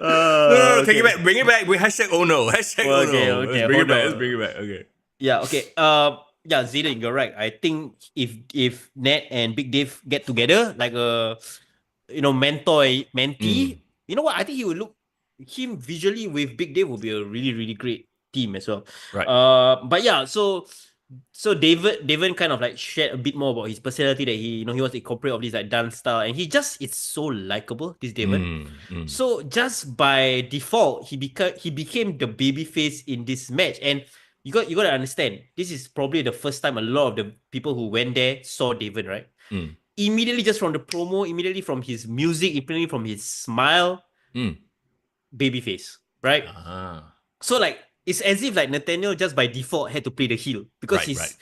No, take it back. Bring it back. We hashtag oh no. Hashtag oh no. Okay, Let's bring it back. Okay. Yeah, okay. Yeah, Zayden, you're right. I think if Ned and Big Dave get together, like a mentee, you know what? I think he would look him visually with Big Dave would be a really, really great team as well. Right. But yeah, so so David kind of like shared a bit more about his personality, that he he wants to incorporate all this like dance style, and it's so likable, this David. So just by default, he became the baby face in this match. And you got to understand, this is probably the first time a lot of the people who went there saw David, right? Immediately, just from the promo, immediately from his music, immediately from his smile, baby face, right? So like, it's as if like Nathaniel just by default had to play the heel, because he's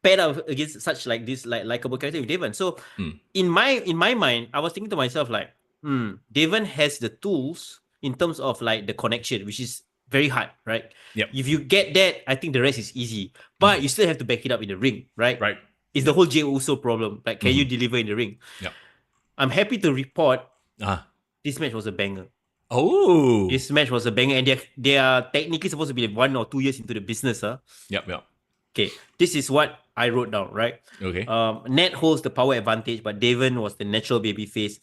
paired up against such like this like likable character with Devon. So in my mind, I was thinking to myself like, Devon has the tools in terms of like the connection, which is very hard, right? Yep. If you get that, I think the rest is easy. But you still have to back it up in the ring, right? Right. It's the whole Jey Uso problem. Like, can you deliver in the ring? Yep. I'm happy to report this match was a banger. Oh, this match was a banger, and they are technically supposed to be 1 or 2 years into the business. Yep. Okay, this is what I wrote down, right? Okay. Ned holds the power advantage, but Devon was the natural babyface.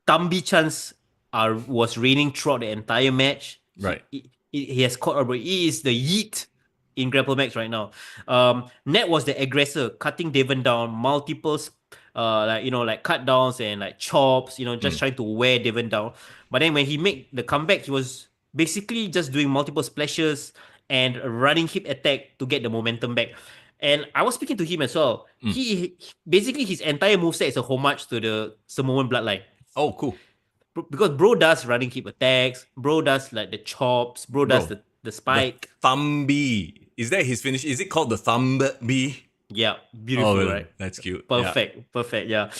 Tambi chance was reigning throughout the entire match. Right. He has caught over. He is the yeet in Grapplemax right now. Ned was the aggressor, cutting Devon down, multiple like cut downs and like chops, just trying to wear Devon down. But then when he made the comeback, he was basically just doing multiple splashes and running hip attack to get the momentum back. And I was speaking to him as well. He basically, his entire moveset is a homage to the Samoan bloodline. Oh, cool. Because bro does running hip attacks, bro does like the chops, bro does the spike. The Thumby. Is that his finish? Is it called the Thumby? Yeah, beautiful, right? That's cute. Perfect, yeah.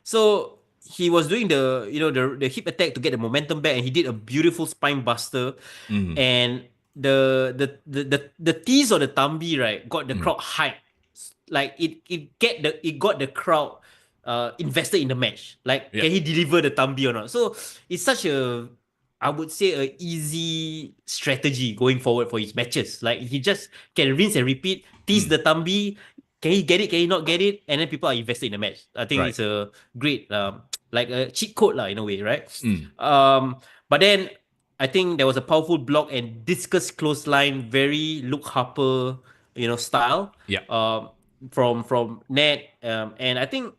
So he was doing the hip attack to get the momentum back, and he did a beautiful spine buster. And the tease of the Thumby, right, got the crowd hyped. Like it got the crowd invested in the match. Like, can he deliver the Thumby or not? So it's such a, I would say, a easy strategy going forward for his matches. Like, he just can rinse and repeat, tease the Thumby. Can he get it? Can he not get it? And then people are invested in the match. I think it's a great, like a cheat code lah, in a way, right? But then I think there was a powerful block and discus clothesline, very Luke Harper, style. Yeah. From Ned. And I think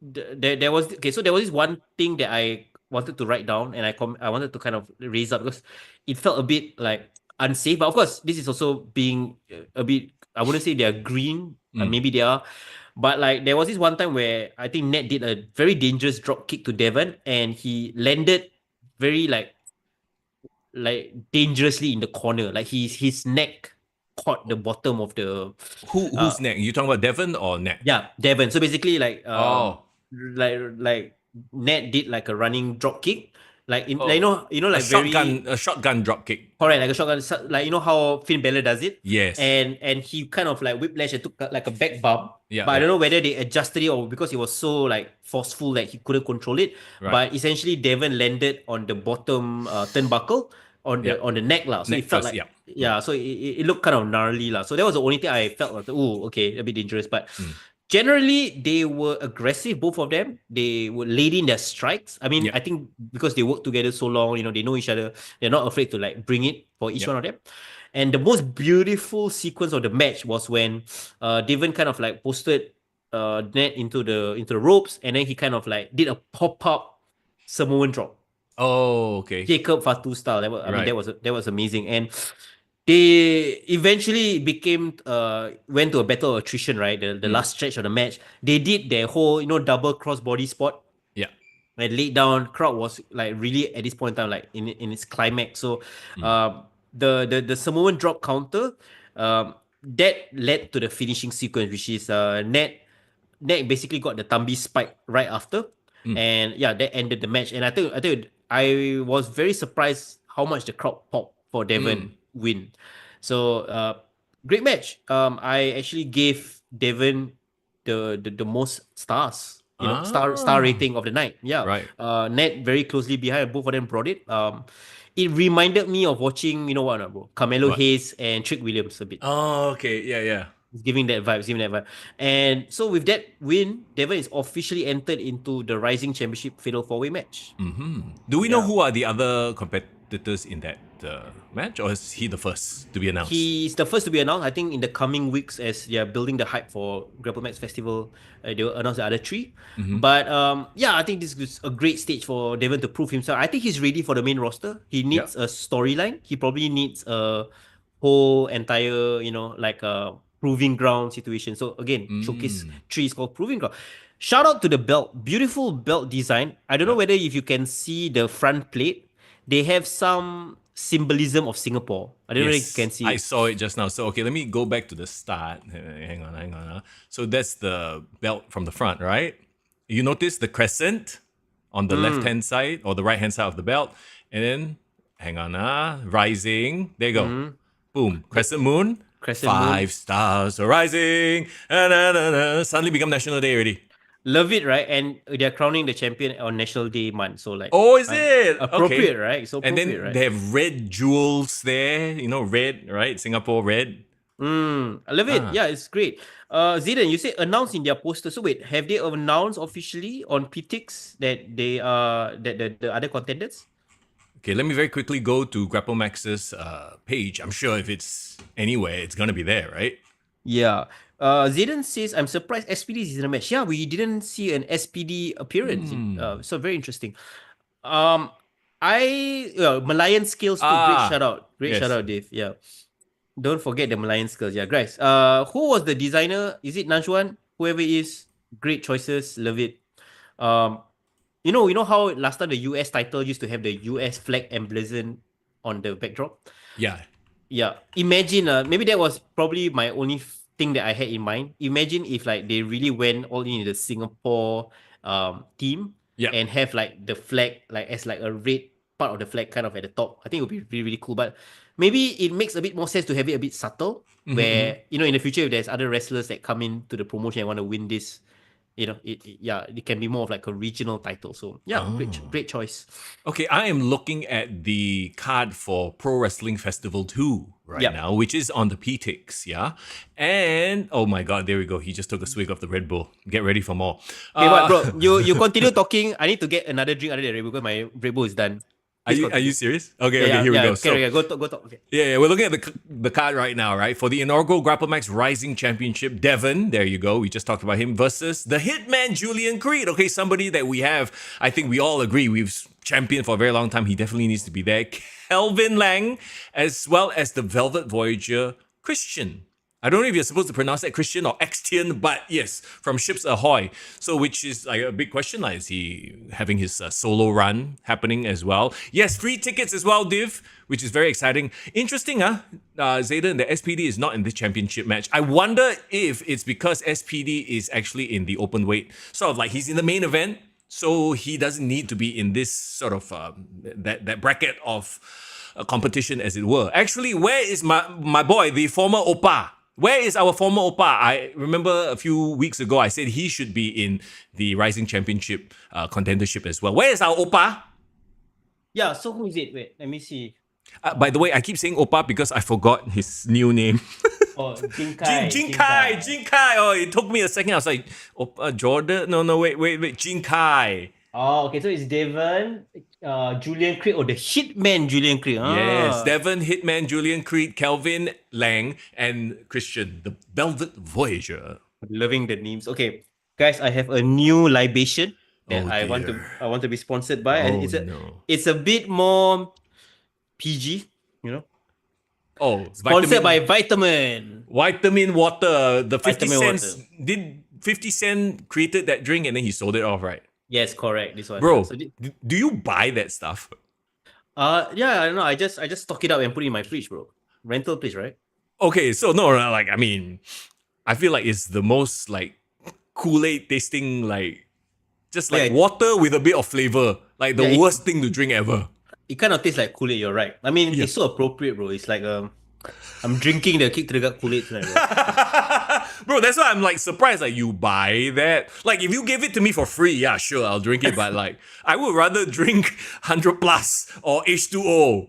there was so there was this one thing that I wanted to write down, and I wanted to kind of raise up, because it felt a bit like unsafe. But of course, this is also being a bit, I wouldn't say they are green, maybe they are, but like there was this one time where I think Ned did a very dangerous drop kick to Devon, and he landed very like dangerously in the corner. Like his neck caught the bottom of the whose neck? You talking about Devon or Ned? Yeah, Devon. So basically, like like Ned did like a running drop kick, like like, like a shotgun drop kick. Correct, like a shotgun, like how Finn Balor does it. Yes. And he kind of like whiplash and took like a back bump. Yeah. But I don't know whether they adjusted it or because it was so like forceful that he couldn't control it. Right. But essentially, Devon landed on the bottom turnbuckle on the neck lah. So neck it felt first, like so it looked kind of gnarly lah. So that was the only thing I felt like, oh, okay, a bit dangerous. But generally, they were aggressive, both of them. They were laid in their strikes. I mean, I think because they work together so long, they know each other. They're not afraid to like bring it for each one of them. And the most beautiful sequence of the match was when Devon kind of like posted Ned into the ropes, and then he kind of like did a pop-up Samoan drop. Oh, okay. Jacob Fatu style. That was amazing. And they eventually went to a battle of attrition, right? The last stretch of the match. They did their whole, double crossbody spot. Yeah. And laid down. Crowd was like really at this point in time, like in its climax. So the Samoan drop counter, that led to the finishing sequence, which is Ned basically got the Thumby spike right after. And that ended the match. And I think I was very surprised how much the crowd popped for Devon win. So great match. I actually gave Devon the most stars, star rating of the night. Yeah. Right. Ned very closely behind. Both of them brought it. It reminded me of watching, bro? Carmelo Hayes and Trick Williams a bit. Oh, okay. Yeah. It's giving that vibe. And so with that win, Devon is officially entered into the Rising Championship Fatal 4-Way match. Do we know who are the other competitors competitors in that match, or is he the first to be announced? He's the first to be announced. I think in the coming weeks, as they are building the hype for Grapplemax Festival, they will announce the other three. But I think this is a great stage for Devon to prove himself. I think he's ready for the main roster. He needs a storyline. He probably needs a whole entire, like a proving ground situation. So again, Showcase 3 is called Proving Ground. Shout out to the belt. Beautiful belt design. I don't know whether if you can see the front plate, they have some symbolism of Singapore. I don't know if you can see it. I saw it just now. So, okay, let me go back to the start. Hang on. So that's the belt from the front, right? You notice the crescent on the left-hand side or the right-hand side of the belt. And then, hang on, rising. There you go. Boom. Crescent moon. 5 stars are rising. Suddenly become National Day already. Love it, right? And they're crowning the champion on National Day month. So like, is it? Appropriate, right? So appropriate, and then right? they have red jewels there, red, right? Singapore red. I love it. Yeah, it's great. Zidane, you say announced in their poster. So wait, have they announced officially on PTX that they are the other contenders? Okay, let me very quickly go to Grapplemax's page. I'm sure if it's anywhere, it's gonna be there, right? Yeah. Zidane says, I'm surprised SPD is in a match. Yeah, we didn't see an SPD appearance. So very interesting. Malayan skills too. Great shout out. Shout out, Dave. Yeah. Don't forget the Malayan skills. Yeah, guys. Who was the designer? Is it Nanjuan? Whoever it is, great choices. Love it. You know how last time the US title used to have the US flag emblazoned on the backdrop? Yeah. Yeah. Imagine, maybe that was probably my only thing that I had in mind. Imagine if like they really went all in the Singapore team and have like the flag like as like a red part of the flag kind of at the top. I think it would be really, really cool. But maybe it makes a bit more sense to have it a bit subtle, where in the future if there's other wrestlers that come into the promotion and want to win this, it can be more of like a regional title. So great choice. Okay, I am looking at the card for Pro Wrestling Festival 2 now, which is on the PTX, and oh my god, there we go. He just took a swig of the Red Bull. Get ready for more. Okay, but bro, you continue talking. I need to get another drink other than Red Bull because my Red Bull is done. Are you serious? Okay, here we go. Okay, go talk. Okay. Yeah, we're looking at the card right now, right? For the inaugural Grapplemax Rising Championship, Devon, there you go, we just talked about him, versus the Hitman Julian Creed. Okay, somebody that we have, I think we all agree, we've championed for a very long time. He definitely needs to be there. Kelvin Lang, as well as the Velvet Voyager, Christian. I don't know if you're supposed to pronounce that Christian or Xtian, but yes, from Ships Ahoy. So, which is like a big question, like, is he having his solo run happening as well? Yes, free tickets as well, Div, which is very exciting. Interesting, Zayden, the SPD is not in this championship match. I wonder if it's because SPD is actually in the open weight, sort of like he's in the main event, so he doesn't need to be in this sort of that bracket of competition, as it were. Actually, where is my boy, the former Oppa? Where is our former Oppa? I remember a few weeks ago, I said he should be in the Rising Championship contendership as well. Where is our Oppa? Yeah, so who is it? Wait, let me see. By the way, I keep saying Oppa because I forgot his new name. Oh, Jinkai. Jinkai. Oh, it took me a second. I was like, Oppa Jordan? No, wait. Jinkai. Oh, okay, so it's Devon, Julian Creed, the Hitman Julian Creed. Yes, Devon, Hitman, Julian Creed, Kelvin Lang, and Christian, the Velvet Voyager. Loving the names. Okay, guys, I have a new libation that I want to be sponsored by, and it's a bit more PG, Oh, sponsored by Vitamin. Vitamin water. The 50 Vitamin cents. water. Did 50 Cent created that drink and then he sold it off, right? Yes, correct. This one, bro. So do you buy that stuff? Yeah, I don't know. I just stock it up and put it in my fridge, bro. Rental place, right? Okay, so no, like I mean, I feel like it's the most like Kool-Aid tasting, like just like water with a bit of flavor, like the worst thing to drink ever. It kind of tastes like Kool-Aid. You're right. I mean, it's so appropriate, bro. It's like I'm drinking the Kick to the Gut Kool-Aid tonight, bro. Bro, that's why I'm like surprised that you buy that. Like if you give it to me for free, yeah, sure, I'll drink it. But like I would rather drink 100 plus or H2O.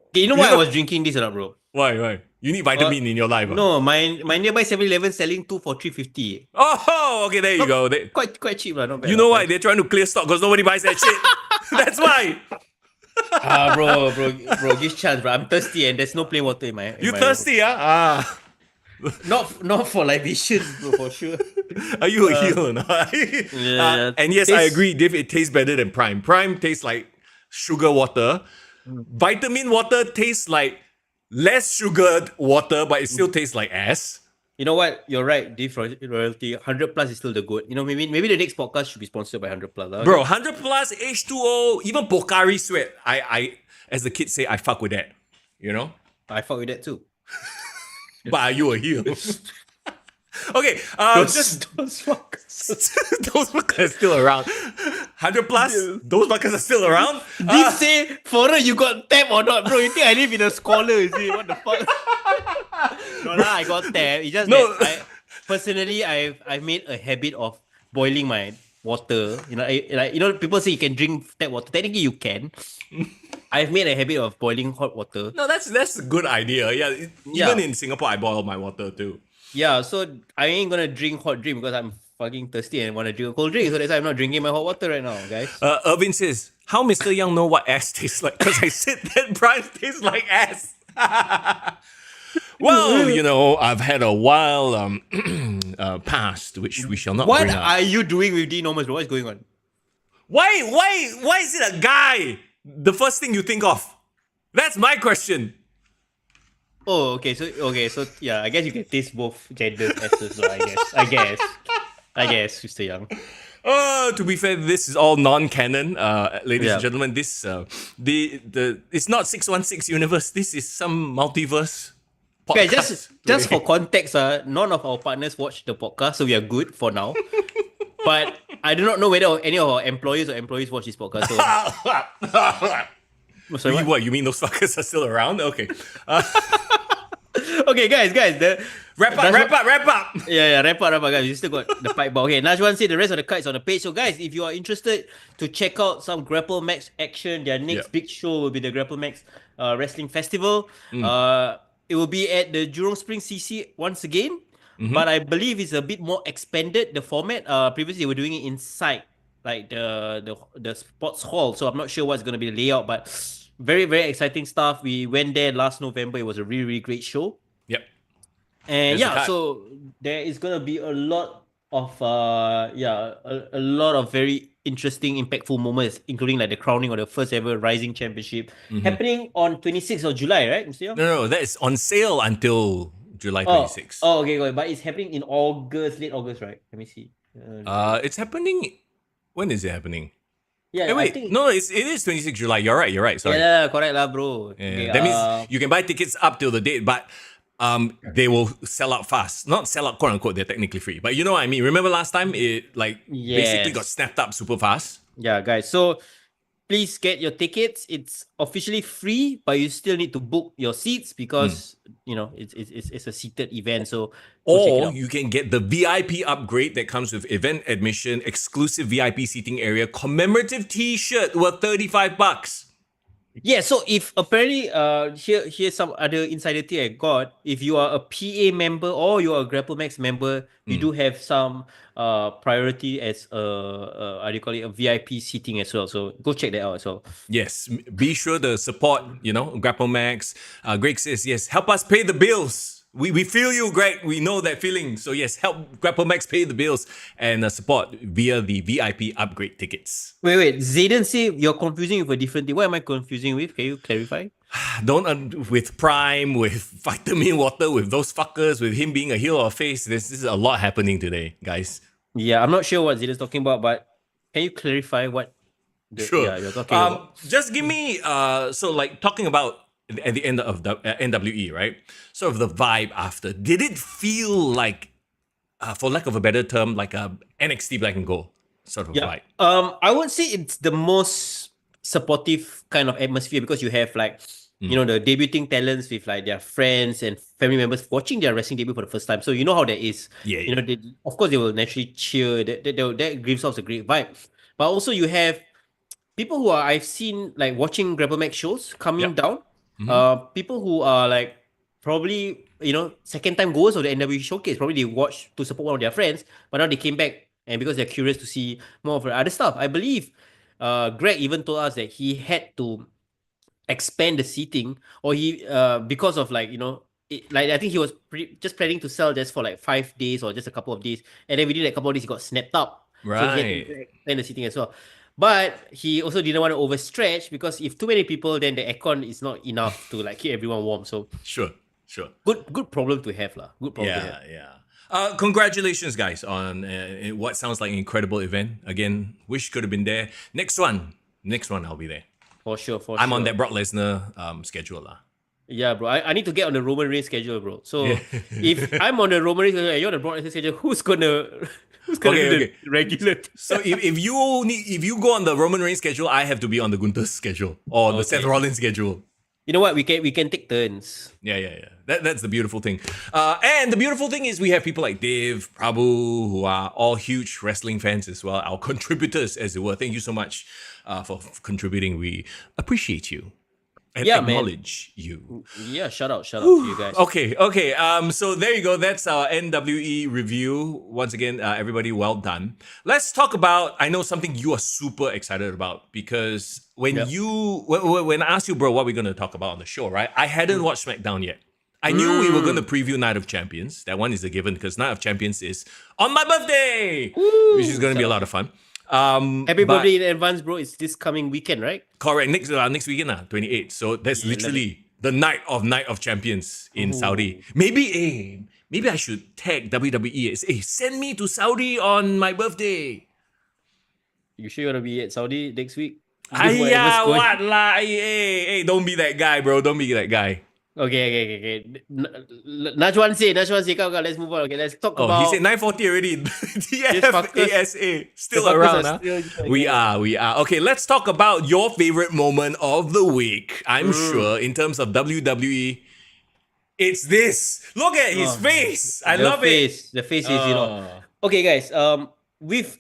Okay, you know why I was drinking this or not, bro? Why? You need vitamin in your life. No, my nearby 7-Eleven selling 2 for 350. Oh, okay, there you go. Quite cheap, not bad. You know why? They're trying to clear stock because nobody buys that shit. That's why. bro, give chance, bro. I'm thirsty and there's no plain water in my. You thirsty, ah? Not for libations, bro, for sure. Are you a heel or not? Yeah, and yes, I agree, Dave, it tastes better than Prime. Prime tastes like sugar water. Vitamin water tastes like less sugared water, but it still tastes like ass. You know what? You're right. Div royalty 100 plus is still the good. You know, maybe the next podcast should be sponsored by 100 plus. Bro, 100 plus H2O, even Pocari Sweat. I as the kids say, I fuck with that. You know? I fuck with that too. But are you a heel? Okay, those fuckers. Those fuckers are still around. 100 plus, those fuckers are still around. Div say, foreign, you got tapped or not, bro? You think I live in a scholar, is it? What the fuck? No lah, I got tapped. It's just that personally, I've made a habit of boiling my water. You know, people say you can drink tap water. Technically, you can. I've made a habit of boiling hot water. No, that's a good idea. Yeah, even in Singapore, I boil my water too. Yeah, so I ain't gonna drink hot drink because I'm fucking thirsty and want to drink a cold drink. So that's why I'm not drinking my hot water right now, guys. Irvin says, how Mr. Young know what ass tastes like? Because I said that Prime tastes like ass. Well, you know, I've had a while past, which we shall not bring up. What are you doing with D Normus? What's going on? Why is it a guy? The first thing you think of? That's my question. Oh, okay. So yeah, I guess you can taste both genders as well, I guess, Mr. Young. To be fair, this is all non-canon, ladies and gentlemen. This it's not 616 universe. This is some multiverse. Okay, just for context, none of our partners watch the podcast, so we are good for now. But I do not know whether any of our employees watch this podcast. So sorry, what? You mean those fuckers are still around? Okay. Okay, guys. Wrap up. Yeah, wrap up, guys. We still got the pipe ball. Okay, Najwan said the rest of the cards on the page. So, guys, if you are interested to check out some Grapplemax action, their next big show will be the Grapplemax Wrestling Festival. It will be at the Jurong Spring CC once again. But I believe it's a bit more expanded, the format. Previously, they were doing it inside, like the sports hall. So I'm not sure what's going to be the layout, but very, very exciting stuff. We went there last November. It was a really, really great show. Yep. And so there is going to be a lot of a lot of very interesting, impactful moments, including like the crowning of the first ever Rising Championship happening on 26th of July, right, Mr. Young? No, that is on sale until July 26th. Oh, okay, but it's happening in August, late August, right? Let me see. It's happening. When is it happening? Yeah, wait, no, it is 26th July. You're right. Sorry. Yeah, correct lah, bro. Yeah, okay, that means you can buy tickets up till the date, but they will sell out fast. Not sell out, quote unquote. They're technically free, but you know what I mean. Remember last time it basically got snapped up super fast. Yeah, guys. So please get your tickets. It's officially free, but you still need to book your seats because you know it's a seated event. So or you can get the VIP upgrade that comes with event admission, exclusive VIP seating area, commemorative T-shirt worth $35. Yeah, so if apparently here's some other insider tea I got. If you are a PA member or you are a Grapplemax member, you do have some priority as a VIP seating as well. So go check that out as well. Yes, be sure to support, Grapplemax. Greg says, yes, help us pay the bills. We feel you, Greg. We know that feeling. So yes, help Grapplemax pay the bills and support via the VIP upgrade tickets. Wait. Zayden say you're confusing with a different thing. What am I confusing with? Can you clarify? Don't with Prime, with Vitamin Water, with those fuckers, with him being a heel or a face. This is a lot happening today, guys. Yeah, I'm not sure what Zayden's talking about, but can you clarify what you're talking about? Just give me talking about at the end of the NWE, right? Sort of the vibe after. Did it feel like, for lack of a better term, like a NXT Black and Gold sort of vibe? I would say it's the most supportive kind of atmosphere because you have like, the debuting talents with like their friends and family members watching their wrestling debut for the first time. So you know how that is. Yeah. Of course, they will naturally cheer. That gives off a great vibe. But also you have people who I've seen like watching Grapplemax shows coming down. People who are like probably second time goers of the NWE Showcase, probably they watch to support one of their friends, but now they came back and because they're curious to see more of the other stuff. I believe Greg even told us that he had to expand the seating, or he because of like like I think he was just planning to sell just for like 5 days or just a couple of days, and then within a couple of days he got snapped up, so he had to Right. expand the seating as well. But he also didn't want to overstretch because if too many people, then the aircon is not enough to like keep everyone warm. So Sure. Sure. good problem to have lah. Good problem to have. Yeah. Congratulations, guys, on what sounds like an incredible event. Again, wish could have been there. Next one, I'll be there. For sure. I'm on that Brock Lesnar schedule lah. Yeah, bro. I need to get on the Roman Reigns schedule, bro. So if I'm on the Roman Reigns schedule and you're on the Brock Lesnar schedule, who's gonna do the regular? So if you go on the Roman Reigns schedule, I have to be on the Gunther's schedule or the Seth Rollins schedule. You know what? We can take turns. Yeah. That's the beautiful thing. And the beautiful thing is we have people like Dave, Prabhu, who are all huge wrestling fans as well. Our contributors, as it were. Thank you so much for contributing. We appreciate you and acknowledge you. Yeah, shout out to you guys. Okay. So there you go. That's our NWE review. Once again, everybody, well done. Let's talk about, I know something you are super excited about, because when I asked you, bro, what we're going to talk about on the show, right? I hadn't watched Smackdown yet. I knew we were going to preview Night of Champions. That one is a given because Night of Champions is on my birthday, which is going to be a lot of fun. Happy birthday in advance, bro. It's this coming weekend, right? Correct. Next weekend, 28th. So that's literally the Night of Champions in Saudi. Maybe I should tag WWE and say, hey, send me to Saudi on my birthday. You sure you want to be at Saudi next week? What lah? Hey, don't be that guy, bro. Don't be that guy. Okay. Najwan say, come, let's move on. Okay, let's talk about... He said 9:40 already. TFSA. Still around, huh? We are. Okay, let's talk about your favorite moment of the week. I'm sure, in terms of WWE, it's this. Look at his face. I love it. The face is, Okay, guys, we've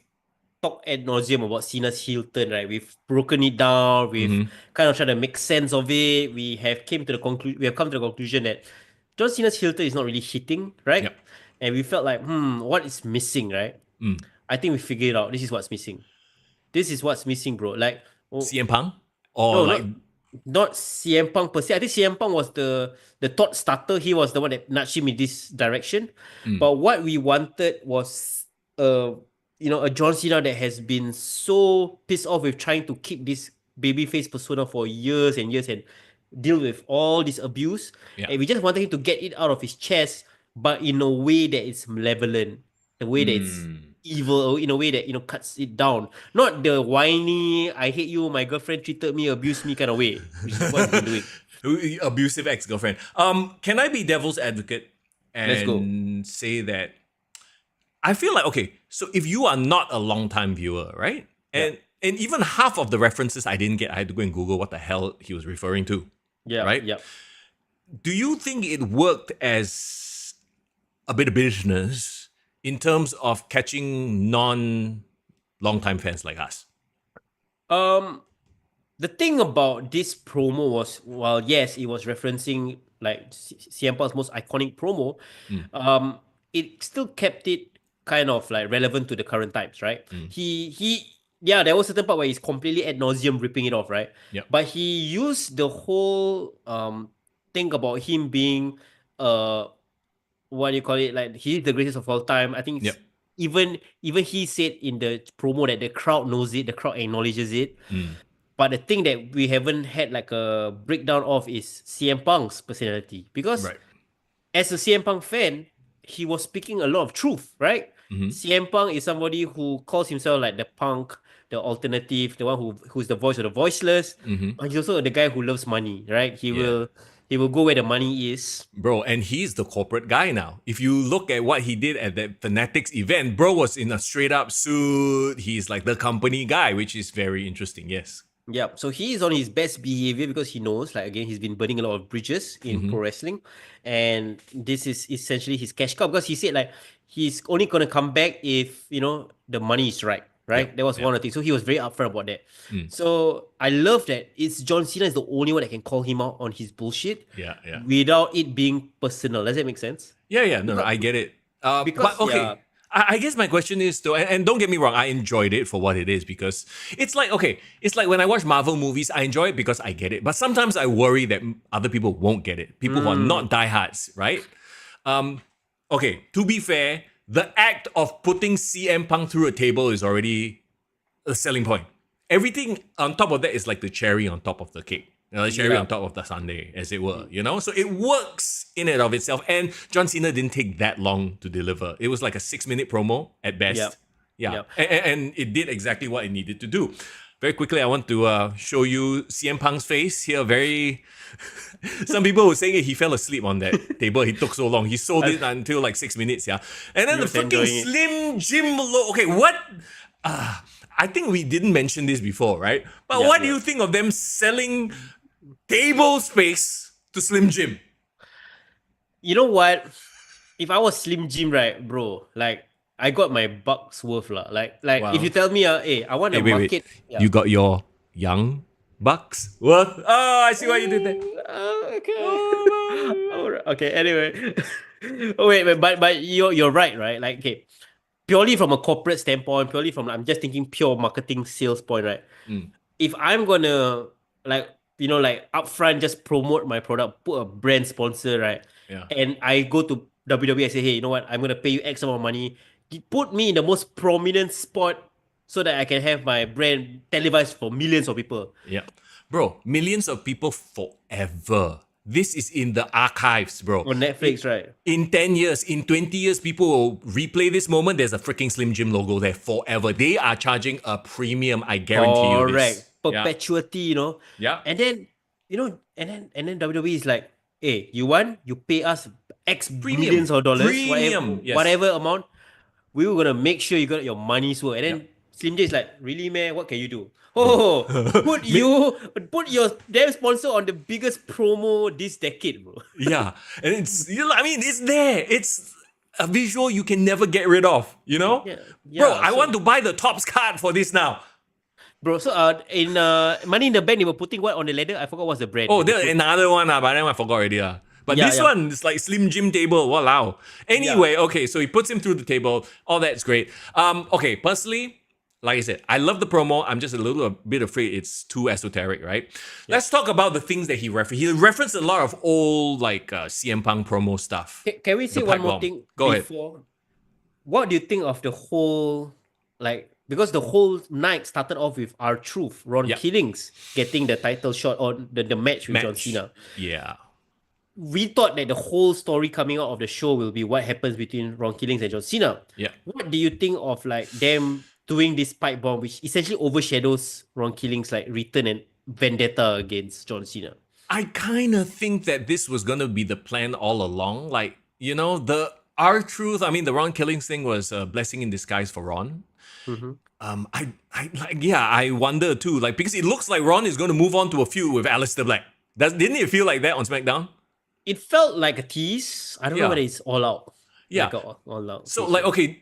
talked ad nauseum about Cena's heel turn, right? We've broken it down. We've kind of tried to make sense of it. We have come to the conclusion that John Cena's heel turn is not really hitting, right? Yep. And we felt like, what is missing, right? I think we figured it out. This is what's missing. Bro. Like CM Punk? Or not CM Punk per se. I think CM Punk was the thought starter. He was the one that nudged him in this direction. But what we wanted was a John Cena that has been so pissed off with trying to keep this babyface persona for years and years and deal with all this abuse. Yeah. And we just wanted him to get it out of his chest, but in a way that is malevolent, a way that it's evil, or in a way that, cuts it down. Not the whiny, I hate you, my girlfriend treated me, abused me kind of way, which is what he's been doing. Abusive ex-girlfriend. Can I be devil's advocate and say that I feel like, okay, so if you are not a long-time viewer, right? And even half of the references I didn't get, I had to go and Google what the hell he was referring to. Yeah. Right? Yeah. Do you think it worked as a bit of business in terms of catching non-long-time fans like us? The thing about this promo was, well, yes, it was referencing like CM Punk's most iconic promo. It still kept it kind of like relevant to the current times, right? There was a certain part where he's completely ad nauseum ripping it off, right? Yep. But he used the whole thing about him being what do you call it? Like he's the greatest of all time. I think even he said in the promo that the crowd knows it, the crowd acknowledges it. But the thing that we haven't had like a breakdown of is CM Punk's personality, because as a CM Punk fan, he was speaking a lot of truth, right? CM Punk is somebody who calls himself like the punk, the alternative, the one who's the voice of the voiceless. But he's also the guy who loves money, right? He will go where the money is. Bro, and he's the corporate guy now. If you look at what he did at that Fanatics event, bro was in a straight up suit. He's like the company guy, which is very interesting, yes. Yeah, so he is on his best behavior because he knows, like, again, he's been burning a lot of bridges in pro wrestling. And this is essentially his cash cow, because he said, like, he's only going to come back if, the money is right? That was one of the things. So he was very upfront about that. So I love that it's John Cena is the only one that can call him out on his bullshit without it being personal. Does that make sense? Yeah. No, I get it. I I guess my question is though, and don't get me wrong, I enjoyed it for what it is because it's like, okay, it's like when I watch Marvel movies, I enjoy it because I get it. But sometimes I worry that other people won't get it. People who are not diehards, right? Okay, to be fair, the act of putting CM Punk through a table is already a selling point. Everything on top of that is like the cherry on top of the cake. The cherry on top of the sundae, as it were, So it works in and of itself. And John Cena didn't take that long to deliver. It was like a 6-minute promo at best. And it did exactly what it needed to do. Very quickly, I want to show you CM Punk's face here. Some people were saying he fell asleep on that table. He took so long. He sold it until like 6 minutes, And then the freaking Slim Jim logo. Okay, what? I think we didn't mention this before, right? But what do you think of them selling table space to Slim Jim? You know what? If I was Slim Jim, right, bro, like I got my bucks worth lah. Like wow. If you tell me, hey, I want to market. Wait. Yeah. You got your young bucks worth? Oh, I see what you did there. Okay. Okay. Anyway, but you're right? Like, okay, purely from a corporate standpoint, I'm just thinking pure marketing sales point, right? If I'm gonna like upfront just promote my product, put a brand sponsor, right? Yeah. And I go to WWE and say, hey, you know what? I'm gonna pay you X amount of money. Put me in the most prominent spot so that I can have my brand televised for millions of people. Yeah. Bro, millions of people forever. This is in the archives, bro. On Netflix, right? In 10 years, in 20 years, people will replay this moment. There's a freaking Slim Jim logo there forever. They are charging a premium, I guarantee you this. Correct. Perpetuity, Yeah. And then, and then WWE is like, hey, you pay us X premium. Millions of dollars, premium. Whatever amount, we were gonna make sure you got your money's worth. And then Slim J is like, really, man? What can you do? Oh, put your damn sponsor on the biggest promo this decade, bro. Yeah, and it's it's there. It's a visual you can never get rid of. Yeah, bro. I want to buy the Topps card for this now. Bro, so in Money in the Bank, they were putting what on the ladder? I forgot what's the brand. Oh, there's another one, but then I forgot already. But this one is like Slim Jim table. Walao. Anyway, okay, so he puts him through the table. All that's great. Okay, personally, like I said, I love the promo. I'm just a bit afraid it's too esoteric, right? Yeah. Let's talk about the things that he referenced. He referenced a lot of old CM Punk promo stuff. Can we say one more thing? Go ahead. What do you think of the whole, because the whole night started off with R-Truth, Ron Killings getting the title shot on the match with John Cena. Yeah. We thought that the whole story coming out of the show will be what happens between Ron Killings and John Cena. Yeah. What do you think of them doing this pipe bomb, which essentially overshadows Ron Killings' return and vendetta against John Cena? I kind of think that this was gonna be the plan all along. The R-Truth, the Ron Killings thing was a blessing in disguise for Ron. Mm-hmm. I wonder too, because it looks like Ron is going to move on to a feud with Aleister Black. Didn't it feel like that on SmackDown? It felt like a tease. I don't know whether it's all out. Yeah. All out. So okay,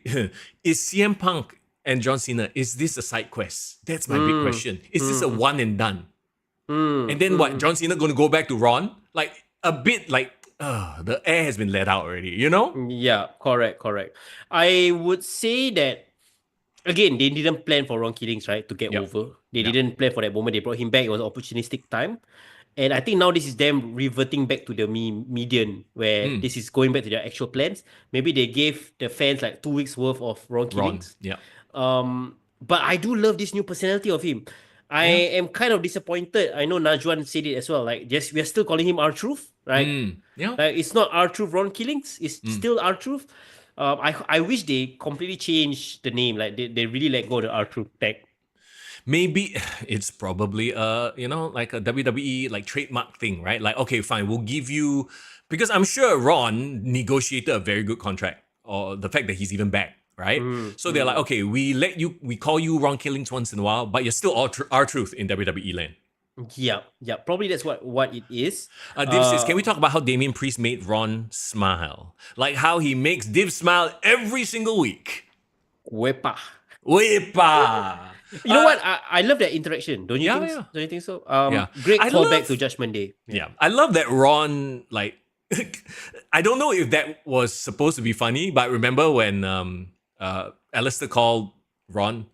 is CM Punk and John Cena, is this a side quest? That's my big question. Is this a one and done? And then what? John Cena going to go back to Ron? A bit the air has been let out already, Yeah, correct. I would say that, again, they didn't plan for Ron Killings, right, to get over. They didn't plan for that moment. They brought him back. It was an opportunistic time. And I think now this is them reverting back to the median, where this is going back to their actual plans. Maybe they gave the fans 2 weeks worth of Ron Killings. Yeah. But I do love this new personality of him. I am kind of disappointed. I know Najwan said it as well. We are still calling him R-Truth, right? Yeah. It's not R-Truth Ron Killings. It's still R-Truth. I wish they completely changed the name. They really let go of the R-Truth tag. Maybe it's probably a WWE trademark thing, right? Okay, fine, we'll give you, because I'm sure Ron negotiated a very good contract, or the fact that he's even back, right? So they're like, okay, we call you Ron Killings once in a while, but you're still R-Truth in WWE land. Yeah, probably that's what it is. Div says, can we talk about how Damian Priest made Ron smile? How he makes Div smile every single week. Wepa. You know what? I love that interaction. Don't you think? Yeah. Don't you think so? Great callback to Judgment Day. Yeah, I love that Ron. I don't know if that was supposed to be funny, but remember when Alistair called Ron,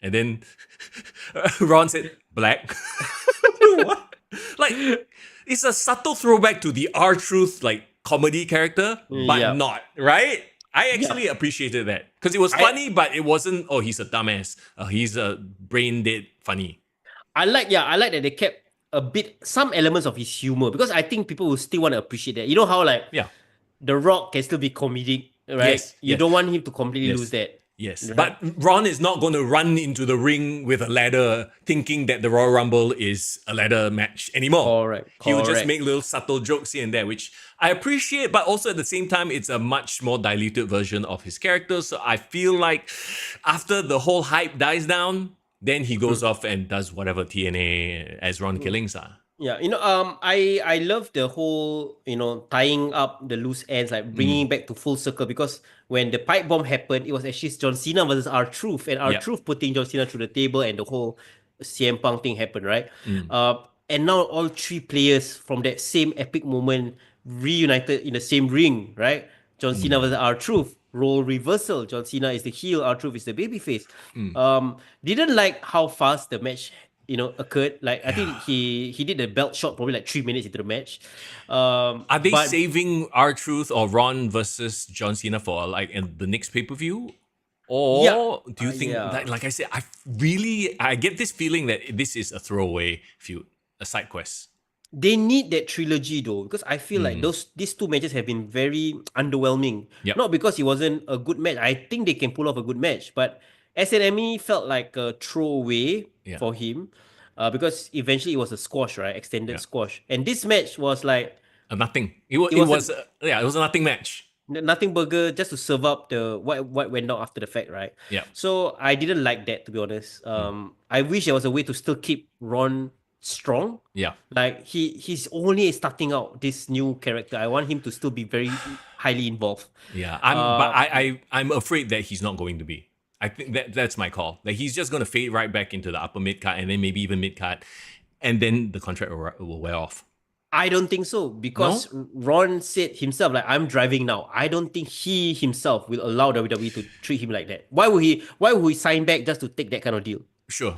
and then Ron said black. What? Like, it's a subtle throwback to the R-Truth like comedy character, but not, right? I actually appreciated that because it was funny, but it wasn't, oh, he's a dumbass. He's a brain dead funny. I like that they kept some elements of his humor, because I think people will still want to appreciate that. You know how The Rock can still be comedic, right? Yes, you don't want him to completely lose that. Yes, right? But Ron is not going to run into the ring with a ladder thinking that the Royal Rumble is a ladder match anymore. Correct. He'll just make little subtle jokes here and there, which I appreciate, but also at the same time, it's a much more diluted version of his character. So I feel like after the whole hype dies down, then he goes off and does whatever TNA as Ron Killings are. Yeah, I love the whole, tying up the loose ends, like bringing back to full circle, because when the pipe bomb happened, it was actually John Cena versus R-Truth, and R-Truth putting John Cena through the table, and the whole CM Punk thing happened, right? And now all three players from that same epic moment reunited in the same ring, right? John Cena versus R-Truth, role reversal. John Cena is the heel, R-Truth is the babyface. Didn't like how fast the match occurred. Like, I think he did the belt shot probably like 3 minutes into the match. Are they saving R-Truth or Ron versus John Cena for like in the next pay-per-view? Or do you think that, like I said, I get this feeling that this is a throwaway feud, a side quest. They need that trilogy though, because I feel like these two matches have been very underwhelming. Not because it wasn't a good match. I think they can pull off a good match, but SNME felt like a throwaway for him, because eventually it was a squash, right? Extended squash, and this match was like a nothing. It was a nothing match. Nothing burger, just to serve up the what went down after the fact, right? Yeah. So I didn't like that, to be honest. I wish there was a way to still keep Ron strong. Yeah. Like he's only starting out this new character. I want him to still be very highly involved. Yeah. I'm afraid that he's not going to be. I think that's my call. Like, he's just going to fade right back into the upper mid card and then maybe even mid card, and then the contract will wear off. I don't think so, because Ron said himself, like, I'm driving now. I don't think he himself will allow WWE to treat him like that. Why would he sign back just to take that kind of deal? Sure.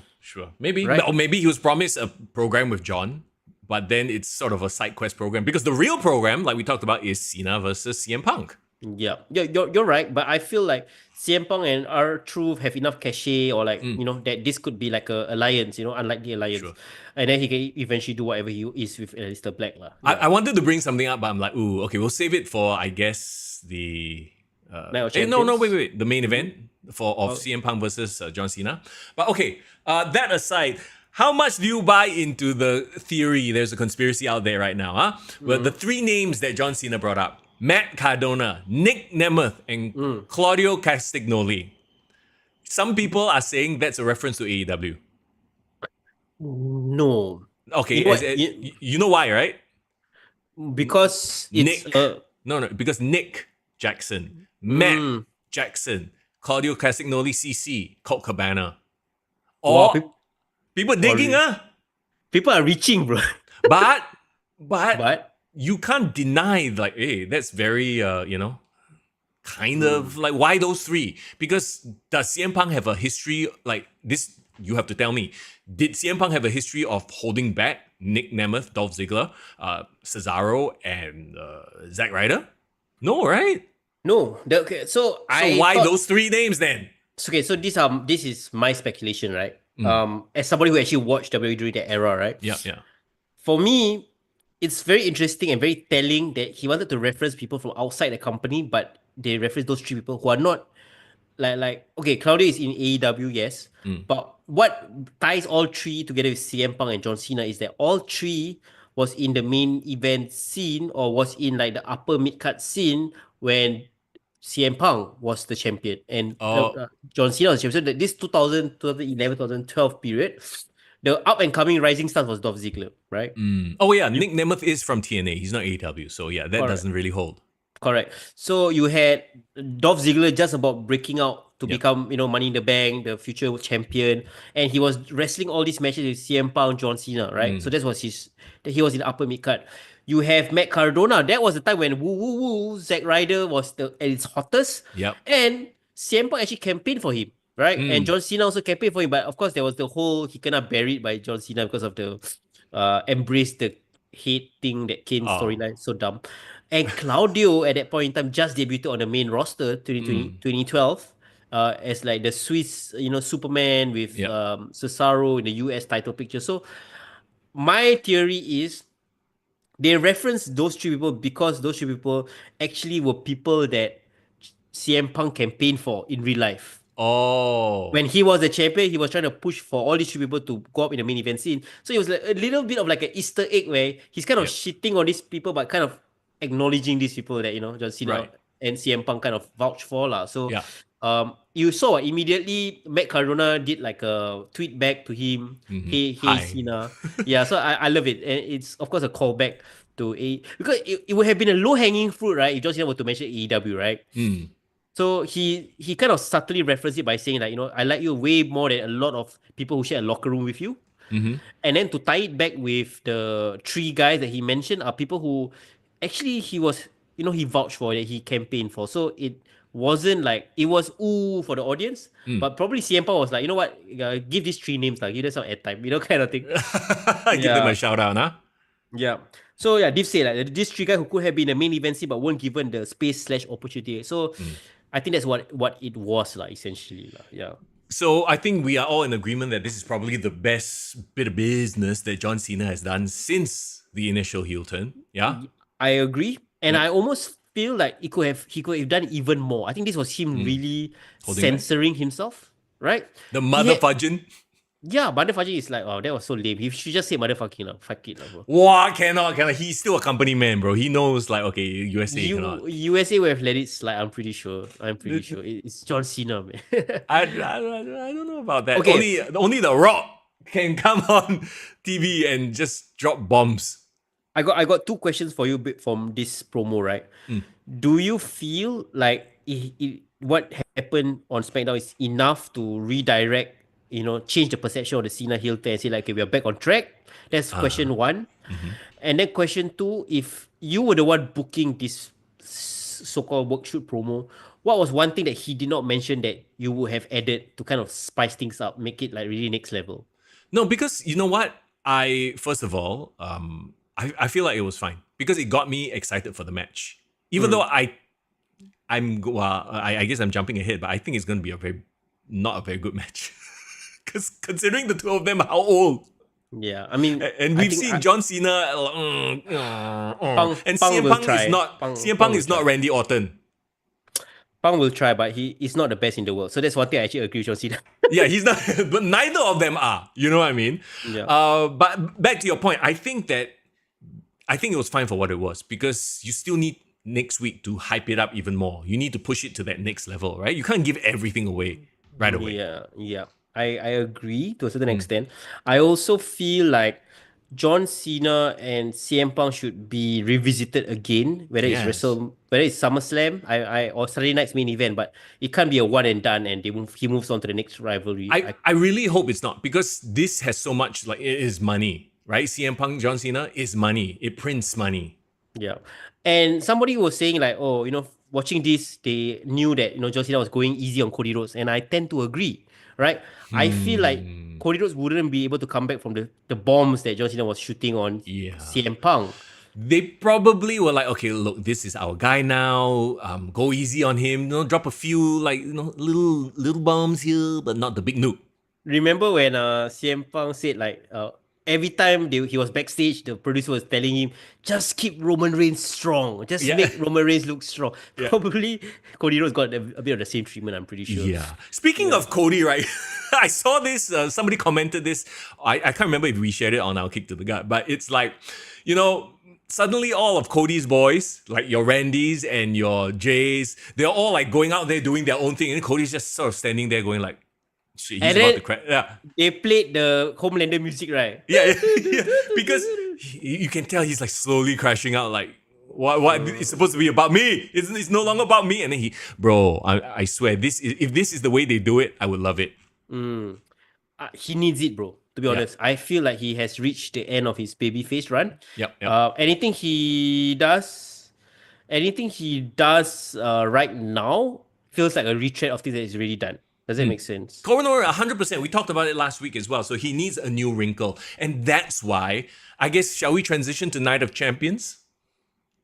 Maybe, or maybe he was promised a program with John, but then it's sort of a side quest program, because the real program, like we talked about, is Cena versus CM Punk. Yeah, you're right, but I feel like CM Punk and R-Truth have enough cachet, or like that this could be like a alliance, unlike the alliance, and then he can eventually do whatever he is with Aleister Black lah. I wanted to bring something up, but I'm like, ooh, okay, we'll save it for, I guess, the Night of Champions? No, wait, the main event of CM Punk versus John Cena. But okay, that aside, how much do you buy into the theory? There's a conspiracy out there right now, huh? Well, the three names that John Cena brought up: Matt Cardona, Nick Nemeth, and Claudio Castagnoli. Some people are saying that's a reference to AEW. No. Okay, you know why, right? Because it's Nick. Because Nick Jackson, Matt Jackson, Claudio Castagnoli, CC, Colt Cabana. People digging, People are reaching, bro. But you can't deny, like, hey, that's very, kind of like, why those three? Because does CM Punk have a history like this? You have to tell me. Did CM Punk have a history of holding back Nick Nemeth, Dolph Ziggler, Cesaro, and Zack Ryder? No, right? No. So why those three names then? Okay, so this is my speculation, right? As somebody who actually watched WWE during that era, right? Yeah. For me, it's very interesting and very telling that he wanted to reference people from outside the company, but they reference those three people who are not like okay, Claudio is in AEW, yes, but what ties all three together with CM Punk and John Cena is that all three was in the main event scene, or was in like the upper mid-card scene when CM Punk was the champion and John Cena was the champion. So this 2011, 2012 period, the up and coming rising star was Dolph Ziggler, right? Oh yeah, Nick Nemeth is from TNA. He's not AEW, so yeah, that doesn't really hold. Correct. So you had Dolph Ziggler just about breaking out to become, Money in the Bank, the future champion, and he was wrestling all these matches with CM Punk, John Cena, right? So that was he was in the upper mid card. You have Matt Cardona. That was the time when Zack Ryder was at its hottest. Yep. And CM Punk actually campaigned for him, right? And John Cena also campaigned for him, but of course there was the whole he kinda buried by John Cena because of the embrace the hate thing, that Kane storyline, so dumb. And Claudio at that point in time just debuted on the main roster 2012 as like the Swiss, Superman with Cesaro in the US title picture. So my theory is they reference those three people because those three people actually were people that CM Punk campaigned for in real life. Oh. When he was the champion, he was trying to push for all these three people to go up in the main event scene. So it was like a little bit of like an Easter egg where he's kind of shitting on these people, but kind of acknowledging these people that, John Cena and CM Punk kind of vouch for. So you saw immediately Matt Cardona did like a tweet back to him. Hey Cena. Yeah, so I love it. And it's of course a callback to because it would have been a low-hanging fruit, right? If John Cena were to mention AEW, right? So he kind of subtly referenced it by saying like, I like you way more than a lot of people who share a locker room with you. And then to tie it back with the three guys that he mentioned are people who actually he was, he vouched for, that he campaigned for. So it wasn't like, it was ooh for the audience, but probably CM Punk was like, you know what, give these three names, like, give them some airtime, kind of thing. Give them a shout out, huh? Yeah. So yeah, Div say like these three guys who could have been the main event scene but weren't given the space/opportunity. So I think that's what it was like essentially. Yeah. So I think we are all in agreement that this is probably the best bit of business that John Cena has done since the initial heel turn. Yeah. I agree. And I almost feel like he could have done even more. I think this was him really censoring himself, right? The motherfucking. Yeah, motherfucking is like, oh, that was so lame. He should just say motherfucking, fuck it, bro. Wow, cannot. He's still a company man, bro. He knows, like, okay, USA cannot. USA would have let it slide, I'm pretty sure. It's John Cena, man. I don't know about that. Okay. Only The Rock can come on TV and just drop bombs. I got two questions for you from this promo, right? Do you feel like what happened on Smackdown is enough to redirect, change the perception of the Cena heel turn and say like, okay, we are back on track? That's question one. And then question two, if you were the one booking this so-called work shoot promo, what was one thing that he did not mention that you would have added to kind of spice things up, make it like really next level? No, because you know what? First of all, I feel like it was fine because it got me excited for the match. Even though I guess I'm jumping ahead, but I think it's going to be not a very good match. Because considering the two of them are old. Yeah, I mean, and we've seen John Cena, and CM Punk is not Randy Orton. Punk will try, but he is not the best in the world. So that's one thing I actually agree with John Cena. Yeah, he's not, but neither of them are. You know what I mean? Yeah. But back to your point, I think it was fine for what it was because you still need next week to hype it up even more. You need to push it to that next level, right? You can't give everything away right away. Yeah. I agree to a certain extent. I also feel like John Cena and CM Punk should be revisited again, whether it's SummerSlam, or Saturday night's main event, but it can't be a one and done and he moves on to the next rivalry. I really hope it's not because this has so much, like, it is money, right? CM Punk, John Cena is money. It prints money. Yeah. And somebody was saying like, watching this, they knew that, John Cena was going easy on Cody Rhodes, and I tend to agree. Right? I feel like Cody Rhodes wouldn't be able to come back from the bombs that John Cena was shooting on CM Punk. They probably were like, okay, look, this is our guy now. Go easy on him. Drop a few little bombs here, but not the big nuke. Remember when CM Punk said like every time he was backstage, the producer was telling him, just keep Roman Reigns strong. Just make Roman Reigns look strong. Yeah. Probably Cody Rhodes got a bit of the same treatment, I'm pretty sure. Yeah. Speaking of Cody, right? I saw this, somebody commented this. I can't remember if we shared it on our Kick to the Gut, but it's like, suddenly all of Cody's boys, like your Randys and your Jays, they're all like going out there doing their own thing. And Cody's just sort of standing there going like, shit, he's about to crash. Yeah. They played the Homelander music, right? Yeah. Because you can tell he's like slowly crashing out like, what it's supposed to be about me. It's no longer about me. And then I swear, if this is the way they do it, I would love it. He needs it, bro. To be honest, I feel like he has reached the end of his babyface run. Yep. Anything he does right now, feels like a retread of things that is already done. Does that make sense? Koronor, 100%. We talked about it last week as well. So he needs a new wrinkle. And that's why, I guess, shall we transition to Night of Champions?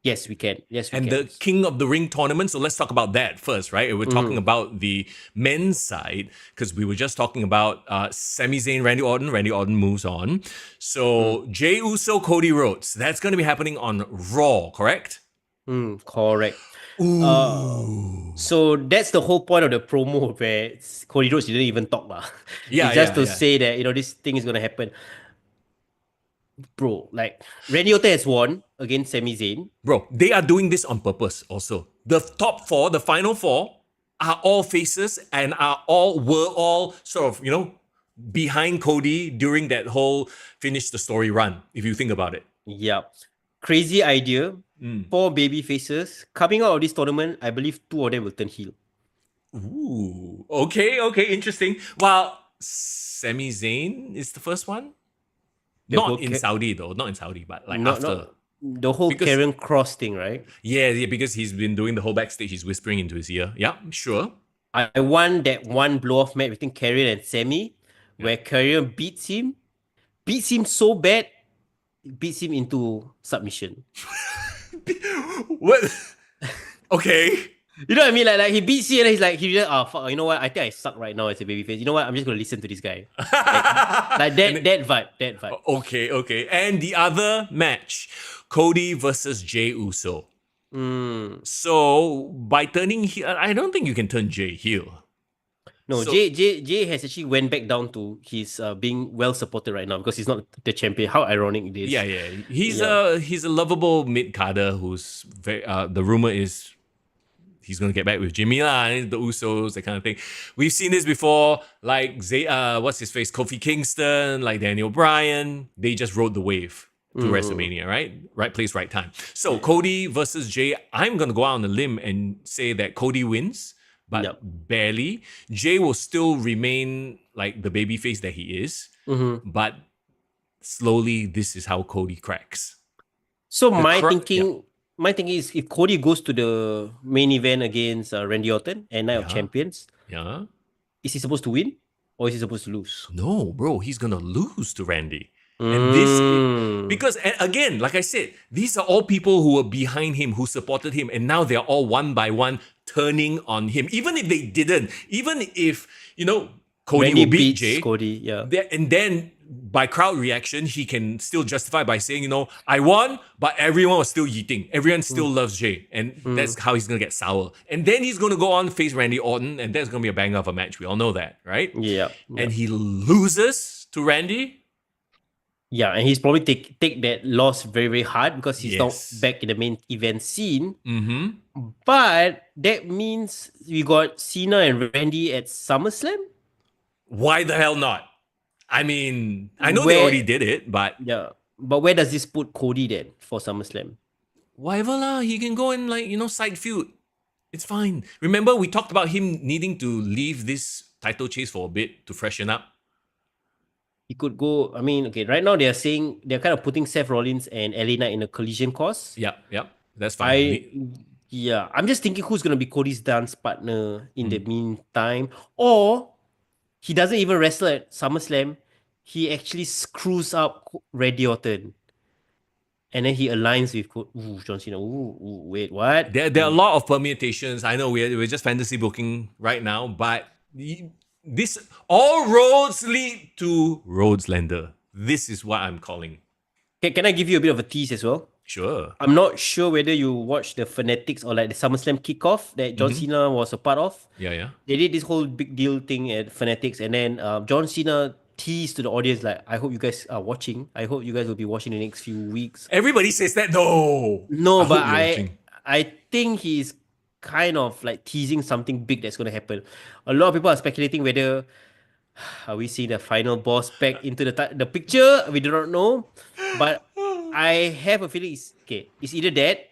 Yes, we can. Yes, we can. And the King of the Ring tournament. So let's talk about that first, right? We're talking about the men's side because we were just talking about Sami Zayn, Randy Orton. Randy Orton moves on. So Jey Uso, Cody Rhodes. That's going to be happening on Raw, correct? Correct. So that's the whole point of the promo where Cody Rhodes didn't even talk. Yeah, it's just to say that, this thing is going to happen. Bro, like Randy Orton has won against Sami Zayn. Bro, they are doing this on purpose also. The top four, the final four, are all faces and were all sort of, behind Cody during that whole finish the story run, if you think about it. Yeah. Crazy idea. 4 baby faces. Coming out of this tournament, I believe 2 of them will turn heel. Ooh. Okay, interesting. Well, Sami Zayn is the first one. Not in Saudi, but like after. The whole Karen Cross thing, right? Yeah, because he's been doing the whole backstage. He's whispering into his ear. Yeah, sure. I want that one blow-off match between Karrion and Sami, where Karrion beats him so bad, beats him into submission. What? Okay. You know what I mean? Like he beats you and he's like, fuck, you know what? I think I suck right now as a babyface. You know what? I'm just gonna listen to this guy. like that vibe. Okay. And the other match, Cody versus Jey Uso. So by turning heel, I don't think you can turn Jey heel. No, so, Jey has actually went back down to his being well supported right now because he's not the champion. How ironic it is. Yeah. He's a lovable mid-carder who's very, the rumor is he's going to get back with Jimmy the Usos, that kind of thing. We've seen this before, like what's his face, Kofi Kingston, like Daniel Bryan. They just rode the wave to WrestleMania, right? Right place, right time. So Cody versus Jey, I'm going to go out on a limb and say that Cody wins, but barely. Jey will still remain like the babyface that he is, but slowly this is how Cody cracks. So my thinking is if Cody goes to the main event against Randy Orton and Night of Champions, is he supposed to win or is he supposed to lose? No, bro, he's gonna lose to Randy. And this, because again, like I said, these are all people who were behind him, who supported him, and now they're all one by one turning on him. Even if they didn't, even if Cody will beat Jey, Cody, and then by crowd reaction, he can still justify by saying, I won, but everyone was still yeeting. Everyone still loves Jey. And that's how he's going to get sour. And then he's going to go on face Randy Orton, and that's going to be a banger of a match. We all know that, right? Yeah. And he loses to Randy. Yeah, and he's probably take that loss very, very hard because he's not back in the main event scene. But that means we got Cena and Randy at SummerSlam? Why the hell not? I mean, I know they already did it, but... Yeah, but where does this put Cody then for SummerSlam? Whatever lah, he can go and side feud. It's fine. Remember, we talked about him needing to leave this title chase for a bit to freshen up. He could go, right now they're saying, they're kind of putting Seth Rollins and LA Knight in a collision course. Yep, that's fine. I'm just thinking who's going to be Cody's dance partner in the meantime. Or... he doesn't even wrestle at SummerSlam. He actually screws up Randy Orton. And then he aligns with John Cena. Wait, what? There are a lot of permutations. I know we're just fantasy booking right now, but this all roads lead to Rhodeslander. This is what I'm calling. Can I give you a bit of a tease as well? Sure. I'm not sure whether you watched the Fanatics or like the SummerSlam kickoff that John Cena was a part of. Yeah. They did this whole big deal thing at Fanatics, and then John Cena teased to the audience like, I hope you guys are watching. I hope you guys will be watching the next few weeks. Everybody says that. No, but I think he's kind of like teasing something big that's going to happen. A lot of people are speculating whether are we seeing the final boss back into the picture. We do not know, but I have a feeling it's either that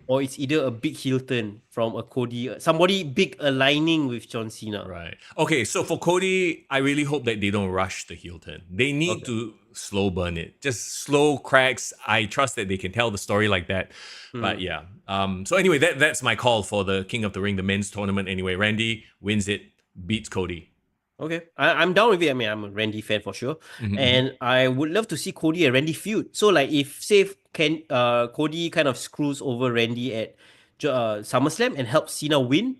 or it's either a big heel turn from a Cody, somebody big aligning with John Cena. Right. Okay, so for Cody, I really hope that they don't rush the heel turn. They need to slow burn it. Just slow cracks. I trust that they can tell the story like that. But yeah. So anyway, that's my call for the King of the Ring, the men's tournament. Anyway, Randy wins it, beats Cody. Okay, I'm down with it. I mean, I'm a Randy fan for sure, and I would love to see Cody and Randy feud. So, like, if say Cody kind of screws over Randy at SummerSlam and helps Cena win,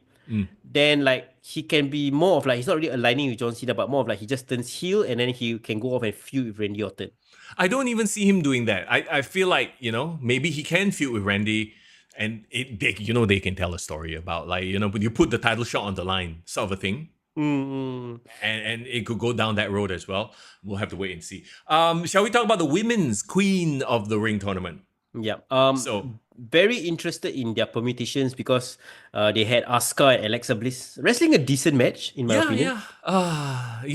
then like he can be more of like he's not really aligning with John Cena, but more of like he just turns heel and then he can go off and feud with Randy Orton. I don't even see him doing that. I feel like, maybe he can feud with Randy, and they can tell a story about like, you put the title shot on the line, sort of a thing. And it could go down that road as well. We'll have to wait and see. Shall we talk about the women's Queen of the Ring tournament? Yeah. So very interested in their permutations because they had Asuka and Alexa Bliss wrestling a decent match in my opinion.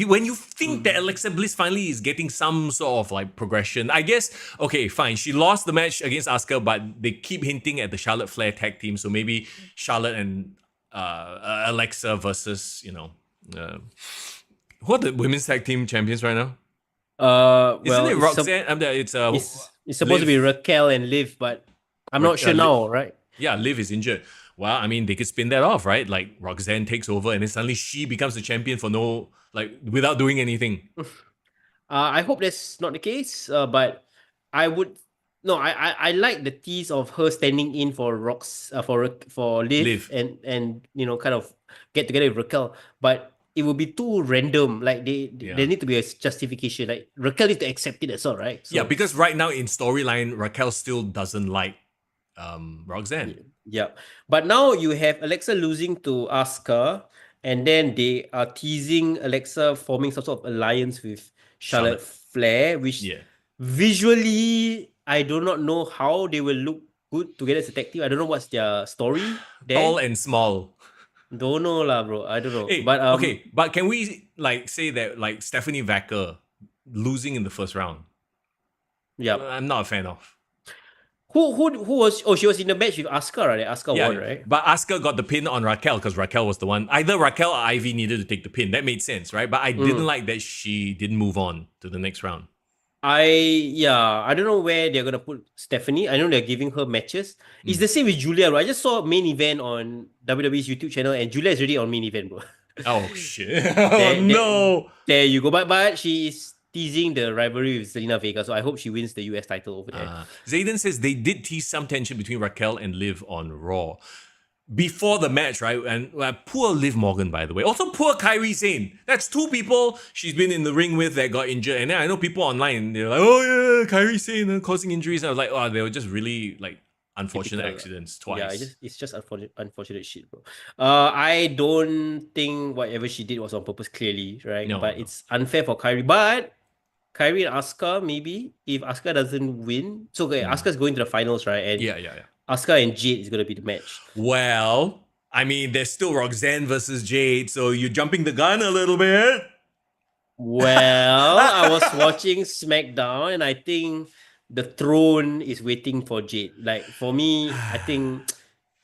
When you think that Alexa Bliss finally is getting some sort of like progression, I guess, okay, fine. She lost the match against Asuka, but they keep hinting at the Charlotte Flair tag team. So maybe Charlotte and Alexa versus, who are the women's tag team champions right now? Isn't it Roxanne? It's supposed to be Raquel and Liv, but I'm not sure now, right? Yeah, Liv is injured. Well, I mean, they could spin that off, right? Like Roxanne takes over and then suddenly she becomes the champion without doing anything. I hope that's not the case, but I would... No, I like the tease of her standing in for Liv. and kind of get together with Raquel, but it would be too random. Like there need to be a justification. Like Raquel needs to accept it as well, right? So, because right now in storyline, Raquel still doesn't like Roxanne. Yeah, but now you have Alexa losing to Asuka, and then they are teasing Alexa forming some sort of alliance with Charlotte Flair, which visually I do not know how they will look good together as a tag team. I don't know what's their story there. Tall and small. Don't know lah, bro. I don't know. Hey, but can we like say that like Stephanie Vacker losing in the first round? Yeah, I'm not a fan of. Who was? Oh, she was in the match with Asuka, right? Asuka won, right? But Asuka got the pin on Raquel because Raquel was the one. Either Raquel or Ivy needed to take the pin. That made sense, right? But I didn't like that she didn't move on to the next round. I don't know where they're gonna put Stephanie. I know they're giving her matches. It's the same with Julia, bro. I just saw main event on WWE's YouTube channel, and Julia is already on main event, bro. Oh shit! No. There you go. But she is teasing the rivalry with Zelina Vega, so I hope she wins the US title over there. Zayden says they did tease some tension between Raquel and Liv on Raw before the match, right? And poor Liv Morgan, by the way. Also, poor Kairi Sane. That's two people she's been in the ring with that got injured. And then I know people online, they're like, oh yeah, Kairi Sane causing injuries. And I was like, oh, they were just really like unfortunate accidents twice. Yeah, it's just unfortunate shit, bro. I don't think whatever she did was on purpose, clearly, right? But it's unfair for Kairi. But Kairi and Asuka, maybe, if Asuka doesn't win. So, okay, Asuka's going to the finals, right? And yeah. Asuka and Jade is going to be the match. Well, I mean, there's still Roxanne versus Jade, so you're jumping the gun a little bit. Well, I was watching Smackdown, and I think the throne is waiting for Jade. Like, for me, I think,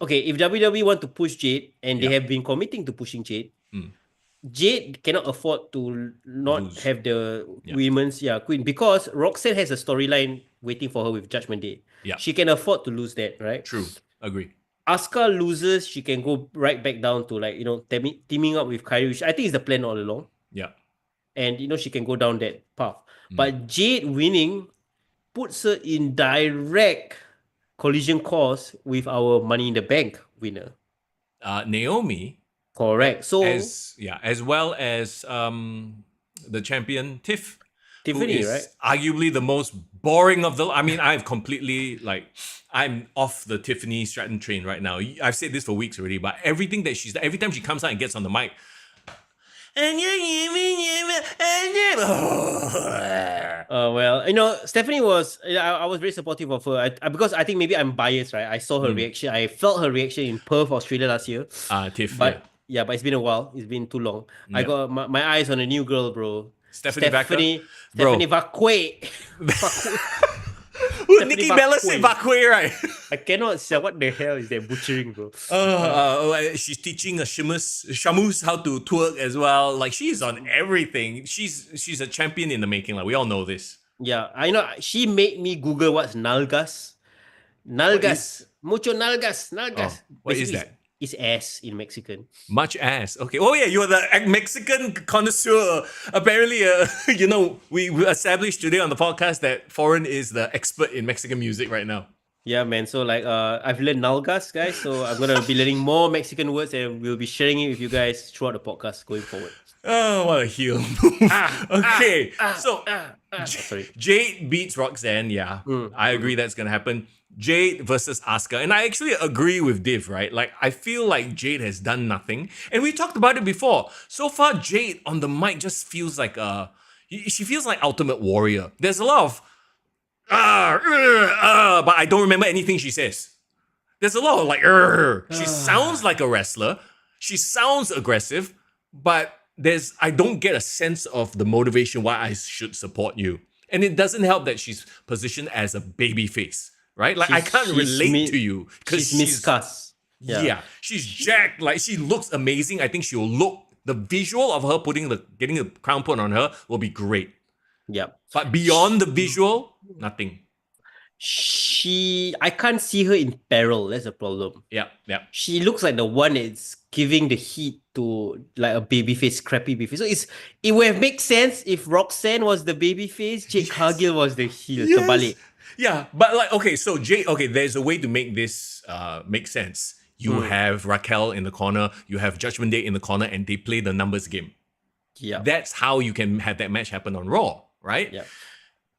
okay, if WWE want to push Jade, and they have been committing to pushing Jade, Jade cannot afford to not have the women's queen, because Roxanne has a storyline waiting for her with Judgment Day. Yeah. She can afford to lose that, right? True. Agree. Asuka loses, she can go right back down to like, teaming up with Kairi, which I think is the plan all along. Yeah. And, she can go down that path. But Jade winning puts her in direct collision course with our Money in the Bank winner. Naomi. Correct. So as well as the champion Tiffany, right? Arguably the most boring of the. I mean, I'm off the Tiffany Stratton train right now. I've said this for weeks already, but every time she comes out and gets on the mic, well, Stephanie was. I was very supportive of her because I think maybe I'm biased, right? I saw her reaction. I felt her reaction in Perth, Australia last year. Tiff, but it's been a while. It's been too long. Yeah. I got my eyes on a new girl, bro. Stephanie Vacque. Nikki Bella said Vacque, right? I cannot say what the hell is that butchering, bro. She's teaching Shamus how to twerk as well. Like, she's on everything. She's a champion in the making. Like, we all know this. Yeah, I know. She made me Google what's nalgas. Nalgas. Mucho nalgas. Oh, Nalgas. what is Basically, that? it's ass in Mexican. Much ass. Okay. Oh yeah, you're the Mexican connoisseur. Apparently, we established today on the podcast that Foreign is the expert in Mexican music right now. Yeah, man. So like, I've learned nalgas, guys. So I'm gonna be learning more Mexican words, and we'll be sharing it with you guys throughout the podcast going forward. Oh, what a heel move. Okay, Sorry. Jade beats Roxanne. Yeah, I agree that's gonna happen. Jade versus Asuka, and I actually agree with Div. Right, like I feel like Jade has done nothing, and we talked about it before. So far, Jade on the mic just feels like she feels like Ultimate Warrior. There's a lot of but I don't remember anything she says. There's a lot of like, she sounds like a wrestler. She sounds aggressive, but I don't get a sense of the motivation why I should support you. And it doesn't help that she's positioned as a baby face, right? Like I can't relate to you because she's miscast. Yeah, she's jacked. Like she looks amazing. I think the visual of her getting a crown put on her will be great. Yeah. But beyond the visual, nothing. I can't see her in peril. That's the problem. Yeah. She looks like the one that's giving the heat to like a babyface, crappy babyface. So it would have made sense if Roxanne was the babyface, Jade Cargill was the heel. Terbalik. Yeah, but like there's a way to make this make sense. You have Raquel in the corner, you have Judgment Day in the corner, and they play the numbers game. Yeah, that's how you can have that match happen on Raw, right? Yeah.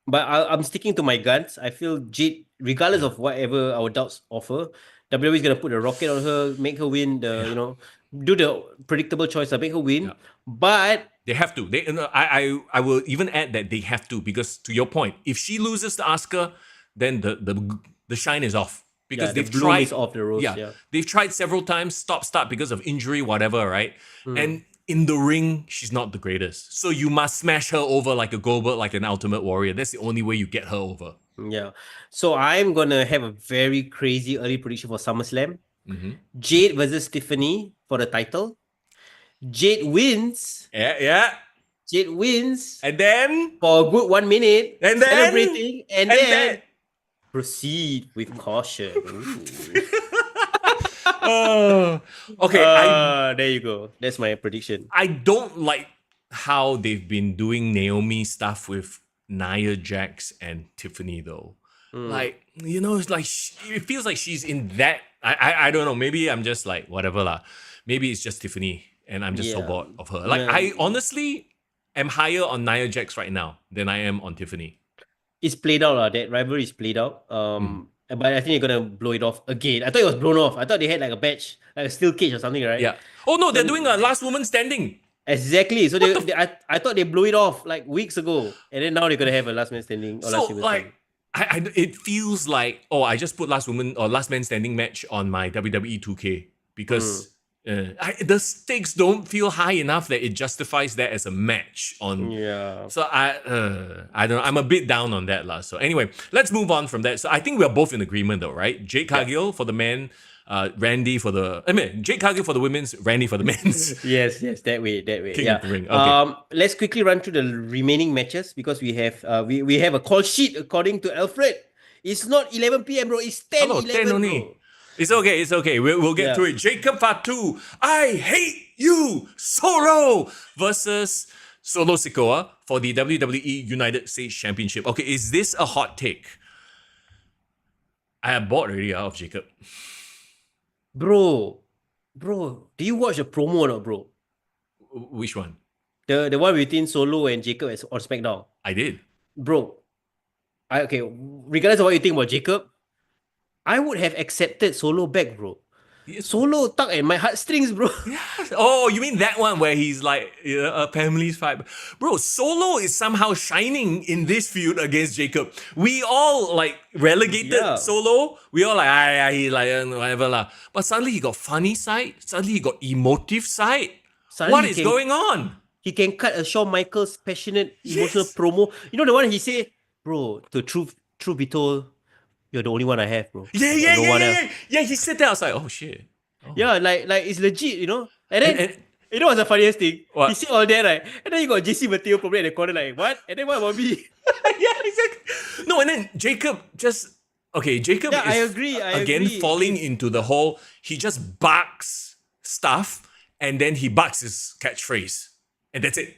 But I'm sticking to my guns. I feel Jade, regardless of whatever our doubts offer, WWE is gonna put a rocket on her, make her win do the predictable choice, make her win. Yeah. But they have to. I will even add that they have to, because to your point, if she loses to Asuka, then the shine is off. Because they've tried off the rose. Yeah, they've tried several times, start because of injury, whatever, right? And in the ring, she's not the greatest. So you must smash her over like a Goldberg, like an Ultimate Warrior. That's the only way you get her over. Yeah. So I'm going to have a very crazy early prediction for SummerSlam. Jade versus Tiffany for the title. Jade wins. Yeah. Jade wins. And then? For a good 1 minute. And then? Celebrating. And then? Proceed with caution. Okay. There you go. That's my prediction. I don't like how they've been doing Naomi stuff with Nia Jax and Tiffany though. Like, it's like it feels like she's in that. I don't know. Maybe I'm just like whatever lah. Maybe it's just Tiffany and I'm just so bored of her. Like I honestly am higher on Nia Jax right now than I am on Tiffany. It's played out. That rivalry is played out. But I think they're gonna blow it off again. I thought it was blown off. I thought they had like a badge, like a steel cage or something, right? Yeah. Oh no, they're doing a last woman standing. Exactly. So I thought they blew it off like weeks ago, and then now they're gonna have a last man standing. Or last like, it feels like I just put last man standing match on my WWE 2K because the stakes don't feel high enough that it justifies that as a match on. Yeah. So I don't know. I'm a bit down on that lah. So anyway, let's move on from that. So I think we are both in agreement though, right? Jade Cargill for the men, Jade Cargill for the women's, Randy for the men's. yes, that way. King of the ring. Okay. Let's quickly run through the remaining matches because we have we have a call sheet according to Alfred. It's not 11 p.m. bro. It's 10 only. Bro. It's okay. We'll get to it. Jacob Fatu, I hate you, Solo versus Solo Sikoa for the WWE United States Championship. Okay, is this a hot take? I am bored already of Jacob. Bro, do you watch the promo or not, bro? Which one? The one between Solo and Jacob on SmackDown. I did. Bro, regardless of what you think about Jacob, I would have accepted Solo back, bro. Yes. Solo tug at my heartstrings, bro. Yes. Oh, you mean that one where he's like a family's fight? Bro, Solo is somehow shining in this feud against Jacob. We all like relegated Solo. We all like, he like whatever lah. But suddenly he got funny side. Suddenly he got emotive side. What is going on? He can cut a Shawn Michaels passionate emotional promo. You know the one he say, bro, the truth be told, you're the only one I have, bro. Yeah. He said that. I was like, oh shit. Oh. Yeah, like it's legit, And then You know what's the funniest thing? What? He said all that, right? And then you got JC Mateo probably in the corner, like, what? And then what about me? Yeah, exactly. No, and then Jacob just Jacob is I agree. falling into the whole, he just barks stuff and then he barks his catchphrase. And that's it.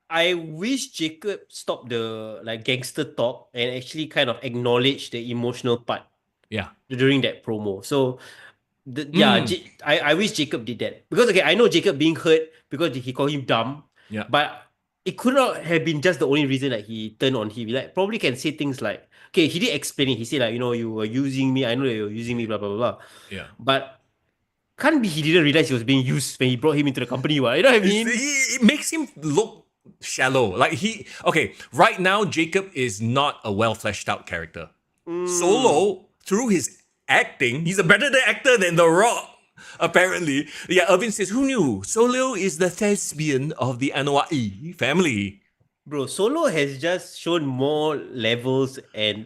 I wish Jacob stopped the like gangster talk and actually kind of acknowledge the emotional part. Yeah. During that promo. So I wish Jacob did that. Because I know Jacob being hurt because he called him dumb. Yeah. But it could not have been just the only reason that he turned on him. Like probably can say things like, okay, he did explain it. He said like, you were using me. I know you were using me, blah, blah, blah, blah. Yeah. But can't be he didn't realize he was being used when he brought him into the company. Right? You know what I mean? It makes him look shallow. Like right now, Jacob is not a well fleshed out character. Solo, through his acting, he's a better actor than The Rock. Apparently. Yeah, Irvin says, who knew? Solo is the thespian of the NWE family. Bro, Solo has just shown more levels and,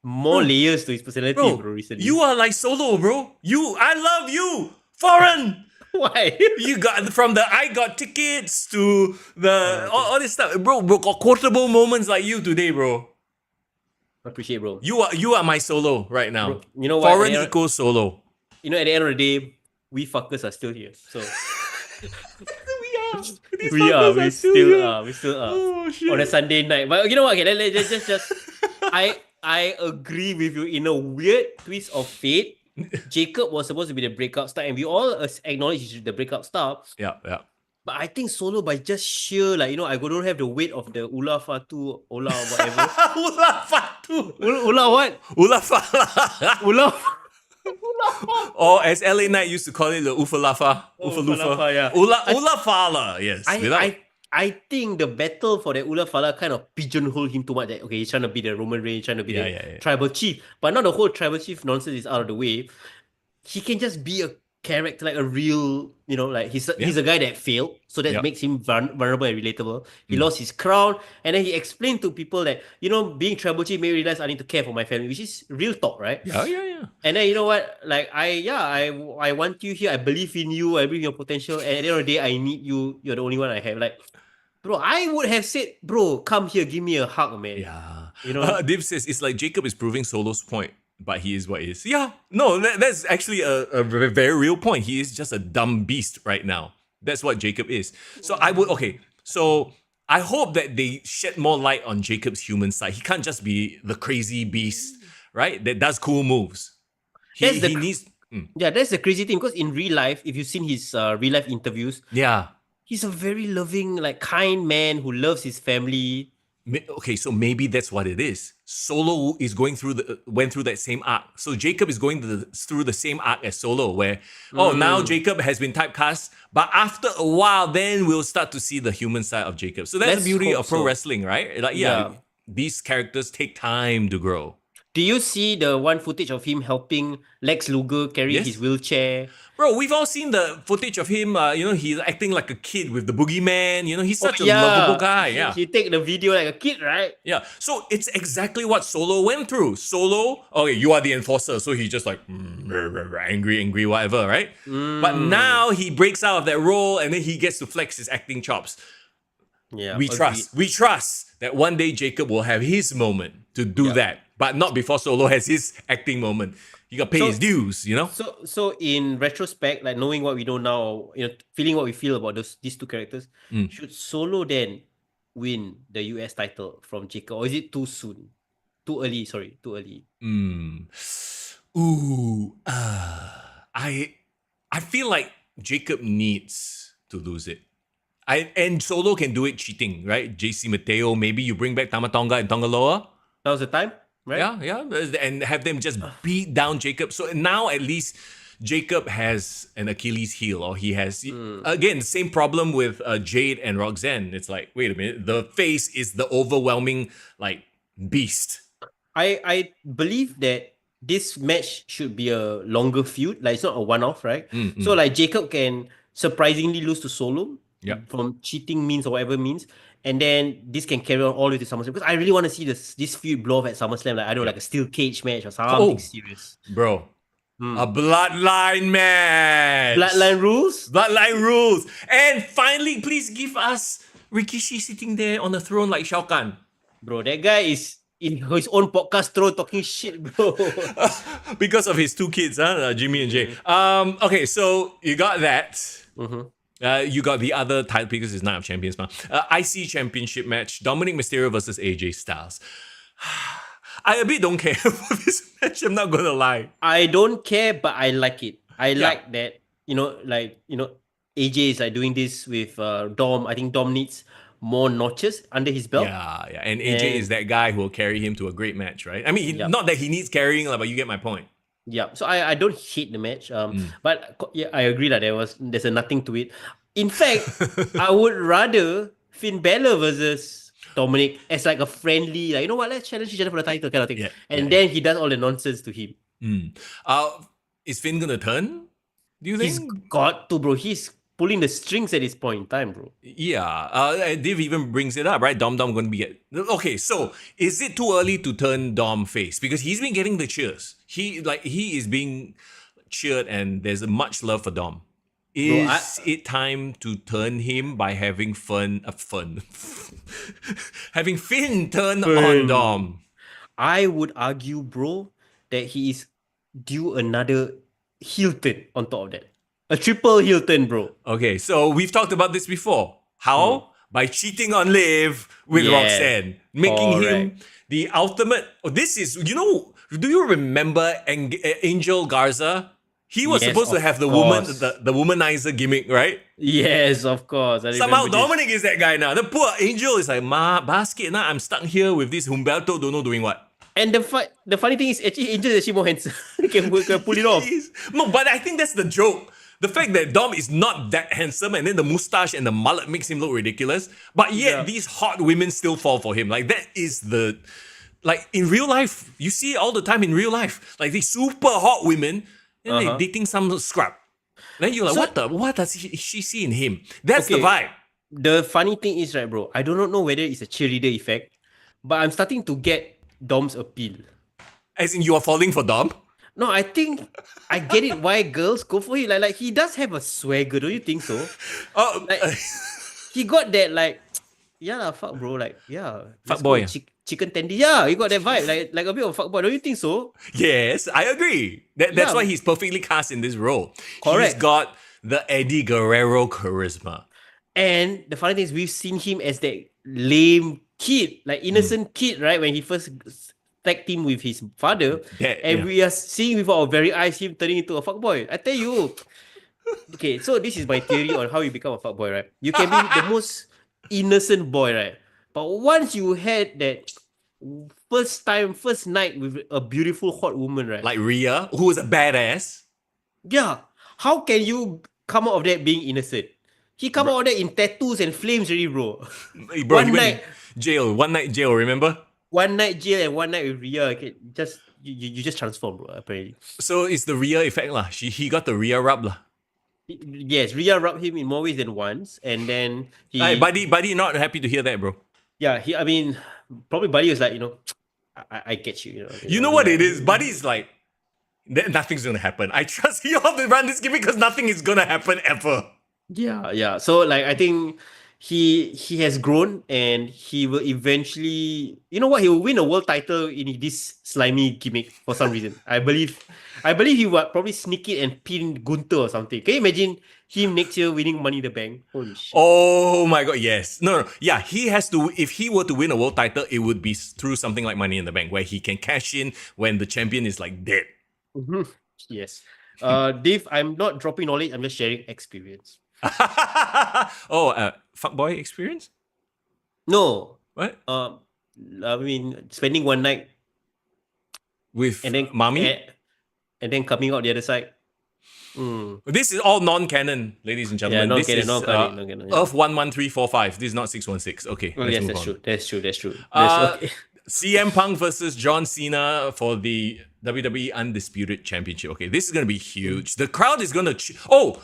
more layers to his personality, bro, recently. You are like Solo, bro. I love you. Foreign. Why? You got from the I got tickets to the all this stuff. Bro, got quotable moments like you today, bro. Appreciate, bro. You are my Solo right now. Bro, you know what? Foreign equals Solo. At the end of the day, we fuckers are still here. So we still are. Oh, shit. On a Sunday night. But you know what? Okay, let's just I agree with you in a weird twist of fate. Jacob was supposed to be the breakout star, and we all acknowledge he's the breakout star. Yeah. But I think Solo, by just sheer, I don't have the weight of the Ula Fatu, Ula whatever. Ula Fatu. Ula what? Ula Fala. Ula. Or as LA Knight used to call it, the Ufalafa. Ufalafa, yeah. Ula Fala, yes. I think the battle for the Ula Fala kind of pigeonholed him too much. That, he's trying to be the Roman Reigns, trying to be the tribal chief. But now the whole tribal chief nonsense is out of the way. He can just be a character, like a real, he's a guy that failed. So that makes him vulnerable and relatable. He lost his crown. And then he explained to people that, being tribal chief made me realize I need to care for my family, which is real talk, right? Yeah. And then you know what? Like, I want you here. I believe in you. I believe in your potential. And at the end of the day, I need you. You're the only one I have. Like, bro, I would have said, bro, come here, give me a hug, man. Yeah. Div says, it's like Jacob is proving Solo's point, but he is what he is. Yeah. No, that's actually a very real point. He is just a dumb beast right now. That's what Jacob is. So I hope that they shed more light on Jacob's human side. He can't just be the crazy beast, right? That does cool moves. He needs... Yeah, that's the crazy thing, because in real life, if you've seen his real life interviews, he's a very loving, kind man who loves his family. Okay, so maybe that's what it is. Solo is went through that same arc. So Jacob is going through the same arc as Solo, where now Jacob has been typecast, but after a while, then we'll start to see the human side of Jacob. So that's the beauty of pro wrestling, right? These characters take time to grow. Do you see the one footage of him helping Lex Luger carry his wheelchair? Bro, we've all seen the footage of him, he's acting like a kid with the boogeyman. He's such a lovable guy. He take the video like a kid, right? Yeah. So it's exactly what Solo went through. Solo, you are the enforcer. So he's just like, angry, whatever, right? But now he breaks out of that role and then he gets to flex his acting chops. Yeah. We trust that one day Jacob will have his moment to do that. But not before Solo has his acting moment. He got to pay his dues, So in retrospect, like knowing what we know now, feeling what we feel about these two characters, should Solo then win the US title from Jacob, or is it too soon? Too early. I feel like Jacob needs to lose it. And Solo can do it cheating, right? JC Mateo, maybe you bring back Tamatonga and Tongaloa. That was the time? Right? Yeah, and have them just beat down Jacob. So now at least Jacob has an Achilles heel, or he has, again, the same problem with Jade and Roxanne. It's like, wait a minute, the face is the overwhelming, beast. I believe that this match should be a longer feud. Like, it's not a one-off, right? So, Jacob can surprisingly lose to Solo from cheating means or whatever means. And then this can carry on all the way to SummerSlam, because I really want to see this feud blow off at SummerSlam. Like a steel cage match or something serious. Bro, A bloodline match. Bloodline rules? Bloodline rules. And finally, please give us Rikishi sitting there on the throne like Shao Kahn. Bro, that guy is in his own podcast throne talking shit, bro. Because of his two kids, Jimmy and Jay. Okay, so you got that. You got the other title because it's Night of Champions. IC Championship match. Dominic Mysterio versus AJ Styles. I a bit don't care for this match, I'm not gonna lie. I don't care, but I like it. I like that, AJ is like doing this with Dom. I think Dom needs more notches under his belt. Yeah. And AJ is that guy who will carry him to a great match, right? I mean, not that he needs carrying, but you get my point. Yeah. So I don't hate the match. But yeah, I agree that there's a nothing to it. In fact, I would rather Finn Balor versus Dominic as like a friendly, like, you know what, let's challenge each other for the title kind of thing. Then he does all the nonsense to him. Is Finn gonna turn? Do you think? He's got to, bro. He's pulling the strings at this point in time, bro. Yeah. Dave even brings it up, right? Dom gonna be okay, so is it too early to turn Dom face? Because he's been getting the cheers. He is being cheered and there's much love for Dom. Is it time to turn him by having having Finn turn on Dom? I would argue, bro, that he is due another heel turn on top of that. A triple heel turn, bro. Okay, so we've talked about this before. How? By cheating on Liv with Roxanne. Making him the ultimate... this is... do you remember Angel Garza? He was supposed to have the womanizer gimmick, right? Yes, of course. Somehow Dominic is that guy now. The poor Angel is like, basket now. I'm stuck here with this Humberto, don't know doing what. And the funny thing is, actually, Angel is actually more handsome. He can pull it off. No, but I think that's the joke. The fact that Dom is not that handsome and then the mustache and the mullet makes him look ridiculous. But yet these hot women still fall for him. Like that is the... Like in real life, you see it all the time in real life. Like these super hot women... And like dating some scrub. Then you're like, what does she see in him? That's the vibe. The funny thing is, right, bro, I do not know whether it's a cheerleader effect, but I'm starting to get Dom's appeal. As in you are falling for Dom? No, I think I get it why girls go for him. Like he does have a swagger, don't you think so? He got that fuck bro, fuck boy. Chicken tendy, he got that vibe, like a bit of fuckboy, don't you think so? Yes, I agree. That's why he's perfectly cast in this role. Correct. He's got the Eddie Guerrero charisma. And the funny thing is, we've seen him as that lame kid, like innocent kid, right? When he first tag team with his father, we are seeing with our very eyes him turning into a fuckboy. I tell you. Okay, so this is my theory on how you become a fuckboy, right? You can be the most innocent boy, right? But once you had that first night with a beautiful hot woman, right? Like Rhea, who was a badass. Yeah. How can you come out of that being innocent? He come out of that in tattoos and flames already, bro. Bro, one night jail, remember? One night jail and one night with Rhea. Okay, you just transform, bro, apparently. So it's the Rhea effect lah. He got the Rhea rub lah. Yes, Rhea rubbed him in more ways than once, and then he... Buddy not happy to hear that, bro. Yeah, probably Buddy was like, I get you. You know what it is? Buddy's like, nothing's gonna happen. I trust you all to run this gimmick because nothing is gonna happen ever. Yeah. So I think he has grown and he will eventually, he will win a world title in this slimy gimmick for some reason. I believe he will probably sneak it and pin Gunther or something. Can you imagine him next year winning Money in the Bank? Holy shit. Oh my god, yes. No. Yeah, he has to, if he were to win a world title, it would be through something like Money in the Bank, where he can cash in when the champion is like dead. Mm-hmm. Yes. Dave, I'm not dropping knowledge, I'm just sharing experience. Fuckboy experience? No. What? Spending one night with mommy? And then coming out the other side. This is all non-canon, ladies and gentlemen. Yeah, this is non-canon. Earth 11345. This is not 616. Okay. Yes, that's true. CM Punk versus John Cena for the WWE Undisputed Championship. Okay, this is going to be huge. The crowd is going to...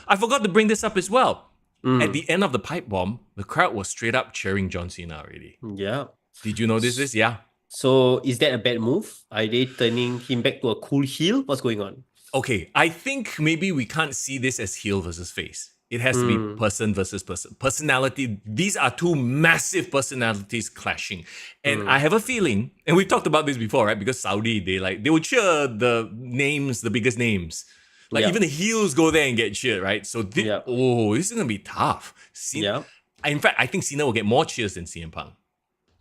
I forgot to bring this up as well. At the end of the pipe bomb, the crowd was straight up cheering John Cena already. Yeah. Did you notice this? Yeah. So is that a bad move? Are they turning him back to a cool heel? What's going on? Okay, I think maybe we can't see this as heel versus face. It has to be person versus person. Personality, these are two massive personalities clashing. And I have a feeling, and we've talked about this before, right? Because Saudi, they would cheer the names, the biggest names. Like even the heels go there and get cheered, right? So this is gonna be tough. In fact, I think Cena will get more cheers than CM Punk.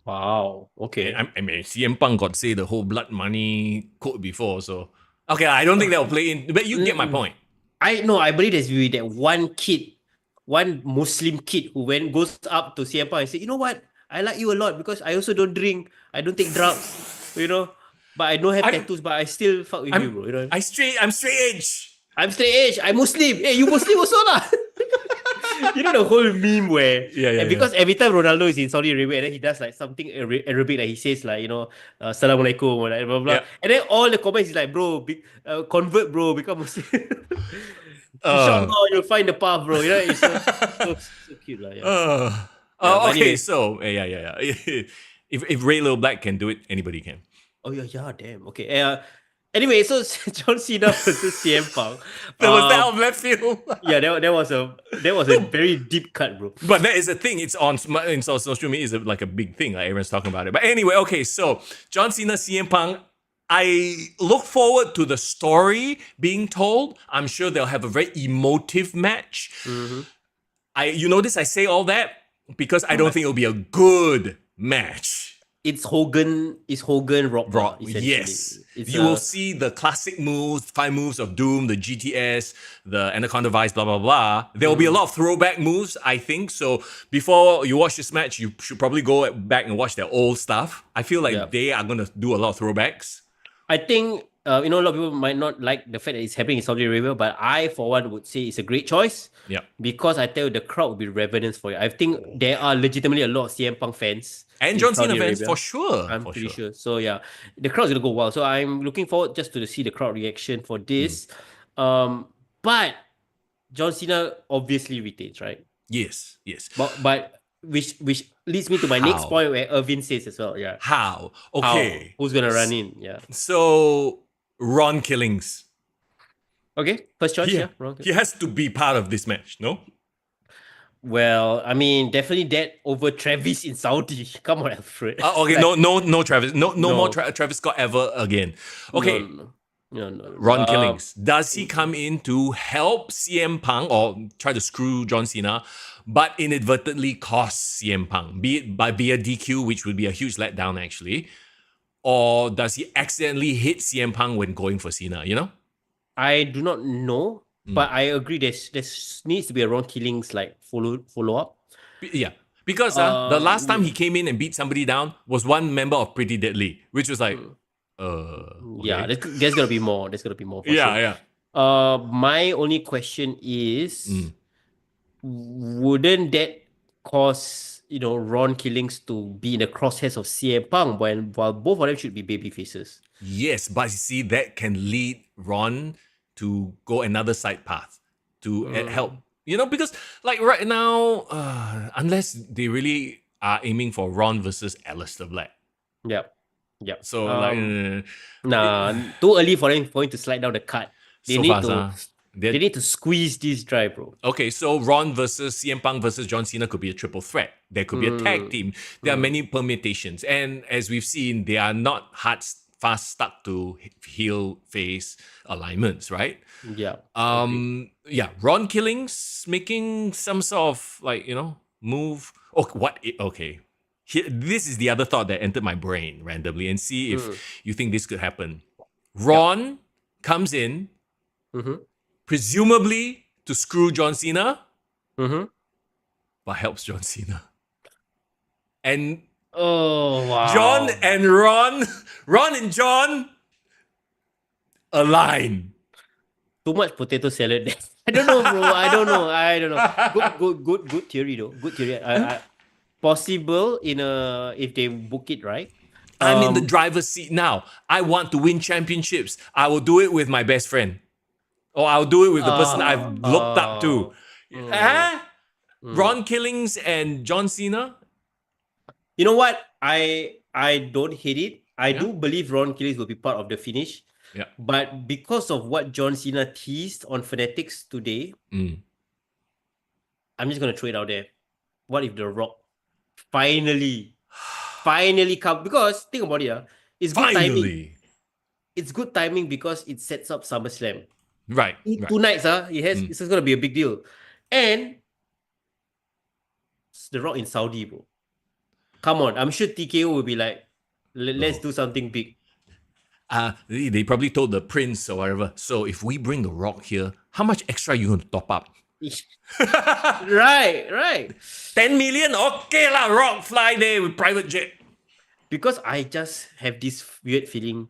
Wow. Okay. I mean, CM Punk got say the whole blood money quote before, so okay, I don't think that will play in, but you get my point. I believe there's be that one Muslim kid who goes up to CM Punk and say, you know what? I like you a lot because I also don't drink, I don't take drugs, but I don't have tattoos, but I still fuck with you, bro. I'm straight edge. I'm straight edge. I'm Muslim. Hey, you Muslim also lah. The whole meme where because every time Ronaldo is in Saudi Arabia and then he does like something Arabic, like he says like Assalamualaikum or like blah blah, and then all the comments is like, bro, convert, bro, become Muslim. Inshallah, you'll find the path, bro. It's so cute lah. Okay, anyway. So if Ray Lil Black can do it, anybody can. Oh yeah, damn. Okay. Anyway, so John Cena versus CM Punk. That was out of left field. that was a very deep cut, bro. But that is a thing. It's on social media. It's like a big thing. Like everyone's talking about it. But anyway, okay. So John Cena, CM Punk. I look forward to the story being told. I'm sure they'll have a very emotive match. You notice I say all that because I don't think it'll be a good match. It's Hogan Rock. Yes. You will see the classic moves, 5 moves of Doom, the GTS, the Anaconda Vice, blah, blah, blah. There will be a lot of throwback moves, I think. So before you watch this match, you should probably go back and watch their old stuff. I feel like they are going to do a lot of throwbacks. I think, a lot of people might not like the fact that it's happening in Saudi Arabia, but I, for one, would say it's a great choice. Yeah. Because I tell you, the crowd will be ravenous for it. I think there are legitimately a lot of CM Punk fans. And John Cena fans, for sure. I'm pretty sure. So, the crowd's going to go wild. So, I'm looking forward just to see the crowd reaction for this. But John Cena obviously retains, right? Yes. But which leads me to my next point where Irvin says as well. Yeah. How? Okay. Who's going to run in? Yeah. So, Ron Killings. Okay. First choice, Ron Killings. He has to be part of this match, no? Well, I mean, definitely that over Travis in Saudi. Come on, Alfred. Okay, no Travis. No more Travis Scott ever again. Okay. No. Ron Killings. Does he come in to help CM Punk or try to screw John Cena, but inadvertently cost CM Punk, be it via DQ, which would be a huge letdown actually, or does he accidentally hit CM Punk when going for Cena, I do not know. But I agree there needs to be a Ron Killings like follow up. Yeah. Because the last time he came in and beat somebody down was one member of Pretty Deadly, which was like okay. Yeah, there's gonna be more. There's gonna be more for sure. Yeah. My only question is wouldn't that cause Ron Killings to be in the crosshairs of CM Punk while both of them should be baby faces? Yes, but you see that can lead Ron to go another side path to help, because like right now, unless they really are aiming for Ron versus Aleister Black. Yep. So too early for him to slide down the card. They need to squeeze this drive, bro. Okay, so Ron versus CM Punk versus John Cena could be a triple threat. There could be a tag team. There are many permutations, and as we've seen, they are not fast stuck to heel face alignments, right? Yeah. Ron Killings making some sort of move. Okay. This is the other thought that entered my brain randomly, and see if you think this could happen. Ron comes in, presumably to screw John Cena, but helps John Cena. And oh wow! John and Ron and John align. Too much potato salad there. I don't know, bro. I don't know. Good theory though. Good theory. Possible if they book it right. I'm in the driver's seat now. I want to win championships. I will do it with my best friend, or I'll do it with the person I've looked up to. Ron Killings and John Cena. You know what? I don't hate it. I do believe Ron Killings will be part of the finish. Yeah. But because of what John Cena teased on Fanatics today, I'm just gonna throw it out there. What if The Rock finally come? Because think about it, it's good timing. It's good timing because it sets up SummerSlam. Right. Two nights, it's gonna be a big deal. And it's The Rock in Saudi, bro. Come on, I'm sure TKO will be like, let's do something big. They probably told the prince or whatever. So if we bring The Rock here, how much extra are you going to top up? Right. 10 million? Okay lah, Rock fly there with private jet. Because I just have this weird feeling,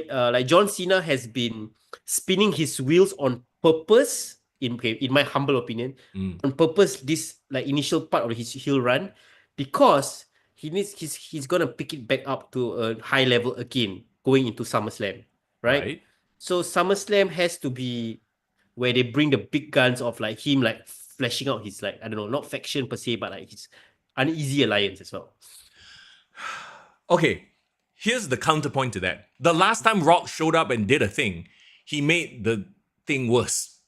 like John Cena has been spinning his wheels on purpose, in my humble opinion, on purpose, this like initial part of his heel run, because he's gonna pick it back up to a high level again going into SummerSlam, right? So SummerSlam has to be where they bring the big guns of like him like fleshing out his like, I don't know, not faction per se, but like his uneasy alliance as well. Okay, here's the counterpoint to that. The last time Rock showed up and did a thing, he made the thing worse.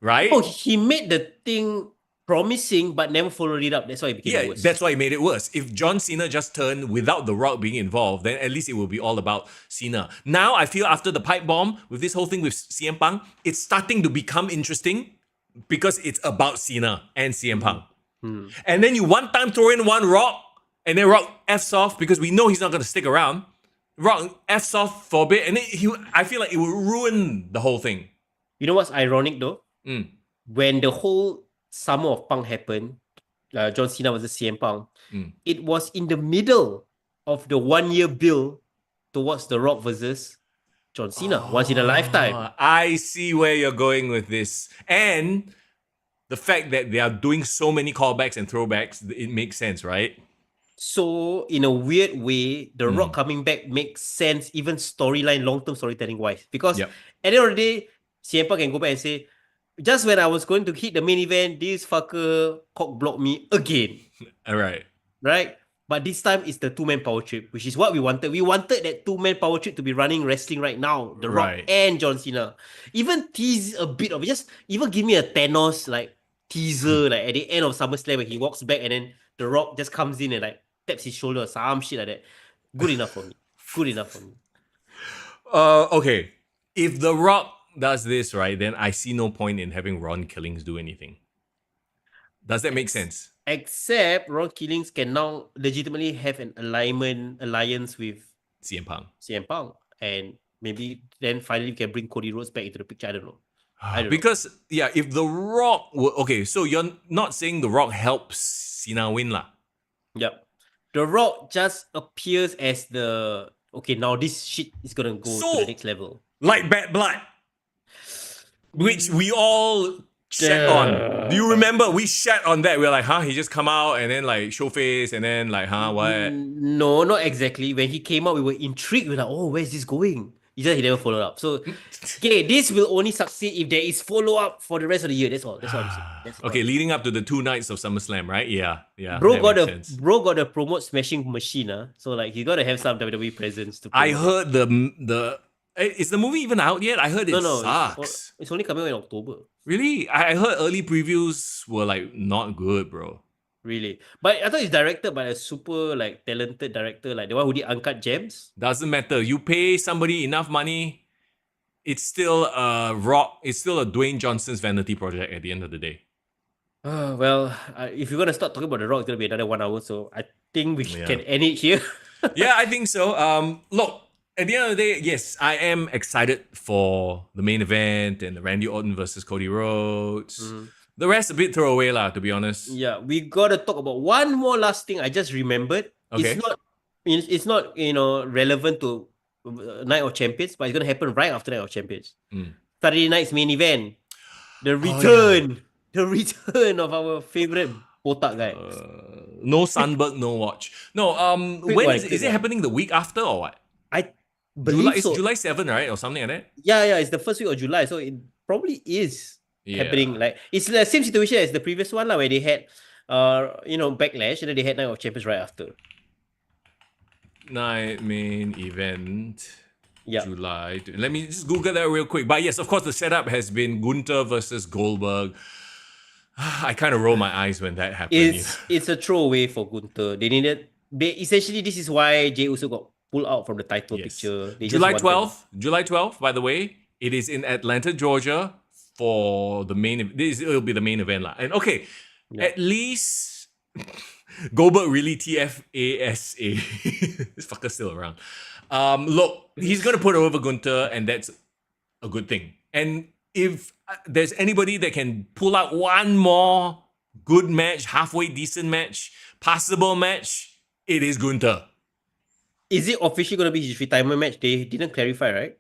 Right? Oh, he made the thing promising but never followed it up. That's why it became worse. That's why it made it worse. If John Cena just turned without The Rock being involved, then at least it will be all about Cena. Now, I feel after the pipe bomb, with this whole thing with CM Punk, it's starting to become interesting because it's about Cena and CM Punk. And then you one time throw in one Rock, and then Rock F's off because we know he's not going to stick around. Rock F's off for a bit, and then I feel like it will ruin the whole thing. You know what's ironic though? When the whole Summer of Punk happened, John Cena versus CM Punk, it was in the middle of the 1 year build towards The Rock versus John Cena, once in a lifetime. I see where you're going with this. And the fact that they are doing so many callbacks and throwbacks, it makes sense, right? So, in a weird way, The Rock coming back makes sense, even storyline, long-term storytelling wise. Because at the end of the day, CM Punk can go back and say, just when I was going to hit the main event, this fucker cock blocked me again. All right. Right? But this time it's the two-man power trip, which is what we wanted. We wanted that two-man power trip to be running wrestling right now. The Rock and John Cena. Even tease a bit of it. Just even give me a Thanos like teaser like at the end of SummerSlam when he walks back and then The Rock just comes in and like taps his shoulder or some shit like that. Good enough for me. Good enough for me. Okay. If The Rock does this, right, then I see no point in having Ron Killings do anything. Does that make sense? Except Ron Killings can now legitimately have an alliance with CM Punk. And maybe then finally we can bring Cody Rhodes back into the picture. I don't know. Because, if The Rock were... Okay, so you're not saying The Rock helps Cena win lah? Yep. The Rock just appears as the... Okay, now this shit is gonna go to the next level. Like Bad Blood. Which we all shat on. Do you remember? We shat on that. We were like, he just come out and then like show face and then like, what? No, not exactly. When he came out, we were intrigued. We were like, where's this going? He never followed up. So, okay, this will only succeed if there is follow-up for the rest of the year. That's all. That's what I'm saying. Leading up to the 2 nights of SummerSlam, right? Yeah. Bro got to promote Smashing Machine, so like you got to have some WWE presence to promote. I heard the is the movie even out yet? I heard it sucks. It's only coming out in October. Really? I heard early previews were like not good, bro. Really? But I thought it's directed by a super like talented director, like the one who did Uncut Gems. Doesn't matter. You pay somebody enough money, it's still a Dwayne Johnson's vanity project at the end of the day. If you're gonna start talking about The Rock, it's gonna be another 1 hour. So I think we can end it here. Yeah, I think so. Look, at the end of the day, yes, I am excited for the main event and the Randy Orton versus Cody Rhodes. The rest a bit throwaway lah, to be honest. Yeah, we gotta talk about one more last thing I just remembered. Okay. It's not relevant to Night of Champions, but it's gonna happen right after Night of Champions. Saturday night's main event. The return of our favorite botak guy. No Sunberg, no watch. No, when is it happening the week after or what? I believe it's July 7, right? Or something like that? Yeah, it's the first week of July, so it probably is happening. Like it's the same situation as the previous one, where they had Backlash and then they had Night of Champions right after. Night main event. Yeah. July. Let me just Google that real quick. But yes, of course, the setup has been Gunther versus Goldberg. I kind of roll my eyes when that happened. It's a throwaway for Gunther. They essentially, this is why Jey Uso got pulled out from the title Yes. picture. They just July wanted 12th. July 12th, by the way. It is in Atlanta, Georgia for the main. It'll be the main event. And okay, at least Goldberg really TFASA. This fucker's still around. Look, he's going to put over Gunther, and that's a good thing. And if there's anybody that can pull out one more good match, halfway decent match, passable match, it is Gunther. Is it officially going to be his retirement match? They didn't clarify, right?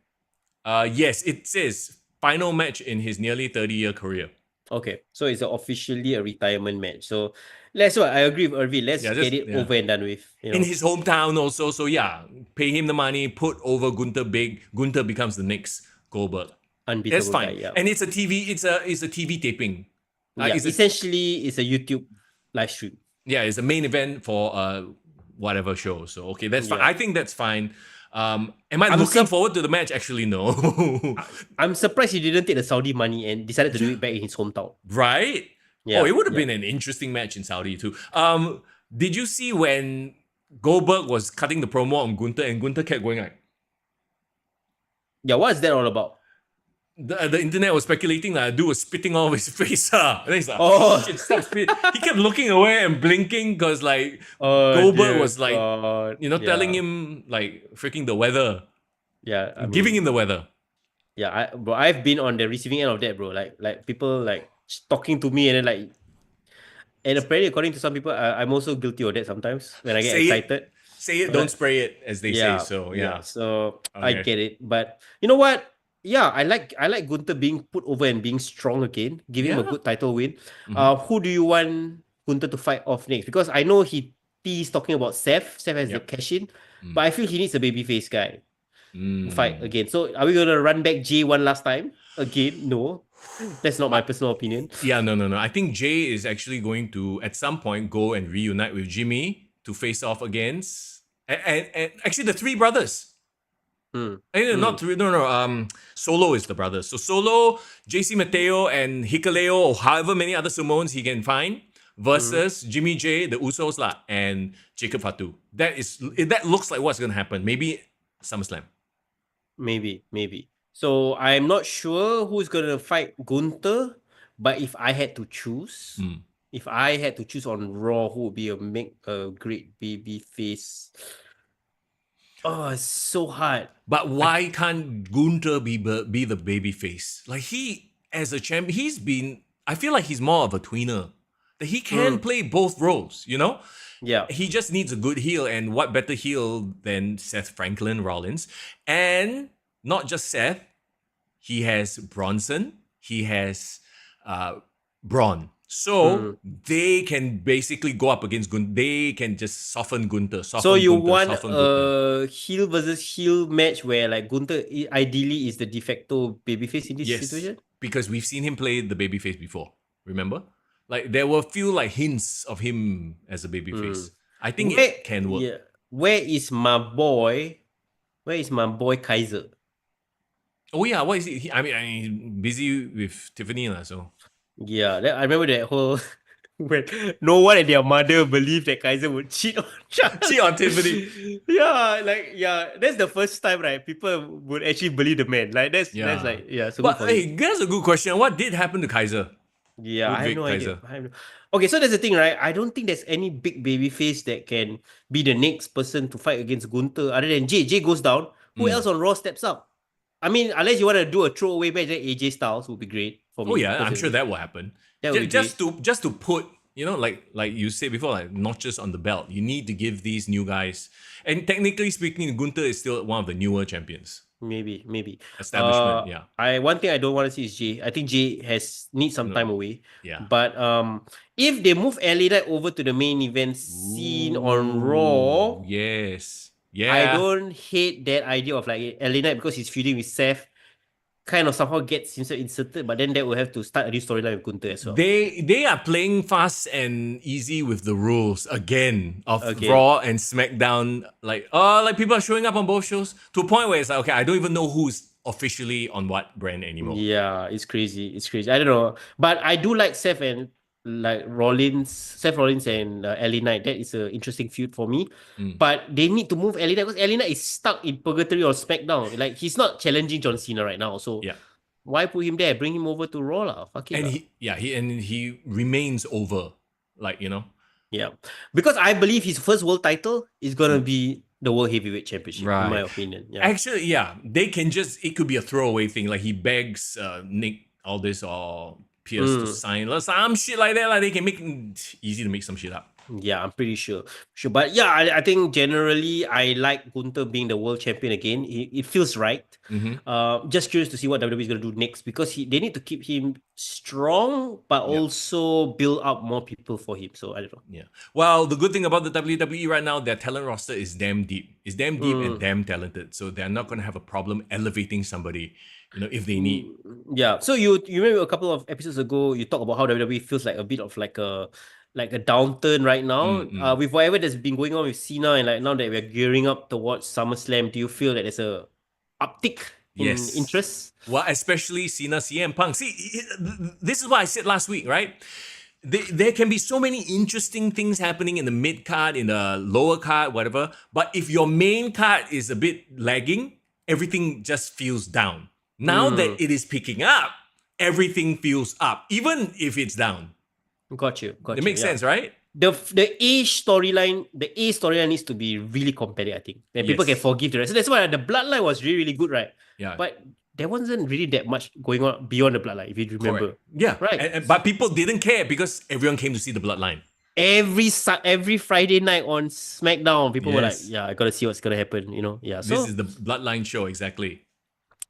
Yes, it says final match in his nearly 30-year career. Okay, so it's officially a retirement match. So I agree with Irvin. Let's get it over and done with. In his hometown also. So yeah, pay him the money, put over Gunther big. Gunther becomes the next Goldberg. Unbeatable. That's fine. Guy, yeah. And it's a TV taping. Essentially it's a YouTube live stream. Yeah, it's a main event for whatever show. So okay, that's fine. I think that's fine. Am I looking forward to the match? Actually, no. I'm surprised he didn't take the Saudi money and decided to do it back in his hometown. Right? Yeah. Oh, it would have been an interesting match in Saudi too. Did you see when Goldberg was cutting the promo on Gunther and Gunther kept going like... Yeah, what is that all about? The internet was speculating that dude was spitting all over his face. And then he's like, shit, stop spitting. He kept looking away and blinking because like Goldberg was like, telling him like freaking the weather. Yeah. Giving him the weather. Yeah, I've been on the receiving end of that, bro. Like people like talking to me and then like, and apparently according to some people, I'm also guilty of that sometimes when I get excited. Say it, don't spray it, as they say. So yeah. So okay. I get it, but you know what? Yeah, I like Gunther being put over and being strong again. Give him a good title win. Who do you want Gunther to fight off next? Because I know he's talking about Seth. Seth has the cash in, but I feel he needs a babyface guy to fight again. So are we gonna run back Jay one last time again? No, that's not my personal opinion. Yeah, no. I think Jay is actually going to at some point go and reunite with Jimmy to face off against and actually the three brothers. Not three. No. Solo is the brother. So Solo, JC Mateo, and Hikaleo, or however many other Samoans he can find, versus Jimmy J, the Usos and Jacob Fatu. That looks like what's gonna happen. Maybe SummerSlam. Maybe. So I'm not sure who's gonna fight Gunther, but if I had to choose, on Raw, who would be a great baby face? Oh, it's so hard. But why can't Gunther be the baby face? Like he, as a champion, I feel like he's more of a tweener. That he can play both roles, Yeah. He just needs a good heel, and what better heel than Seth Franklin Rollins? And not just Seth, he has Bronson, he has Braun. So they can basically go up against Gunther. They can just soften Gunther. So you want a heel versus heel match where like Gunther ideally is the de facto babyface in this situation? Because we've seen him play the babyface before. Remember? Like there were a few like hints of him as a babyface. I think it can work. Yeah. Where is my boy Kaiser? Oh yeah, what is he? I mean, he's busy with Tiffany so. Yeah, I remember that whole when no one and their mother believed that Kaiser would cheat on Tiffany. That's the first time, right? People would actually believe the man. Like that's so but hey, that's a good question. What did happen to Kaiser? Yeah, I have no idea. Okay, so that's the thing, right? I don't think there's any big baby face that can be the next person to fight against Gunther other than Jay. Jay goes down. Who else on Raw steps up? I mean, unless you want to do a throwaway match, AJ Styles would be great for me. Oh yeah, I'm sure that will happen. Just to put, like you said before, like notches on the belt. You need to give these new guys, and technically speaking, Gunther is still one of the newer champions. Maybe establishment. One thing I don't want to see is Jay. I think Jay needs some time away. Yeah. But if they move LA Knight over to the main event scene on Raw, yes. Yeah. I don't hate that idea of like LA Knight because he's feuding with Seth. kind of somehow gets himself inserted, but then that will have to start a new storyline with Gunther as well. They are playing fast and easy with the rules again of Raw and SmackDown. Like people are showing up on both shows to a point where it's like, okay, I don't even know who's officially on what brand anymore. Yeah, it's crazy. I don't know, but I do like Seth Rollins and LA Knight. That is an interesting feud for me. But they need to move LA Knight because LA Knight is stuck in purgatory on SmackDown. Like, he's not challenging John Cena right now. So why put him there? Bring him over to Raw lah. Fuck it. And he remains over. Like, you know. Yeah, because I believe his first world title is gonna be the World Heavyweight Championship, in my opinion. Yeah. Actually, they can it could be a throwaway thing. Like, he begs Nick Aldis or Pierce to sign some shit like that. Like, they can make it easy to make some shit up. Yeah, I'm pretty sure. But yeah, I think generally I like Gunther being the world champion again. It feels right. Just curious to see what WWE is going to do next, because they need to keep him strong, but also build up more people for him. So I don't know. Yeah. Well, the good thing about the WWE right now, their talent roster is damn deep. It's damn deep and damn talented. So they're not going to have a problem elevating somebody, you know, if they need. Yeah. So you remember a couple of episodes ago, you talked about how WWE feels like a bit of like a downturn right now, with whatever that's been going on with Cena, and like now that we're gearing up towards SummerSlam. Do you feel that there's a uptick in interest? Well, especially Cena CM Punk. See, this is what I said last week, right? There can be so many interesting things happening in the mid card, in the lower card, whatever. But if your main card is a bit lagging, everything just feels down. Now that it is picking up, everything feels up, even if it's down. Got you. It makes sense, right? The A storyline needs to be really compelling, I think. Then people can forgive the rest. So that's why the Bloodline was really, really good, right? Yeah. But there wasn't really that much going on beyond the Bloodline, if you remember. Correct. Yeah. Right. But people didn't care because everyone came to see the Bloodline. Every Friday night on SmackDown, people were like, yeah, I gotta see what's gonna happen, you know? Yeah. So this is the Bloodline show, exactly.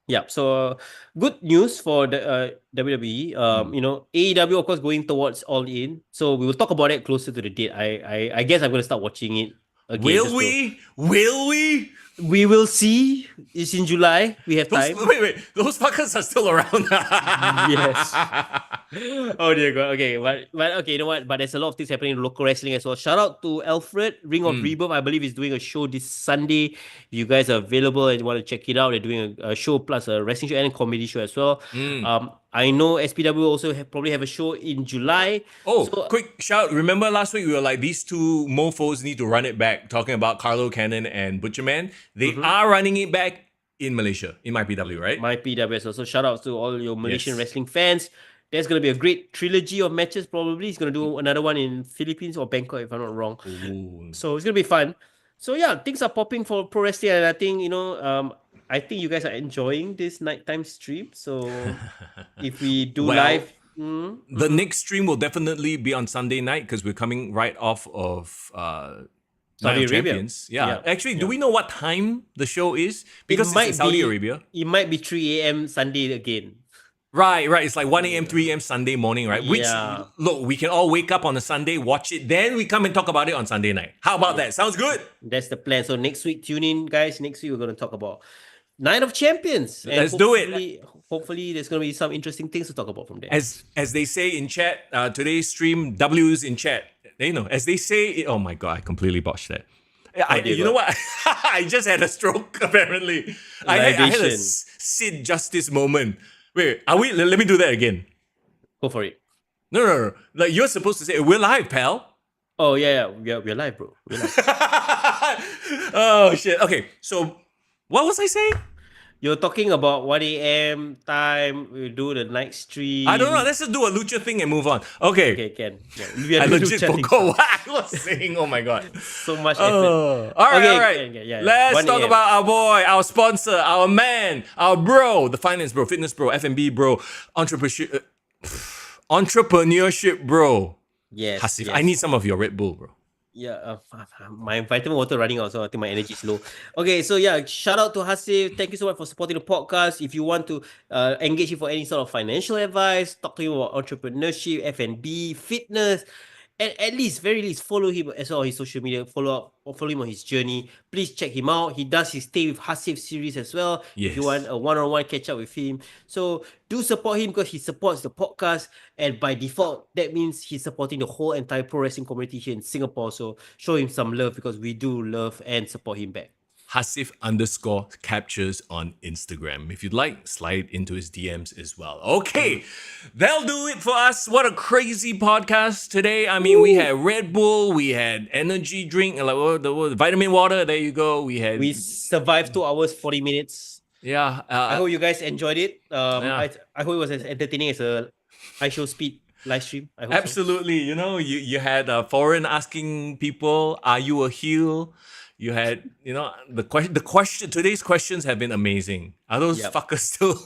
Yeah, so good news for the WWE. You know, AEW of course going towards All In, so we will talk about it closer to the date. I guess I'm gonna start watching it again. Will we? Will we? We will see. It's in July. We have time. Wait. Those fuckers are still around. Yes. Oh dear God. Okay, but okay, you know what? But there's a lot of things happening in local wrestling as well. Shout out to Alfred, Ring of Rebirth. I believe is doing a show this Sunday. If you guys are available and want to check it out, they're doing a show plus a wrestling show and a comedy show as well. I know SPW also probably have a show in July. Oh, so, quick shout. Remember last week we were like, these two mofos need to run it back, talking about Carlo Cannon and Butcherman. They are running it back in Malaysia, in MyPW, right? MyPW as well. So shout out to all your Malaysian wrestling fans. There's going to be a great trilogy of matches probably. He's going to do another one in Philippines or Bangkok, if I'm not wrong. Ooh. So it's going to be fun. So yeah, things are popping for pro wrestling, and I think, you know, I think you guys are enjoying this nighttime stream. So if we do live... the next stream will definitely be on Sunday night because we're coming right off of Night of Champions. Yeah. Actually, do we know what time the show is? Because it's in Saudi Arabia. It might be 3 a.m. Sunday again. Right. It's like 1 a.m., 3 a.m. Sunday morning, right? Which, look, we can all wake up on a Sunday, watch it, then we come and talk about it on Sunday night. How about that? Sounds good. That's the plan. So next week, tune in, guys. Next week, we're going to talk about Night of Champions. And let's do it. Hopefully, there's going to be some interesting things to talk about from there. As they say in chat, today's stream, W's in chat. You know, as they say, oh my God, I completely botched that. You know what? I just had a stroke, apparently. I had a Sid Justice moment. Wait, let me do that again. Go for it. No. Like, you're supposed to say, we're live, pal. Oh, yeah. We're live, bro. We're live. Oh, shit. Okay, so what was I saying? You're talking about 1 a.m. time, we do the night stream. I don't know. Let's just do a lucha thing and move on. Okay, Ken. Yeah, I legit forgot what I was saying. Oh my God. So much effort. All right. Let's talk about our boy, our sponsor, our man, our bro, the finance bro, fitness bro, F&B bro, entrepreneurship bro. Yes. Hasif, I need some of your Red Bull, bro. Yeah, my vitamin water running out, so I think my energy is low. Okay, so yeah, shout out to Hasif. Thank you so much for supporting the podcast. If you want to engage him for any sort of financial advice, talk to him about entrepreneurship, F&B, fitness, at least, very least, follow him as well on his social media. Follow him on his journey. Please check him out. He does his Stay with Hasif series as well. Yes. If you want a one-on-one catch up with him. So do support him because he supports the podcast. And by default, that means he's supporting the whole entire pro wrestling community here in Singapore. So show him some love because we do love and support him back. Hasif_captures on Instagram. If you'd like, slide into his DMs as well. Okay, that'll do it for us. What a crazy podcast today. I mean, we had Red Bull, we had energy drink, like the vitamin water. There you go. We survived 2 hours, 40 minutes. Yeah. I hope you guys enjoyed it. I hope it was as entertaining as a high show speed live stream. I hope absolutely. So. You know, you had foreign asking people, are you a heel? You had, you know, the question. Today's questions have been amazing. Are those fuckers still?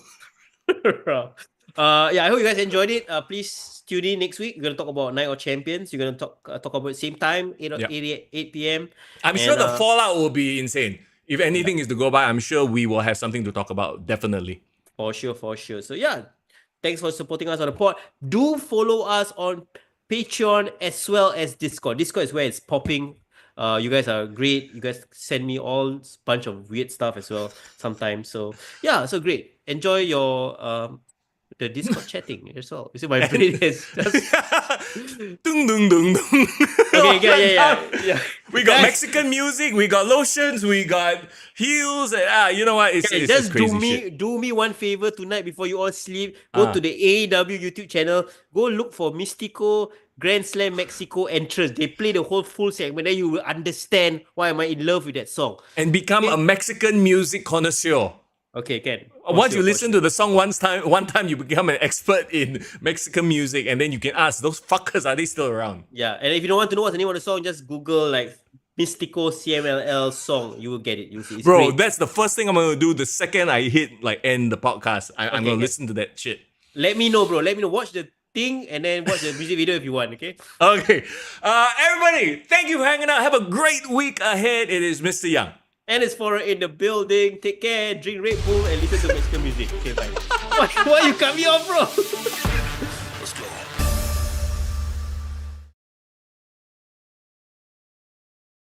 Yeah, I hope you guys enjoyed it. Please tune in next week. We're gonna talk about Night of Champions. You're gonna talk about same time, 8 p.m. I'm sure the fallout will be insane. If anything is to go by, I'm sure we will have something to talk about. Definitely. For sure. So yeah, thanks for supporting us on the pod. Do follow us on Patreon as well as Discord. Discord is where it's popping. You guys are great. You guys send me all bunch of weird stuff as well sometimes. So yeah, so great. Enjoy your the Discord chatting as well. You see, my brain is just dung dung dung dung. Okay, yeah. We got Mexican music. We got lotions. We got heels. You know what? It's just crazy shit. Do me one favor tonight before you all sleep. Go to the AEW YouTube channel. Go look for Mystico Grand Slam Mexico entrance. They play the whole full segment. Then you will understand why am I in love with that song. And become a Mexican music connoisseur. Okay, Ken. Once you listen to the song one time, you become an expert in Mexican music, and then you can ask, those fuckers, are they still around? Yeah, and if you don't want to know what's the name of the song, just Google like Mystico CMLL song. You will get it. You'll see. It's Bro, great. That's the first thing I'm going to do the second I hit like end the podcast. I'm going to listen to that shit. Let me know, bro. Let me know. Watch the thing and then watch the music video if you want, okay? Okay. Everybody, thank you for hanging out. Have a great week ahead. It is Mr. Young. And it's for in the building. Take care, drink Red Bull, and listen to Mexican music. Okay, bye. Why you cut me off, bro?